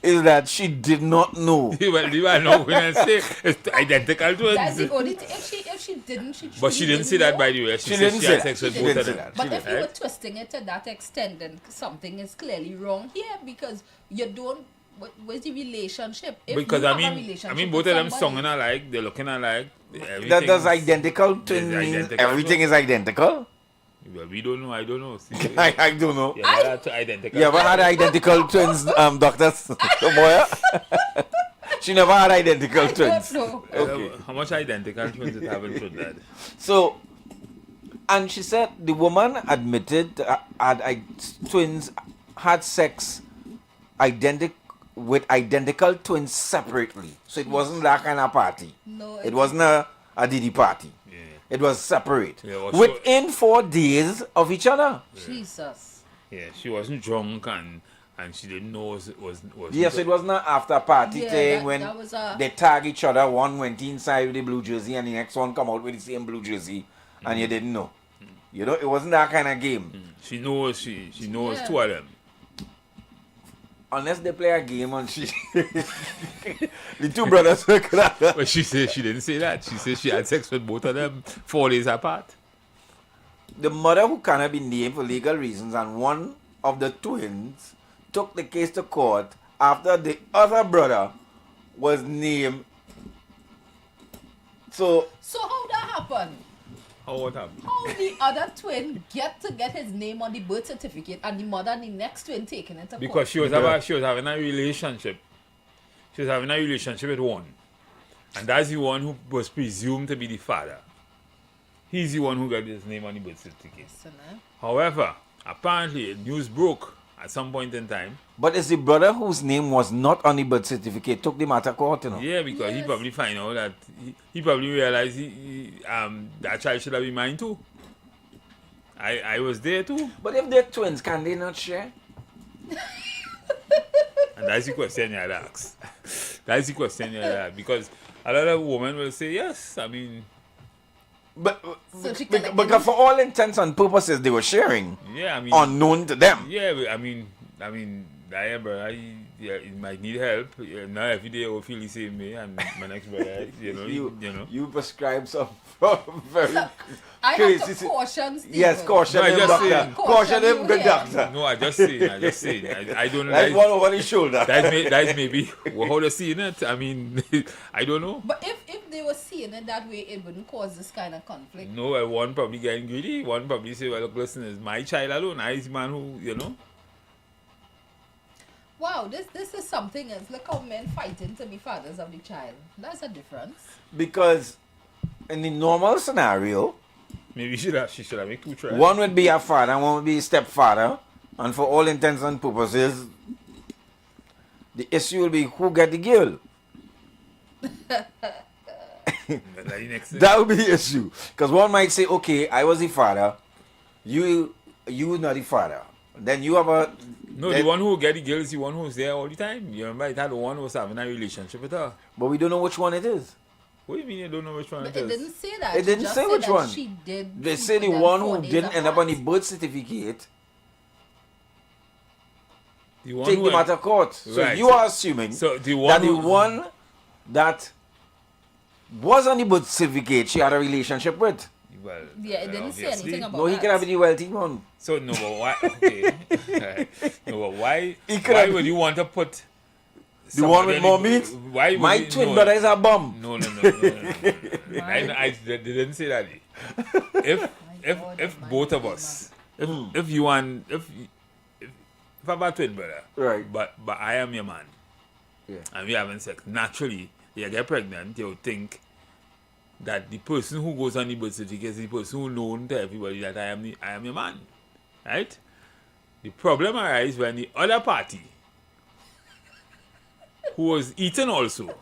is that she did not know. Well, you are not going to say it's identical twins. That's the only thing. If she didn't, But she didn't say that, by the way. She said she had sex with both of them. But if you were twisting it to that extent, then something is clearly wrong here because you don't. Where's the relationship? If because you I have a mean, relationship both of them with singing alike, they're looking alike. That does identical twin mean everything is identical? Well, we don't know. I don't know. See, I don't know. You ever had identical? You ever had identical twins, Dr. Moya? She never had identical twins. Okay. How much identical twins did have in Trinidad? So, and she said the woman admitted twins had sex with identical twins separately. So it wasn't that kind of party. No, It wasn't a Diddy party. It was separate. Yeah, well, within 4 days of each other. Jesus. Yeah, she wasn't drunk and she didn't know was Yes, it wasn't an after party Yeah, thing when that was a- they tag each other. One went inside with the blue jersey and the next one come out with the same blue jersey and you didn't know. You know, it wasn't that kind of game. She knows she knows Yeah. 2 of them. Unless they play a game and she the 2 brothers But she said she didn't say that. She said she had sex with both of them 4 days apart. The mother, who cannot be named for legal reasons, and one of the twins took the case to court after the other brother was named. So how that happened? What happened? How the other twin get his name on the birth certificate and the mother and the next twin taking it to Because court? she was having a relationship. She was having a relationship with one. And that's the one who was presumed to be the father. He's the one who got his name on the birth certificate. However, apparently news broke at some point in time. But it's the brother whose name was not on the birth certificate took the matter court, you know. Yeah, because he probably find out that he probably realized that child should have been mine too. I was there too. But if they're twins, can they not share? And that's the question you had asked. That's the question you had asked. Because a lot of women will say yes. I mean, because for all intents and purposes, they were sharing. Yeah, I mean, unknown to them. Yeah, I mean, I brother, he might need help. Yeah, not every day I will feel the same way, and my next brother, you know, you prescribe some very I crazy. have to caution Steve. Yes, caution No, I him, just doctor. saying. Caution him, good doctor. No, I just saying. I don't know. Like one over his shoulder. That's maybe how they're seeing it. I mean, I don't know. But if they were seeing it that way, it wouldn't cause this kind of conflict. No, well, one probably getting greedy. One probably say, well, look, listen, it's my child alone. I is the man who, you know. Wow, this is something else. Look how men fighting to be fathers of the child. That's a difference. Because in the normal scenario, maybe she should have made 2 tries. One would be a father, and one would be a stepfather, and for all intents and purposes, the issue will be who get the girl. That would be the issue. Because one might say, okay, I was the father, you not the father. Then you have a... No, the one who get the girl is the one who's there all the time. You remember it had the one who was having a relationship with her. But we don't know which one it is. What do you mean you don't know which one But it it is? didn't say that. It didn't just say said which that one. She did They say the put them one 4 who days didn't end up on the birth certificate The one take who the matter court. So Right. you are assuming So the one that the who- one that was on the birth certificate she had a relationship with. Well, Yeah, it didn't say obviously. anything about No, he that. could have been the wealthy one. So no, but why? Okay. No, but why? He could Why have- would you want to put The one with somebody- more meat? Why would My you- twin no, brother is a bum. No. I they didn't say that. If both of us, if you and if I have a twin brother, right? But I am your man, yeah, and we having sex. Naturally, you get pregnant, you think that the person who goes on the birth certificate is the person who known to everybody that I am your man, right? The problem arises when the other party, who was eaten also,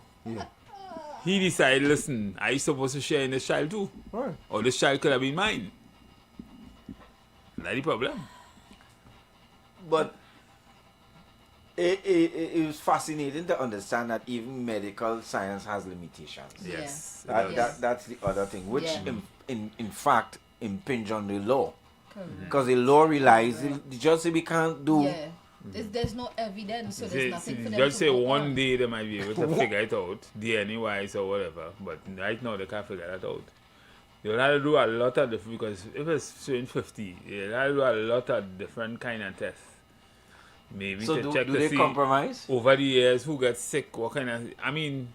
he decided, listen, I supposed to share in this child too, right? Or this child could have been mine. That's the problem. But it was fascinating to understand that even medical science has limitations. Yes. That's the other thing, which Yeah. in fact impinge on the law. Correct. Because the law relies, the judge say we can't do. Yeah. There's no evidence, so there's nothing for them Just to say work one on. day they might be able to figure it out, DNA wise or whatever, but right now they can't figure that out. You'll have to do a lot of different, because if it's showing 50, you'll have to do a lot of different kind of tests. Maybe So to do check to they see compromise? over the years who gets sick, what kind of, I mean,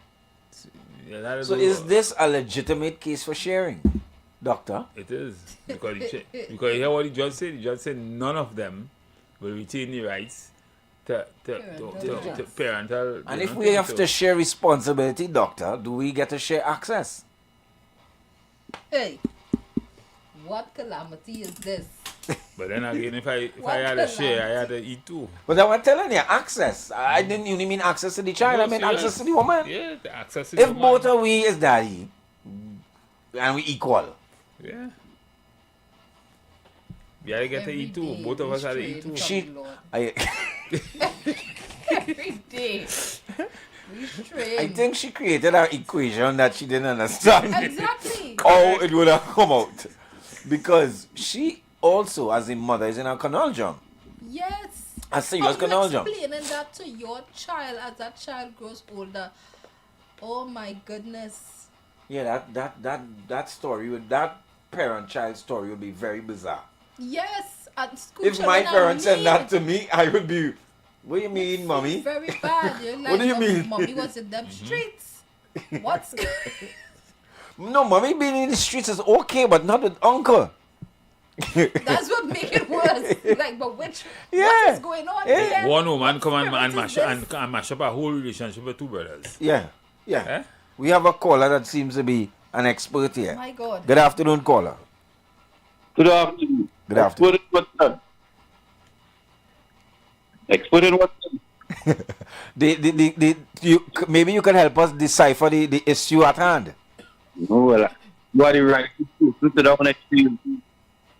you'll have to So do- is this a legitimate case for sharing, doctor? It is. Because because you hear what the judge said? The judge said none of them will retain the rights to parental. And if we have to share responsibility, doctor, do we get to share access? Hey, what calamity is this? But then again, if I had a share, I had to eat too. But I was telling you, access. I didn't only mean access to the child, I mean access to the woman. Yeah, the access to the If woman. both of we is daddy, and we equal. Yeah. Yeah, I get to eat too. Both of us had to eat too. Every day. I think she created an equation that she didn't understand. Exactly. How it would have come out. Because she also, as a mother, is in a conundrum. Yes. A serious conundrum. Explaining that to your child as that child grows older. Oh my goodness. Yeah, that story, that parent-child story would be very bizarre. Yes. At school, If my parents said that to me, I would be, what do you mean, mommy? Very bad. You're like, What do you mean? Mommy was in them streets. What's No, mommy being in the streets is okay, but not with uncle. That's what make it worse. Like, but what is going on Yeah. here? One woman come and spirit is mash up a whole relationship with two brothers. Yeah. We have a caller that seems to be an expert here. My God. Good afternoon, caller. Good afternoon. Good afternoon. Expert in what's done? Expert in what's done? Maybe you can help us decipher the issue at hand. No, well, you are the right to sit down next to you.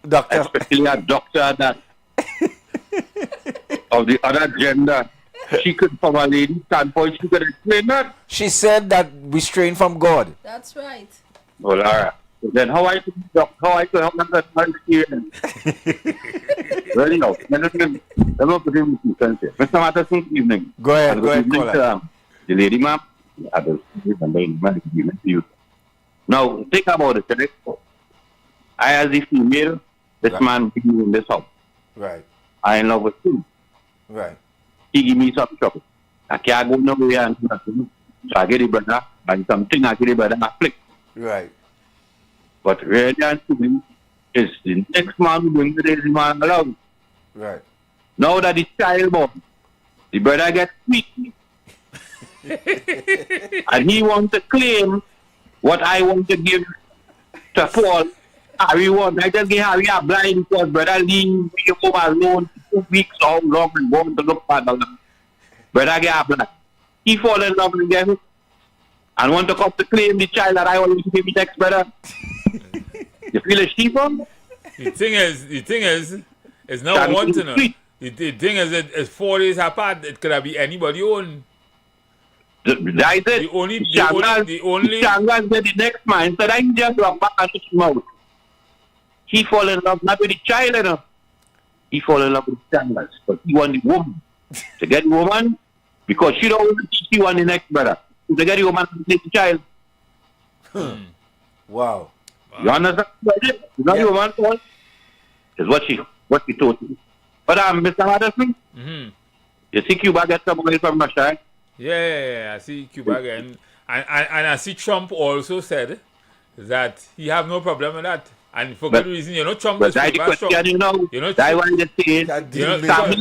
Doctor. Especially a doctor that of the other gender. She could, from a lady's standpoint, she could explain that. She said that we strain from God. That's right. Well, all right. So then how I could help that my experience? Well, you know, let me put him in sense here. Mr. Matterson, good evening. Go ahead, caller. The lady, ma'am, the other, and then good evening to you. Now, think about it, correct? I, as a female, this man being in this house. Right. I in love with him. Right. He give me some trouble. I can't go nowhere and do nothing. So I get the brother, and something I get the brother, I flick. Right. But really and truly, is the next man who brings the man along. Right. Now that the child born, the brother gets weak. And he wants to claim what I want to give to Paul. Harry wants. I just give Harry a blind because brother leave me home alone 2 weeks or how long and want to look for the brother get a blind. He fall in love again and want to come to claim the child that I want to give me next brother. You feel a sheep on? The thing is, it's not one to know. The thing is, it's 4 days apart. It could have been anybody own. That is it. The only Shangas get the next man. So I just walk back and his mouth. He fall in love not with the child, you know. He fall in love with the Shangas. But he want the woman. To get the woman, because she don't want to teach you on the next brother. To get the woman to take the child. Wow. You understand? It's not the woman fault. It's what she told me. But Mr. Madison, you see Cuba get some money from Russia, right? Yeah, I see Cuba again. And I see Trump also said that he have no problem with that. And for good reason, Trump is Trump. That's why they say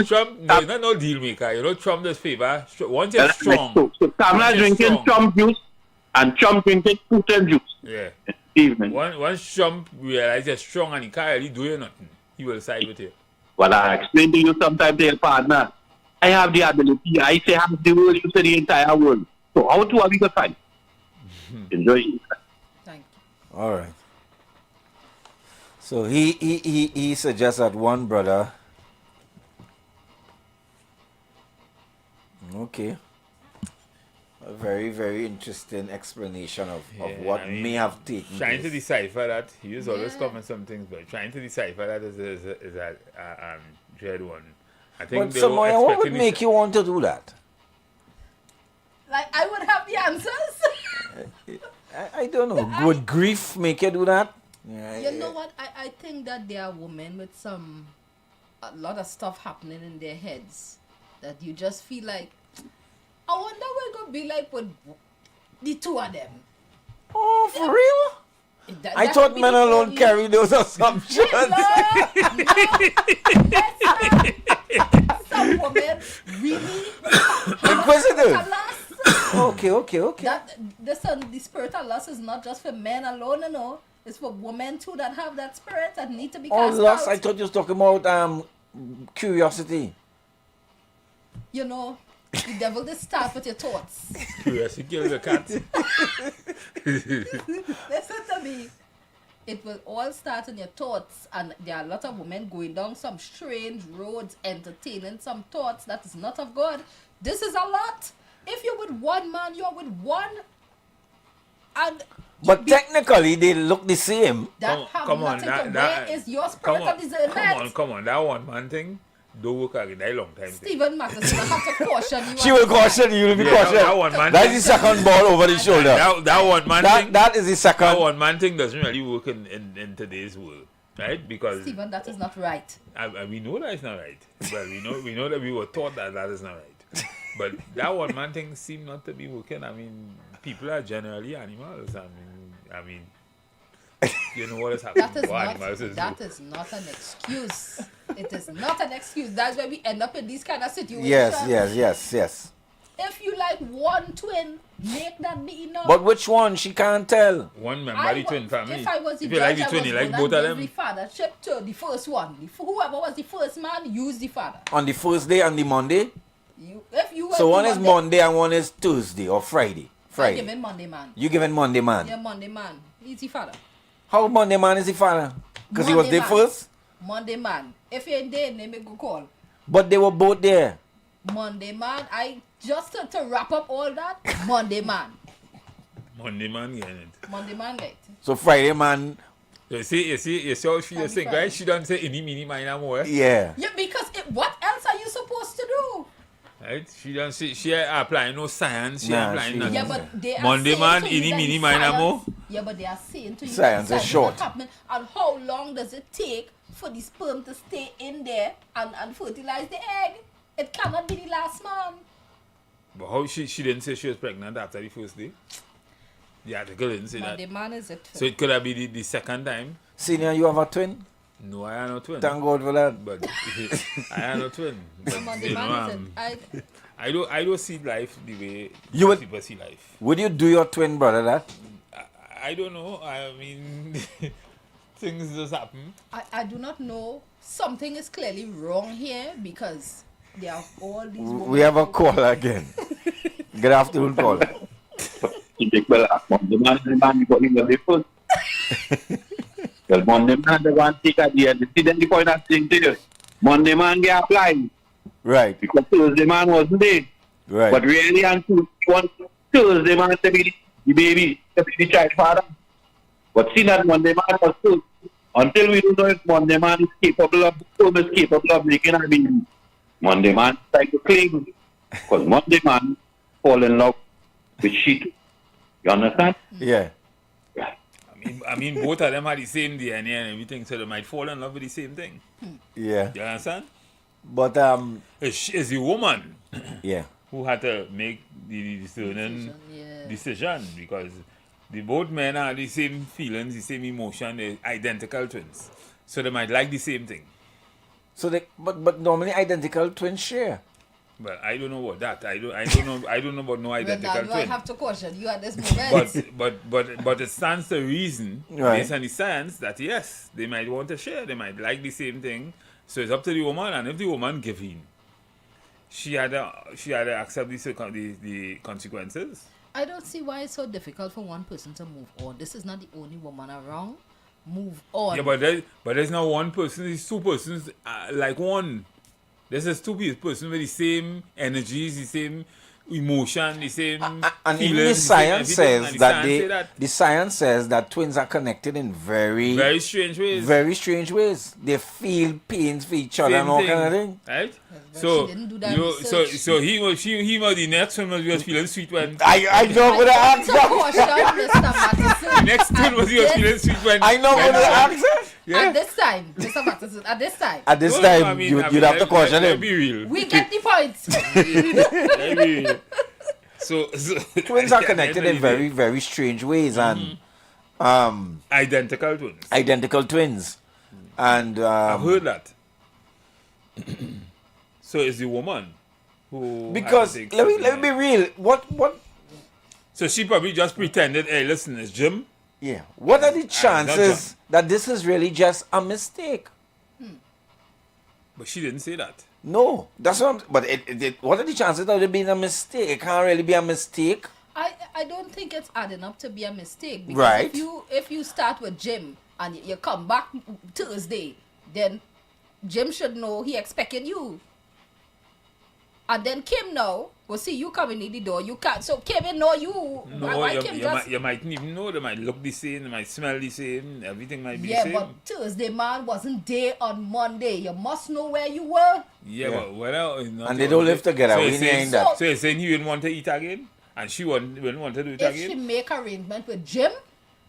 Trump is not no deal maker. Trump does favor. Once you're strong. So Kamala drinking Trump juice and Trump drinking Putin juice. Yeah. Evening. Once Trump realizes you're strong and he can't really do nothing, he will side with you. Well, I explain to you sometimes to your partner. I have the ability. I say half the world, you say the entire world. So how to have we got fight? Enjoy it. Thank you. All right. So he suggests that one brother. Okay. A very, very interesting explanation of what may have taken Trying place. to decipher that, he is always coming some things, but trying to decipher that is a dread one. I think But Samoya, what would make you want to do that? Like, I would have the answers. I don't know. Would grief make you do that? Yeah, You know what? I think that there are women with a lot of stuff happening in their heads that you just feel like, I wonder what it's going to be like with the two of them. Oh, for real? I thought men alone carry those assumptions. Some women really inquisitive. Okay. That the spirit of lust is not just for men alone, It's for women too that have that spirit that need to be Oh, cast lust. out. I thought you was talking about curiosity. You know, the devil just start with your thoughts. Curiosity kills a cat. Listen to me. It will all start in your thoughts, and there are a lot of women going down some strange roads, entertaining some thoughts that is not of God. This is a lot. If you're with one man, you're with one, and But technically, they look the same. that have nothing to where is your spirit of discernment? Come on, that one man thing, don't work again, that long time. Stephen Matheson, I have to caution you. She will caution you. You'll be cautioned. That one man That's thing. the second ball over the shoulder. That one man thing. That is the second. That one man thing doesn't really work in today's world, right? Because Stephen, that is not right. we know that it's not right. Well, we know that we were taught that is not right. But that one man thing seemed not to be working. I mean, people are generally animals. I mean, you know what is happening That is, to not, animals. that is not an excuse. It is not an excuse. That's why we end up in these kind of situations. Yes. If you like one twin, make that be enough. But which one? She can't tell. One member the twin family. If I was the if you like the judge, twin, I you was like gonna both of give them. the fathership to the first one. Whoever was the first man, use the father. On the first day, on the Monday? If you were So the one is Monday and one is Tuesday or Friday. I give him Monday man. You give him Monday man. Yeah, Monday man. He's the father. How Monday man is the father? Because he was Monday there man. first? Monday man. If you're in there, name me go call. But they were both there. Monday man. I just to wrap up all that. Monday man. Monday man getting it. Monday man right. So Friday man. You see how she just think, right? She don't say any mini minor more. Yeah. Yeah, because what else are you supposed to do? Right? She don't say she applying no science. She applying nothing. Yeah, but they are Monday saying man, to you any that mini the minor science- more. Yeah, but they are saying to you Science that is short. happening, and how long does it take for the sperm to stay in there and fertilize the egg? It cannot be the last man. But how she didn't say she was pregnant after the first day? The article didn't say Monday that. man is it? So it could have been the second time. Senior, you have a twin? No, I am no twin. Thank God for that. But I am no twin. But, Monday you man know, is it? I don't see life the way You would- people see life. Would you do your twin brother that? I don't know. I mean, things just happen. I do not know. Something is clearly wrong here because there are all these women. We have a call again. Good afternoon, call. Monday man is the man because he was the first. Well, Monday man the one take at the end. See, then the point I'm saying to you. Monday man get applied. Right. Because Thursday man wasn't there. Right. But really, and one Thursday man to be the baby, to be the child father. But see that Monday man was first. Until we don't know if Monday man is capable of making a baby. Monday man try to claim. Because Monday man fall in love with she too. You understand? Yeah. I mean, both of them had the same DNA and everything, so they might fall in love with the same thing. Yeah. You understand? But it's the woman yeah, who had to make the decision because the both men have the same feelings, the same emotion, they're identical twins. So they might like the same thing. So they but normally identical twins share. But I don't know about that. I don't know about no identical Ronaldo, I twin. have to caution you at this moment. But it stands to reason Right. based on the science that yes, they might want to share, they might like the same thing. So it's up to the woman, and if the woman give in, she had to accept the consequences. I don't see why it's so difficult for one person to move on. This is not the only woman around. Move on. Yeah, but there's not one person. There's two persons like one. This is two persons with the same energies, the same emotion, the same And feelings. even the science everything, says and that science say that the science says that twins are connected in very strange ways. Very strange ways. They feel pains for each other and all kind of thing. Right? But So she didn't do that you, research. so he was the next one was feeling sweet when I know what I asked. Mr. next one was feeling sweet when I know what I asked. Yeah. At this time, Mr. Matheson, at this time. At this No, time, I mean, you'd have to caution let's him. be real. We get the point. Let's be real. So Twins are connected in very, very strange ways, and identical twins. Identical twins, and I've heard that. So it's the woman who because let me be real. What? So she probably just pretended, hey, listen, it's Jim. Yeah. What are the not chances that this is really just a mistake? But she didn't say that. No, that's what I'm, but what are the chances of it being a mistake? It can't really be a mistake. I don't think it's adding up to be a mistake. Because Right. if you start with Jim and you come back Thursday, then Jim should know he expecting you. And then Kim now will see you coming in the door. You can't. So Kim will know you. No, Why you, Kim you, just... might, you mightn't even know. They might look the same. They might smell the same. Everything might be the Yeah, same. but Thursday man wasn't there on Monday. You must know where you were. Yeah, but well, And they don't live together. So We you're saying, ain't that. so you're saying he didn't want to eat again? And she wouldn't want to do it If again? she make arrangement with Jim,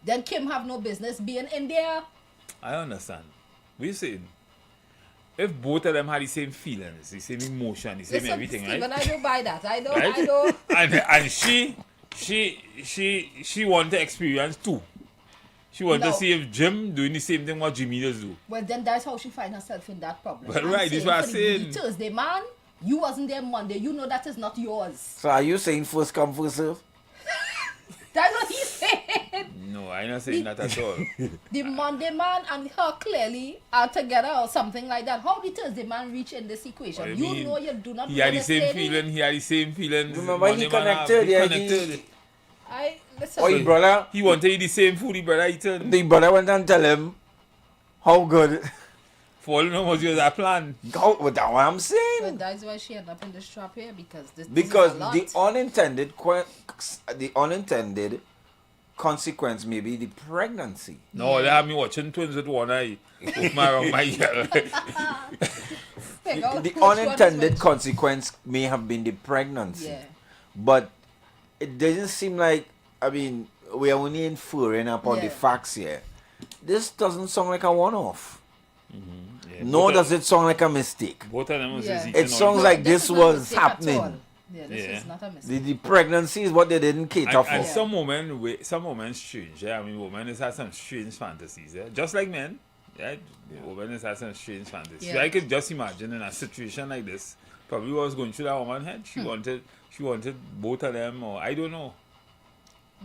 then Kim have no business being in there. I understand. What you saying? If both of them had the same feelings, the same emotion, the same Listen, everything, Stephen, right? I don't buy that. I don't. Right? I don't. And she want to experience too. She want to No. see if Jim doing the same thing what Jimmy does do. Well, then that's how she find herself in that problem. Well, right, this is what I'm for the saying. Thursday man, you wasn't there Monday. You know that is not yours. So are you saying first come, first serve? That's what he said. No, I'm not saying that at all. The Monday man and her clearly are together or something like that. How did Thursday man reach in this equation? What You you mean? know you do not He know had the this same lady. feeling. He had the same feelings. Remember, he Monday man have- connected, he yeah, connected. Listen. Oh, brother. He wanted to eat the same food the brother eating. The brother went and tell him how good. For all you know was just a plan. Well, that's what I'm saying. But that's why she ended up in this trap here because this Because is a lot. the unintended consequence may be the pregnancy. No, they have me watching twins with one eye. With my ear. The unintended consequence may have been the pregnancy. Yeah. But it doesn't seem like, I mean, we are only inferring upon the Yeah. facts here. This doesn't sound like a one-off. Yeah, Nor both does it sound like a mistake. Both of them was Yeah. just eating It sounds all like the- this is not a was mistake at all. happening. Yeah, this Yeah. is not a mistake. The pregnancy is what they didn't cater for. And some women strange. Yeah? I mean, women has some strange fantasies. Yeah? Just like men. Yeah? Women has some strange fantasies. Yeah. I could just imagine in a situation like this, probably what was going through that woman's head. She wanted both of them, or I don't know.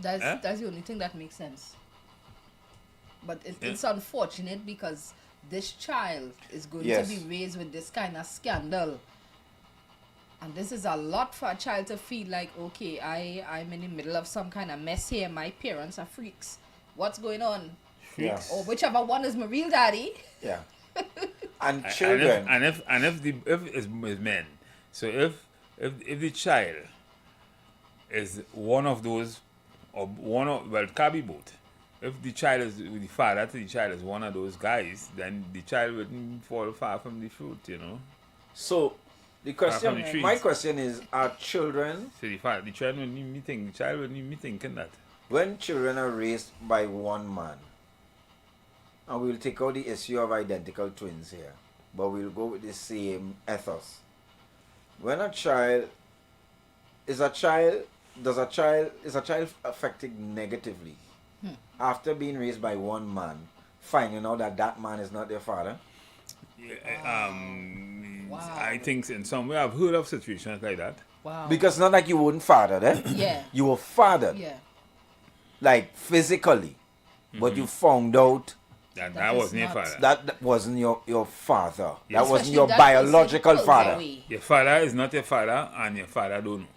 That's the only thing that makes sense. But it's unfortunate because this child is going Yes. to be raised with this kind of scandal. And this is a lot for a child to feel like, okay, I'm in the middle of some kind of mess here. My parents are freaks. What's going on? Yes. Or whichever one is my real daddy. Yeah. And children. And if it's men, so if the child is one of those, or one of, well, it can't be both. If the child is, the father to the child is one of those guys, then the child wouldn't fall far from the fruit, you know. So the question, from the my trees. question is, are children, So the child wouldn't even be thinking, the child wouldn't even be thinking that. when children are raised by one man, and we'll take out the issue of identical twins here, but we'll go with the same ethos. When a child is a child affected negatively after being raised by one man, finding out that that man is not their father? I think in some way I've heard of situations like that. Wow. Because not like you weren't fathered, eh? Yeah. You were fathered. Yeah. Like physically. But you found out that wasn't your father. that wasn't your father. Yeah. That wasn't Especially your that biological person father. away. Your father is not your father, and your father don't know.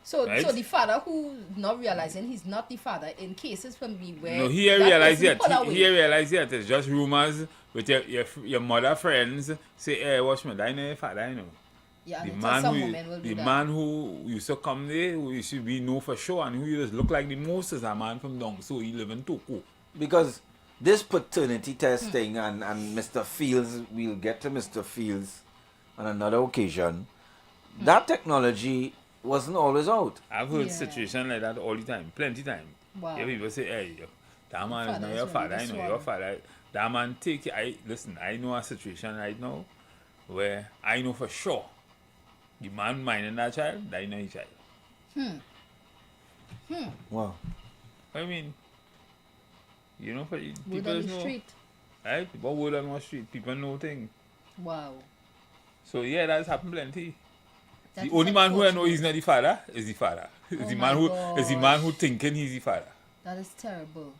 So Right? the father who not realizing he's not the father in cases when we were No, he realized it. He realized it. It's just rumors with your mother friends say, "Hey, watch me, I know your father, I know." Yeah, The and man some who women will do the that. man who used to come there, who used to be know for sure, and who you just look like the most is a man from down, so he live in Toko. Because this paternity testing and Mr. Fields, we'll get to Mr. Fields on another occasion. That technology wasn't always out. I've heard situations like that all the time, plenty time. Wow. Yeah, people say, "Hey, that man is Father not is your really father. I this know one." your father. That man take you." Listen. I know a situation right now where I know for sure the man minding that child, I know his child. Wow. I mean, you know, for Word people on the know, street. right? What word on the street? People know things. Wow. So yeah, that's happened plenty. That The is only man who I know unfortunate. he's not the father is the father. Oh the my man who thinking he's the father. That is terrible.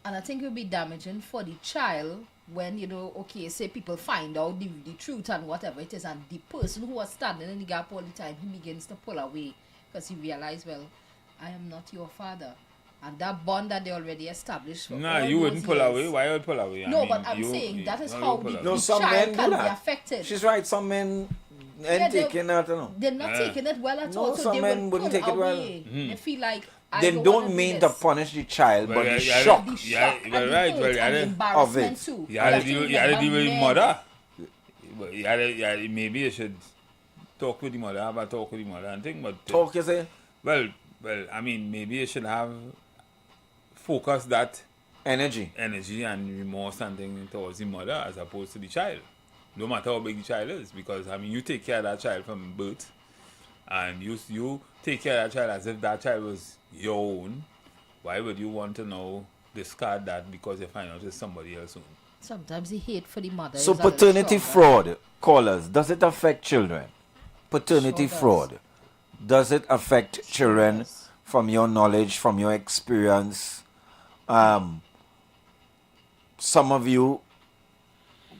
And I think it would be damaging for the child when, you know, okay, say people find out the truth and whatever it is, and the person who was standing in the gap all the time, he begins to pull away because he realized, well, I am not your father. And that bond that they already established. For Nah, all you those wouldn't pull years. away. Why would pull away? No, but I'm saying that is how the, No, the some child men do can be that. affected. She's right. Some men ain't they're- taking that, you know. They're not taking it well at No, all. So some they men would wouldn't pull take it well. away. Mhm. They feel like I They don't don't wanna do mean to this. punish the child, Well, but the yeah, shock The yeah, shock you're and the right. hurt Well, and the of embarrassment it. too. You had to have deal remember with men. mother. But maybe you should talk with the mother, have a talk with the mother and think. But Talk, you say? Well, I mean, maybe you should have focus that energy and remorse and thing towards the mother as opposed to the child. No matter how big the child is, because I mean, you take care of that child from birth, and you take care of that child as if that child was your own. Why would you want to now discard that because you find out it's somebody else own? Sometimes the hate for the mother So is a little paternity stronger. fraud, callers, does it affect children? Paternity Sure does. fraud, does it affect children from your knowledge, from your experience? Some of you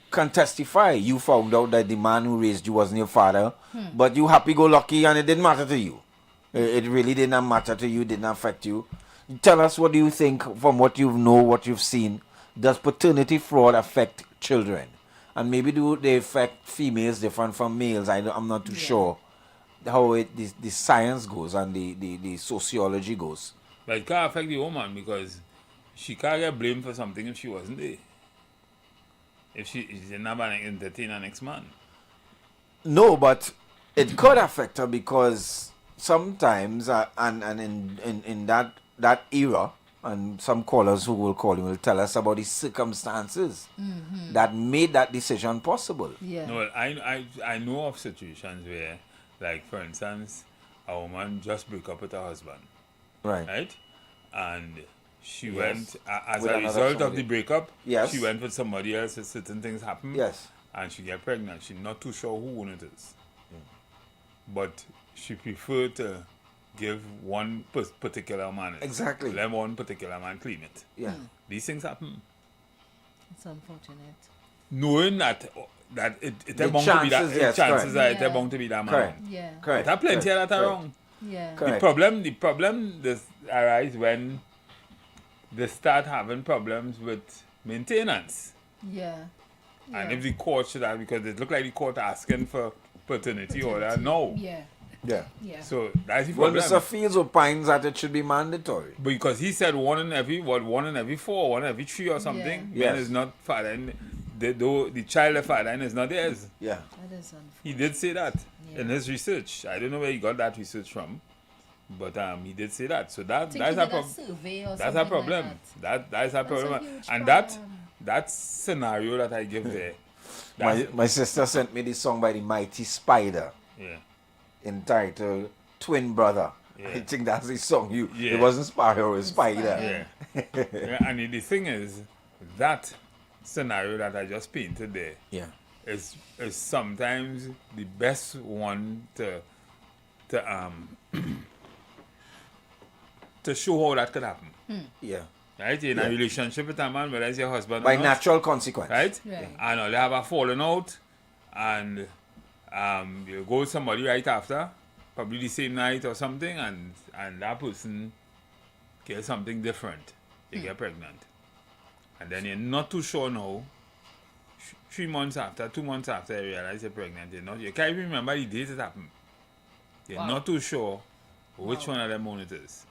can testify. You found out that the man who raised you wasn't your father, but you happy-go-lucky and it didn't matter to you. It really didn't matter to you, didn't affect you. Tell us, what do you think from what you know, what you've seen? Does paternity fraud affect children? And maybe do they affect females different from males? I'm not too sure how the science goes and the sociology goes. But it can't affect the woman because she can't get blamed for something if she wasn't there. If she didn't have an entertain an ex-man. No, but it could affect her because sometimes, and in that era, and some callers who will call in will tell us about the circumstances that made that decision possible. Yeah. No, I know of situations where, like for instance, a woman just broke up with her husband. Right. Right? And she Yes. went, as With a another result of somebody. the breakup, Yes. she went with somebody else, certain things happen. Yes. And she get pregnant. She's not too sure who it is. But she preferred to give one particular man it. Exactly. Let one particular man claim it. Yeah. These things happen. It's unfortunate. Knowing that it The bound to be that chances, yes, chances correct. are it bound to be that man. Correct. Yeah. Correct. There are plenty of that Correct. around. Yeah. Correct. The problem does arise when they start having problems with maintenance. Yeah. And if the court should have, because it look like the court asking for paternity order, no. Yeah. Yeah. Yeah. So that's the Well, problem. Mr. Fields opines that it should be mandatory. Because he said one in every 4, 1 in every 3 or something. Yeah. Man is not fathering. The child of fathering is not theirs. Yeah. That is unfortunate. He did say that in his research. I don't know where he got that research from, but he did say that. So that's think a he did a problem. survey or That's a something like problem. That's a That's a problem. huge And problem. that scenario that I give there. My sister sent me this song by the Mighty Spider. Yeah. Entitled Twin Brother. Yeah. I think that's the song. Yeah. It wasn't Sparrow, it was Spider. Yeah. Yeah, and the thing is, that scenario that I just painted there Yeah. is sometimes the best one to show how that could happen. Yeah. Right? In Yeah. a relationship with a man, whether it's your husband By or not, natural consequence. right? Right. And they have a falling out, and you go with somebody right after, probably the same night or something, and that person gets something different. They get pregnant. And then you're not too sure now, 3 months after, 2 months after you realize you're pregnant, you can't even remember the date it happened. You're Wow. not too sure which one of them own it is.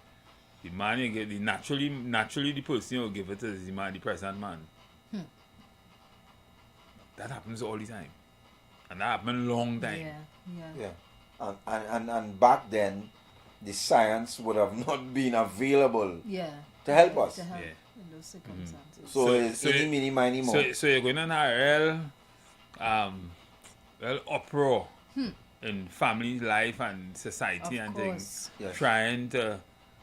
The man you get, naturally the person you give it is the present man. That happens all the time. And that happened long time. Yeah. Yeah. And back then, the science would have not been available Yeah. to help us. To help Yeah. in those circumstances. So it's any, mini, miny, mo. So you're going to have a real uproar in family life and society Of and course. things. Yes. Trying to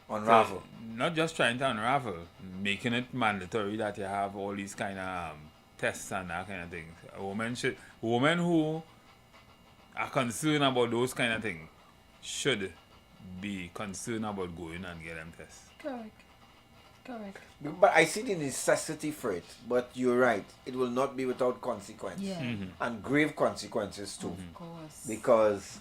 Unravel. not just trying to unravel, making it mandatory that you have all these kind of tests and that kind of things. Women who are concerned about those kind of things should be concerned about going and get them tests. Correct. Correct. But I see the necessity for it. But you're right. It will not be without consequence. Yeah. And grave consequences too. Of course. Because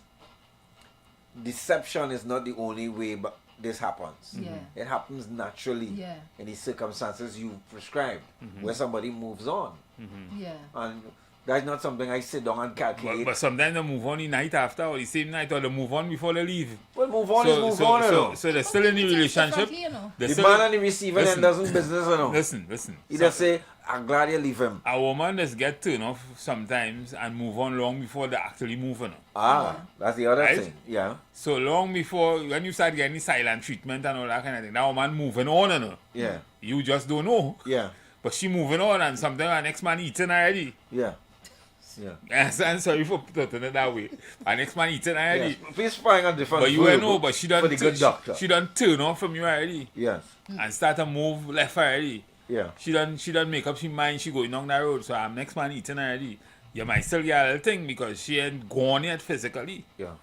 deception is not the only way but this happens. Yeah. It happens naturally Yeah. in the circumstances you prescribed, where somebody moves on. Yeah. And that's not something I sit down and calculate. But sometimes they move on the night after or the same night, or they move on before they leave. Well, move on is move on, you know. So they're still in the relationship. differently, you know. They're The still- man on the receiving end doesn't business, you know. Listen. He just say, I'm glad you leave him. A woman just get turned off sometimes and move on long before they actually move on. That's the other Right? thing. Yeah. So long before, when you start getting the silent treatment and all that kind of thing, that woman moving on, you know. Yeah. You just don't know. Yeah. But she moving on, and sometimes our next man eating already. Yeah. Yeah. Yes, I'm sorry for putting it that way. Our next man eating already. Yes. Please find a different But you verb know, but she done for the good doctor. she done turn off from you already. Yes. And start to move left already. Yeah. She done make up she mind she going down that road. So our next man eating already. You might still get a little thing because she ain't gone yet physically. Yeah.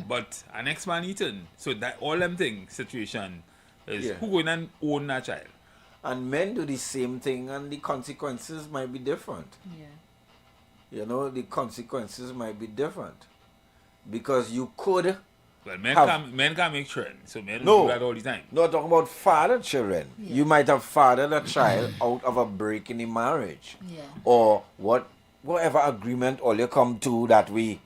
But our next man eating. So that all them thing situation is Yeah. who going and own that child. And men do the same thing and the consequences might be different. Yeah. You know, the consequences might be different. Because you could Well, men can't make children, so men No. do that all the time. No, talking about fathered children. Yeah. You might have fathered a child out of a break in the marriage. Yeah. Or whatever agreement all you come to that we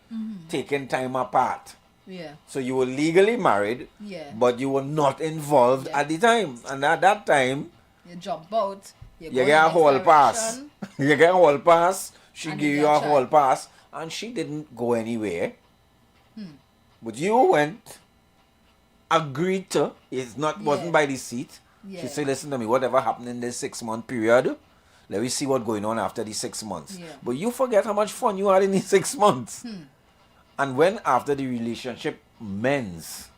taking time apart. Yeah. So you were legally married, Yeah. but you were not involved at the time. And at that time, You jump out. you get a hall pass. You get a hall pass. She And give you you get a a hall child. pass. And she didn't go anywhere. But you went, agreed to. Wasn't by the seat. Yeah. She said, listen to me, whatever happened in this 6-month period, let me see what's going on after the 6 months. Yeah. But you forget how much fun you had in the 6 months. And when after the relationship mends,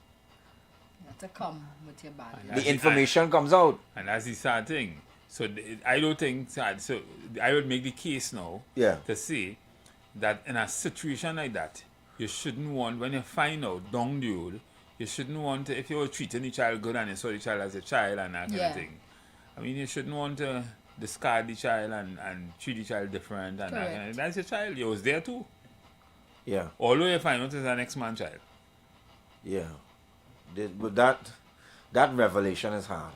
You have to come with your bag. the information comes out. And that's the sad thing. So I don't think sad. So I would make the case now to say that in a situation like that, you shouldn't want, when you find out down the road, you shouldn't want to, if you were treating the child good and you saw the child as a child and that kind of thing. I mean, you shouldn't want to discard the child and treat the child different and that kind of thing. That's your child. You was there too. Yeah. Although you find out it's an ex-man child. Yeah. But that revelation is hard.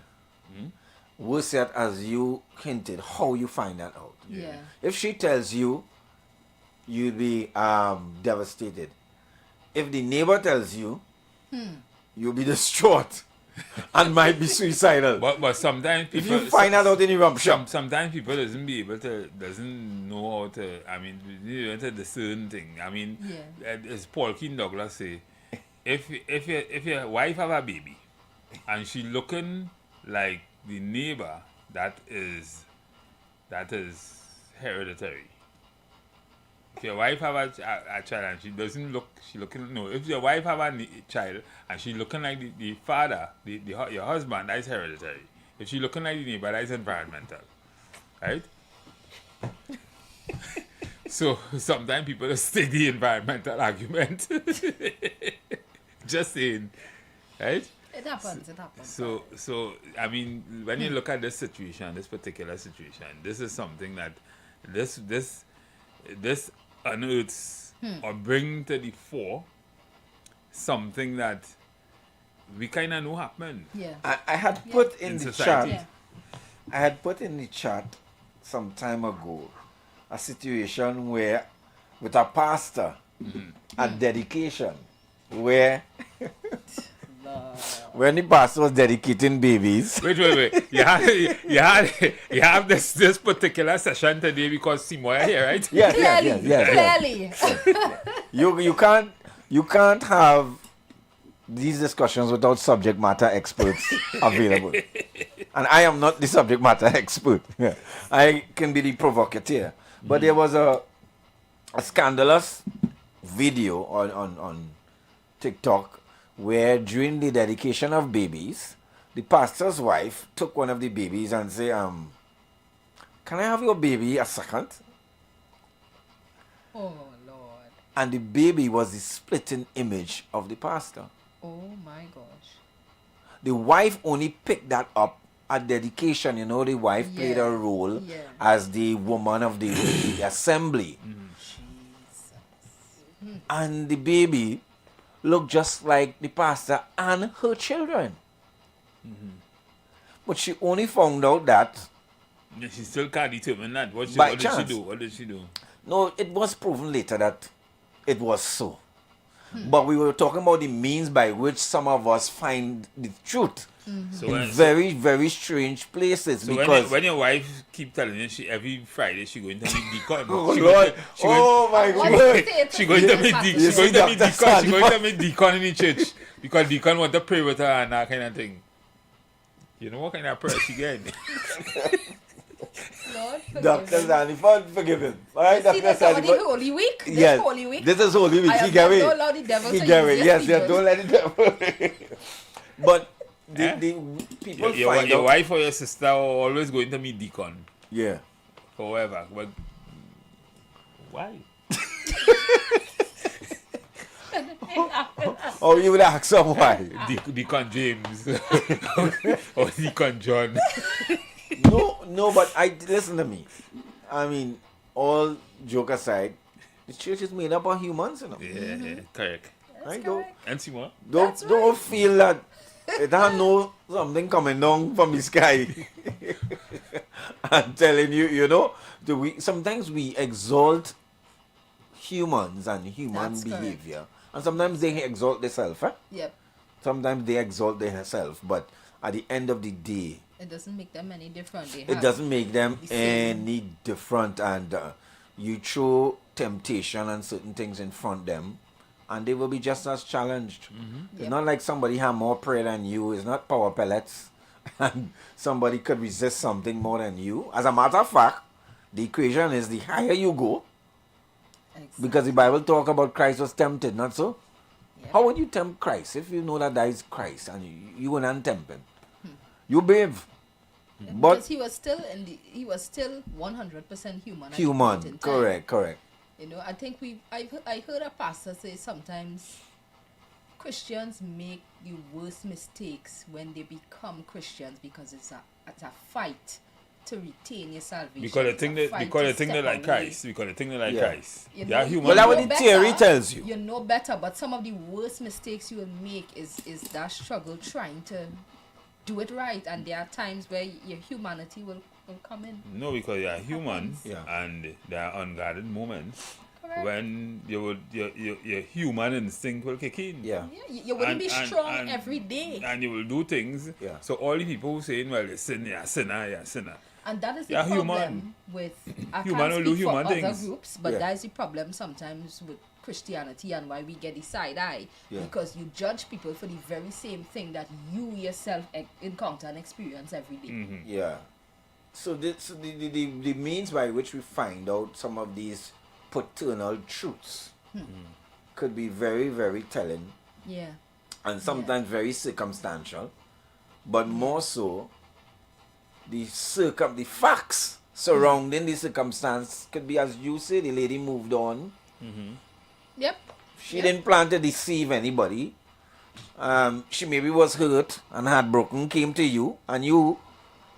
Worse yet, as you hinted, how you find that out. Yeah. If she tells you, you'll be devastated. If the neighbor tells you, you'll be distraught and might be suicidal. But sometimes people, if you find that out in the rump shop, sometimes people doesn't know how to. I mean, you know, to discern thing. I mean, as Paul King Douglas say, if your wife have a baby and she looking like the neighbor, that is hereditary. If your wife have a child and she doesn't look, if your wife have a child and she looking like the father, your husband, that is hereditary. If she looking like the neighbor, that is environmental, right? So sometimes people just take the environmental argument. Just saying, right? It happens. So I mean, when you look at this situation, this particular situation, this is something that this unearths or bring to the fore something that we kind of know happened. Yeah. I had put in the society. chat. I had put in the chat some time ago a situation where, with a pastor, a dedication, where when the pastor was dedicating babies. Wait. You have this particular session today because Seymour here, right? Yes. Clearly. You can't have these discussions without subject matter experts available. And I am not the subject matter expert. I can be the provocateur. But there was a scandalous video on TikTok where during the dedication of babies, the pastor's wife took one of the babies and said, can I have your baby a second? Oh, Lord. And the baby was the splitting image of the pastor. Oh, my gosh. The wife only picked that up a dedication. You know, the wife played a role Yeah. as the woman of the assembly. And the baby looked just like the pastor and her children. But she only found out that Yeah, she still can't determine that. What by did chance. she do? What did she do? No, it was proven later that it was so. But we were talking about the means by which some of us find the truth So in when- very, very strange places. So because when your wife keep telling you she every Friday she going to meet deacon. Oh, she Lord. She going, Oh, my God. She going to meet You she see, going to meet Dr. deacon. She going to Sandy. meet deacon in the church because deacon want to pray with her and that kind of thing. You know what kind of prayer she get? Lord, forgive Dr. him. Sandy, forgive him. All right, See, Dr. that's Sandy. already Holy Week. This Yes, Holy Week. this is Holy Week. I He have get not away. allow the devil He to get use away. your Yes, people. don't let it devil. But the people your find out. wife or your sister are always going to meet deacon. Yeah. However, but why? Oh, you would ask some why? Deacon James or Deacon John. No, but listen to me. I mean, all joke aside, the church is made up of humans, you know. Yeah, correct. Right? And see what? Don't feel that it don't know something coming down from the sky. I'm telling you, you know, sometimes we exalt humans and human That's correct. behavior, and sometimes they exalt themselves. Eh? Yep. Sometimes they exalt themselves, but at the end of the day, It doesn't make them any different. They it have doesn't make them the same- any different, and you throw temptation and certain things in front of them and they will be just as challenged. It's not like somebody have more prayer than you. It's not power pellets and somebody could resist something more than you. As a matter of fact, the equation is the higher you go, because the Bible talk about Christ was tempted, not so? How would you tempt Christ if you know that that is Christ and you will not tempt him? You brave. But because he was still 100% human. at the point in human, time. correct. You know, I think I heard a pastor say sometimes Christians make the worst mistakes when they become Christians because it's a fight to retain your salvation. Because they think It's a that fight because to they think they step like away. Christ. Because they think they like Yeah. Christ. You They are know, human. Well, that's what know the theory better, tells you. You know better, but some of the worst mistakes you will make is that struggle trying to do it right, and there are times where your humanity will come in. No, because you are human, Yeah. and there are unguarded moments Correct. when your human instinct will kick in. Yeah. You wouldn't be strong every day. And you will do things. Yeah. So all the people who saying, well, you're sinner. And that is the Yeah, problem human. with I Human will can't do speak for human other things. groups, but Yeah. that is the problem sometimes with Christianity and why we get the side eye, Yeah. because you judge people for the very same thing that you yourself encounter and experience every day. Mm-hmm. Yeah. So the means by which we find out some of these paternal truths could be very, very telling Yeah. and sometimes very circumstantial, but more so the facts surrounding the circumstance could be, as you say, the lady moved on. Yep. She didn't plan to deceive anybody. She maybe was hurt and heartbroken, came to you, and you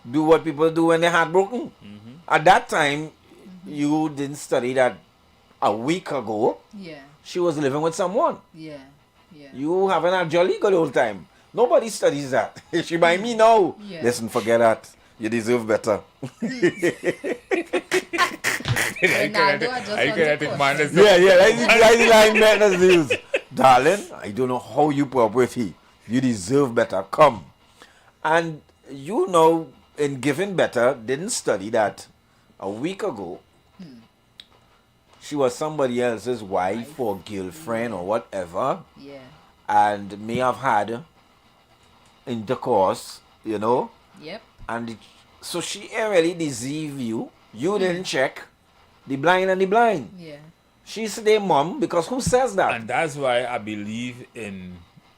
do what people do when they're heartbroken. At that time, you didn't study that a week ago Yeah. she was living with someone. Yeah. Yeah. You having a jolly good old time. Nobody studies that. She by me now. Yeah. Listen, forget that. You deserve better. Ronaldo, I just I want cannot to think man is Yeah, that's the line Madness news. Darling, I don't know how you put up with he. You deserve better. Come. And you know, in giving better, didn't study that a week ago she was somebody else's wife or girlfriend or whatever. Yeah. And may have had intercourse, you know. Yep. And so she really deceived you. You didn't check the blind and the blind. Yeah. She's their mom, because who says that? And that's why I believe in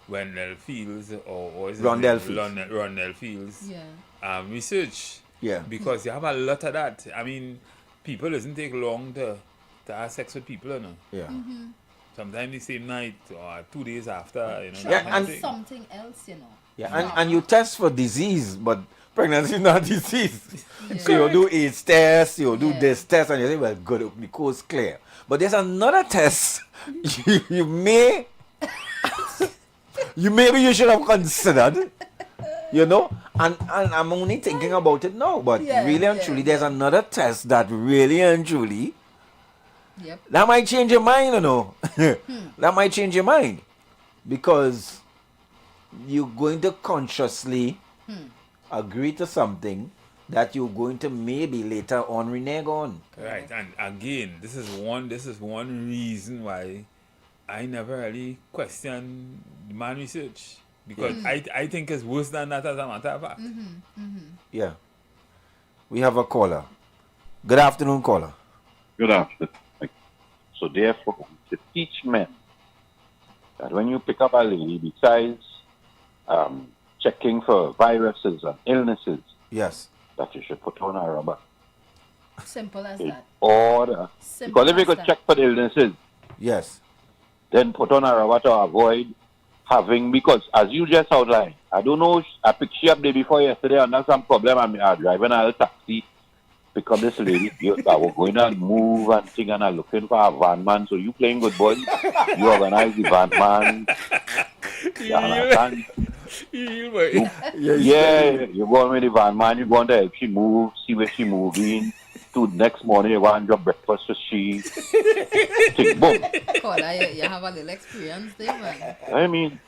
Wendell Fields or is it Rondell Fields. Rondell Fields. Yeah. Research. Yeah. Because you have a lot of that. I mean, people doesn't take long to have sex with people, you know. Yeah. Sometimes the same night or 2 days after, you know. Yeah, that kind and of thing. Something else, you know. Yeah, and you test for disease, but pregnancy is not disease. So you do AIDS test, you do this test, and you say, well, good, the coast clear. But there's another test you maybe you should have considered, you know, and I'm only thinking about it now, but really and truly, there's another test that really and truly, that might change your mind, you know. That might change your mind, because you're going to consciously agree to something that you're going to maybe later on renege on. Right, and again, this is one reason why I never really question the man research, because I think it's worse than that, as a matter of fact. Yeah. We have a caller. Good afternoon, caller. Good afternoon. So therefore, to teach men that when you pick up a lady, besides checking for viruses and illnesses, yes, that you should put on a rubber. Simple as In that. order. Simple Because if you as could that. check for the illnesses, yes, then put on a rubber to avoid having, because as you just outlined, I don't know, I picked you up day before yesterday and that's some problem. I'm driving a taxi, pick up this lady, I was going and move and thing, and I'm looking for a van man. So you playing good boy, you organize the van man. You understand? Yeah, you go on with the van man, you go on to help she move, see where she moving. To next morning you go and drop breakfast for she. Think, boom. Caller, you have a little experience there, man. I mean,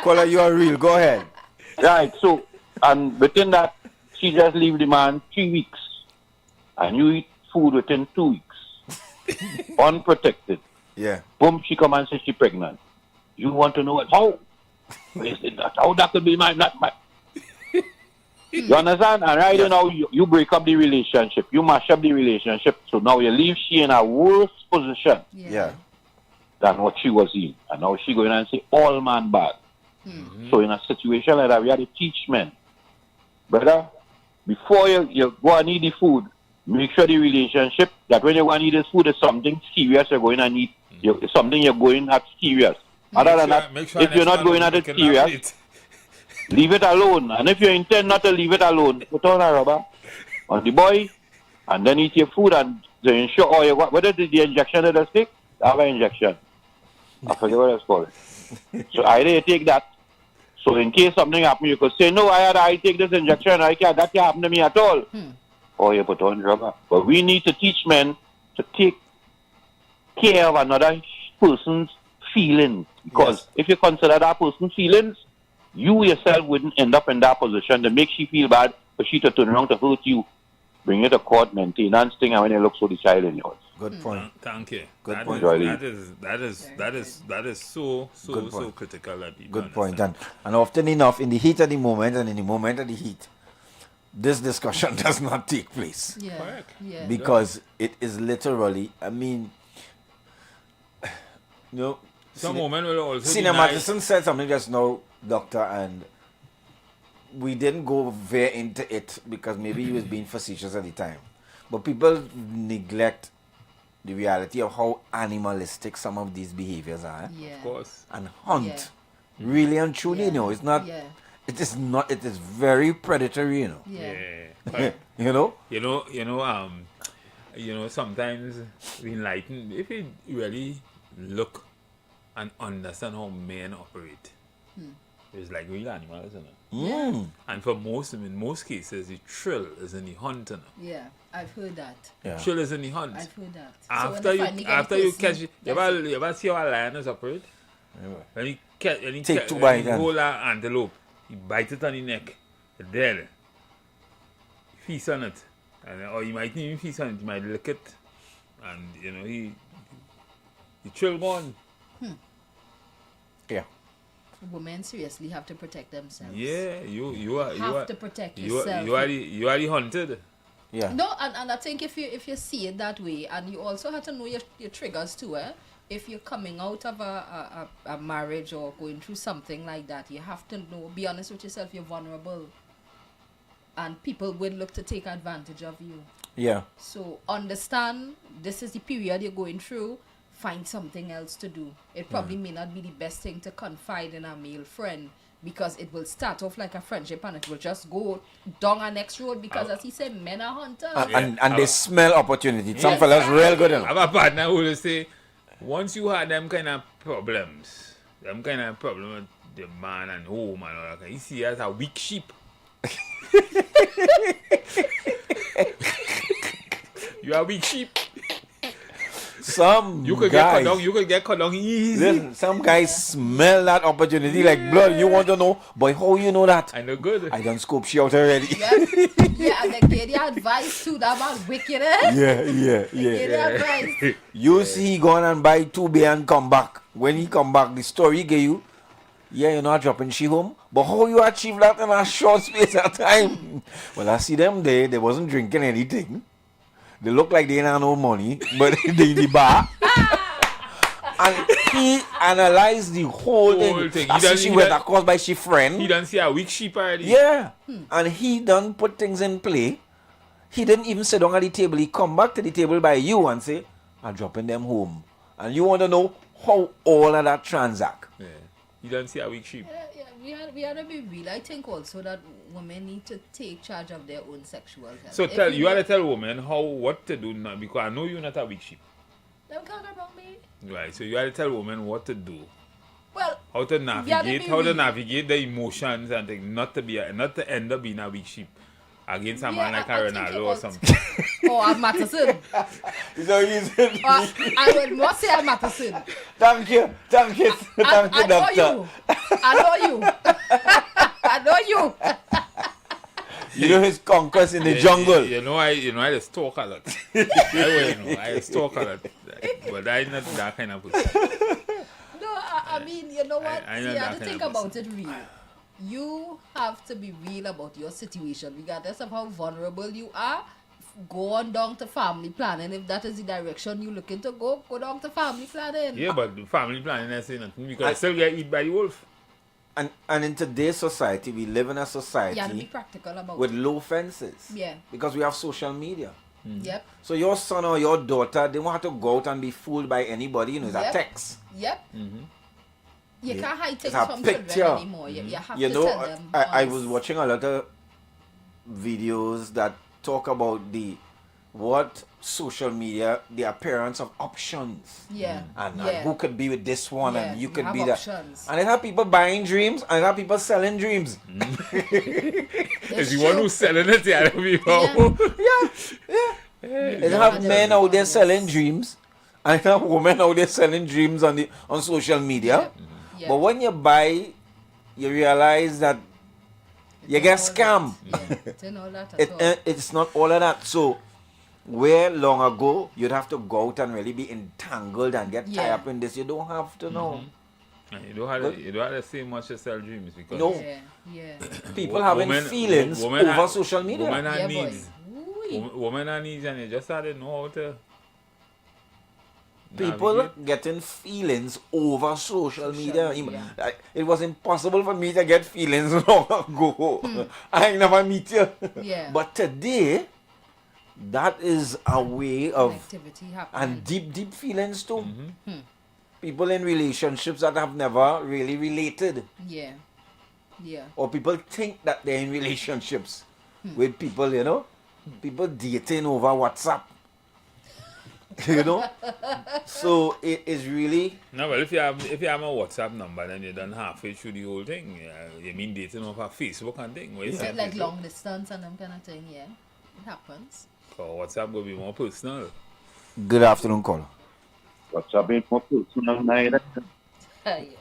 caller, you are real. Go ahead. Right, so, and within that, she just leave the man 3 weeks. And you eat food within 2 weeks. Unprotected. Yeah. Boom, she come and say she pregnant. You want to know what? How? How that could be not my. You understand? And right now, you break up the relationship. You mash up the relationship. So now you leave she in a worse position than what she was in. And now she going and say all man bad. So in a situation like that, we have to teach men. Brother, before you go and eat the food, make sure the relationship, that when you go and eat this food is something serious you're going and eat. Something you're going at serious. Other than that, if you're not going at it serious, leave it alone. And if you intend not to leave it alone, put on a rubber on the boy and then eat your food and to ensure, whether it's the injection or the stick, have an injection. I forget what it's called. So either you take that. So in case something happens, you could say, no, I take this injection, that can't happen to me at all. Or you put on rubber. But we need to teach men to take care of another person's feelings. Because if you consider that person's feelings, you yourself wouldn't end up in that position to make she feel bad for she to turn around to hurt you. Bring it to court, maintenance thing, and when you look for the child in yours. Good point. Thank you. Good point. That is so critical. Good point. And often enough, in the heat of the moment and in the moment of the heat, this discussion does not take place. Yeah. Correct. Yeah. Because it is literally, I mean, you know, some moment will also Senior Matheson said something just now, Doctor, and we didn't go very into it because maybe he was being facetious at the time. But people neglect the reality of how animalistic some of these behaviors are. Yeah. Of course. And hunt. Really and truly, you know, it's not, it is not, it is very predatory, you know. Yeah. You know? You know, sometimes we enlighten, if you really look and understand how men operate, it's like real animals, isn't it? Yeah. And for in most cases, the thrill is in the hunt, you know? Yeah, I've heard that. Yeah. Thrill is in the hunt. I've heard that. After you catch it, you ever see how a lion is operate? When you Take two bites. Hold an antelope, you bite it on the neck, it's dead. You feast on it. Or you might even feast on it, you might lick it, and you know, the thrill gone. Yeah. Women seriously have to protect themselves. Yeah, you have to protect yourself. You are the hunted. Yeah. No, and I think if you see it that way, and you also have to know your triggers too, if you're coming out of a marriage or going through something like that, you have to know, be honest with yourself, you're vulnerable. And people will look to take advantage of you. Yeah. So understand this is the period you're going through. Find something else to do. It probably may not be the best thing to confide in a male friend. because it will start off like a friendship and it will just go down our next road because, as he said, men are hunters. And they smell opportunity. Some fellas real good. I have a partner who will say, once you had them kind of problems with the man and home and all that, you see as a weak sheep. You are a weak sheep. You could get cut down easy. Listen, some guys smell that opportunity like blood. You want to know, boy, how you know that? I know good. I done scope she out already. Yeah, and they get the advice too. That man wicked, eh? Yeah. Get the advice. You see, he gone and buy 2 beer and come back. When he come back, the story he gave you, you're not dropping she home. But how you achieve that in a short space of time? Well, I see them there. They wasn't drinking anything. They look like they ain't have no money, but they in the bar. And he analyzed the whole thing. She went across by she friend. He done see a weak sheep already. Yeah. And he done put things in play. He didn't even sit down at the table. He come back to the table by you and say, I'm dropping them home. And you want to know how all of that transact. Yeah. He done see a weak sheep. We had to be real. I think also that women need to take charge of their own sexual health. So you have to tell women what to do now, because I know you're not a weak sheep. Don't talk about me. Right. So you have to tell women what to do. Well, how to navigate the emotions and things, not to end up being a weak sheep against someone like a Ronaldo or something. Or a Matterson. I will not say a Matterson. Thank you, doctor. I know you. You know his conquest in the jungle. You know I just talk a lot. I just talk a lot. But I'm not that kind of person. No, I mean, you know what? I you have to think about person. it real. You have to be real about your situation, regardless of how vulnerable you are. Go on down to family planning. If that is the direction you're looking to go down to family planning. Yeah, but the family planning is nothing because I still get eaten by the wolf. And in today's society, we live in a society You have to be practical about with it. low fences. Yeah. Because we have social media. Yep. So your son or your daughter, they want to go out and be fooled by anybody. It's a text. Yep. You can't hide things It's a from picture. children anymore. You have to tell them. I was watching a lot of videos that talk about what social media, the appearance of options. Yeah. And who could be with this one and you could have be that. options. And it have people buying dreams and it have people selling dreams. Is the one who's selling it the other people? It have men out there selling dreams and it have women out there selling dreams on social media. But when you buy, you realize that you get scammed. It's not all of that. So where long ago you'd have to go out and really be entangled and get tied up in this, you don't have to know. You don't have to say much to sell dreams because people having feelings over social media. Women have needs. Women have needs and you just have to know how to. People getting feelings over social media. It was impossible for me to get feelings long ago. I never meet you. But today, that is a way of and deep feelings too. People in relationships that have never really related. Or people think that they're in relationships with people, people dating over WhatsApp. So it is really no. Well, if you have a WhatsApp number, then you're done halfway through the whole thing. You mean dating over Facebook and thing? Is it like long distance and them kind of thing? Yeah, it happens. So WhatsApp will be more personal. Good afternoon, caller. WhatsApp is more personal neither.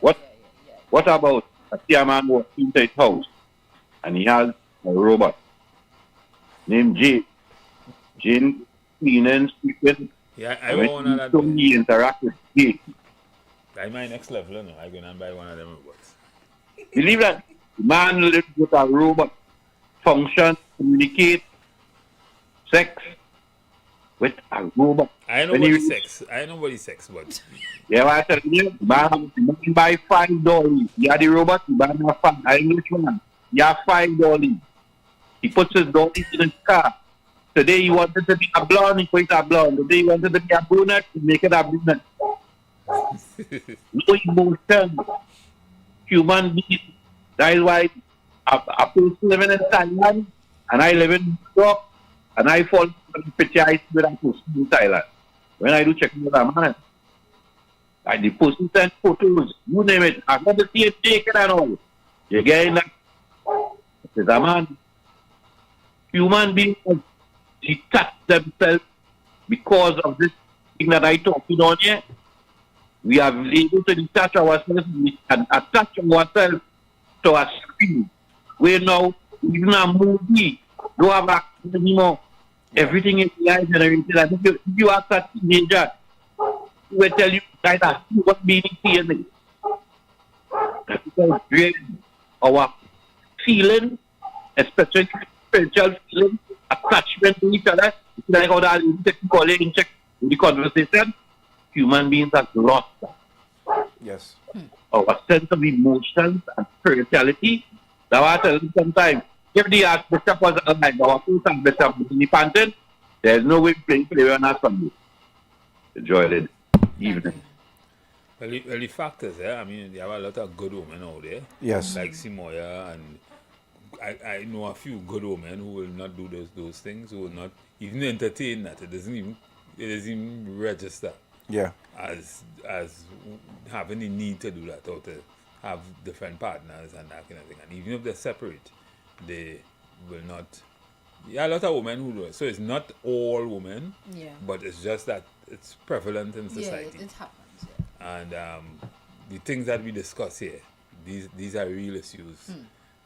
What about a chairman who inside his house and he has a robot named Jane cleaning, sweeping. Yeah, I want one of that. So he interact with Jane. That's my next level, I'm going to buy one of them robots. Believe that man lives with a robot, function, communicate, sex with a robot. I know nobody's sex, but yeah, I tell you, man buy $5. You have the robot, you buy a fan. I know which one. You have $5. He puts his dollies in his car. Today he wanted to be a blonde, he put a blonde. Today he wanted to be a brunette, he make it a brunette. No emotion. Human beings That is why a person living in Thailand and I live in New York and I fall in the picture I see with a person in Thailand. When I do check with a man, and the person send photos, you name it, I got to see it taken and all. You get in that. It's a man. Human beings detach themselves because of this thing that I talking on here. We are able to detach ourselves and attach ourselves to a screen. Where now, even a movie, don't have access anymore. Everything is AI generated. And if you ask a teenager, he will tell you that what meaning feeling. That's because our feeling, especially spiritual feeling, attachment to each other, it's like how that call it in check in the conversation. Human beings have lost that. Yes. Our sense of emotions and spirituality. That's why I tell you sometimes, if the Archbishop was alive, our first Archbishop was in the Pantheon, there's no way playing play on us Sunday. Enjoy it. Evening. Well, the fact is, I mean, there are a lot of good women out there. Yes. Like Simoya, and I know a few good women who will not do those things, who will not even entertain that. It doesn't even register. Yeah. As having the need to do that or to have different partners and that kind of thing. And even if they're separate, they will not. Yeah, a lot of women who do it. So it's not all women, but it's just that it's prevalent in society. Yeah, it happens. And the things that we discuss here, these are real issues,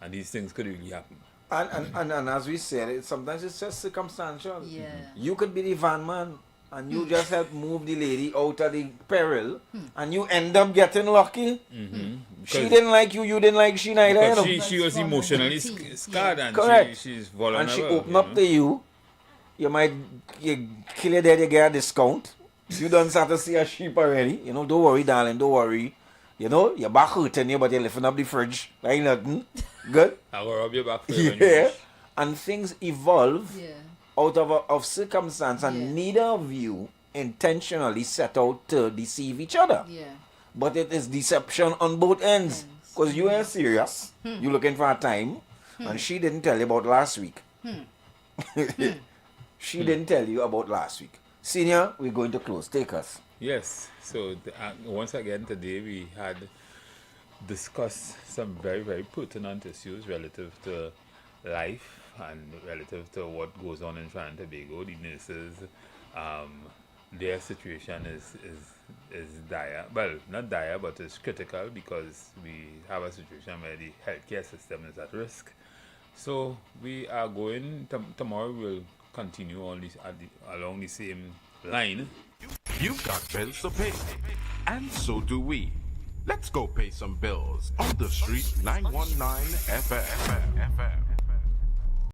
and these things could really happen. And as we said, sometimes it's just circumstantial. Yeah. You could be the van man, and you just help move the lady out of the peril, and you end up getting lucky. She didn't like you, you didn't like she neither. You know? She was emotionally scarred, and she's vulnerable. And she opened up to you. You might kill her there, you get a discount. You done start to see a sheep already. You know, don't worry, darling, don't worry. You know, your back hurting you, but you're lifting up the fridge like nothing. Good? I will rub your back for you. And things evolve out of circumstance, and neither of you intentionally set out to deceive each other. But it is deception on both ends. Because you are serious. You're looking for a time, and she didn't tell you about last week. She didn't tell you about last week. Senior, we're going to close. Take us. Yes. So once again today we had discussed some very, very pertinent issues relative to life and relative to what goes on in Trinidad and Tobago. The nurses, their situation is dire. Well, not dire, but it's critical because we have a situation where the healthcare system is at risk. So we are going tomorrow. We'll continue on along the same line. You've got bills to pay, and so do we. Let's go pay some bills on the street 919 FM.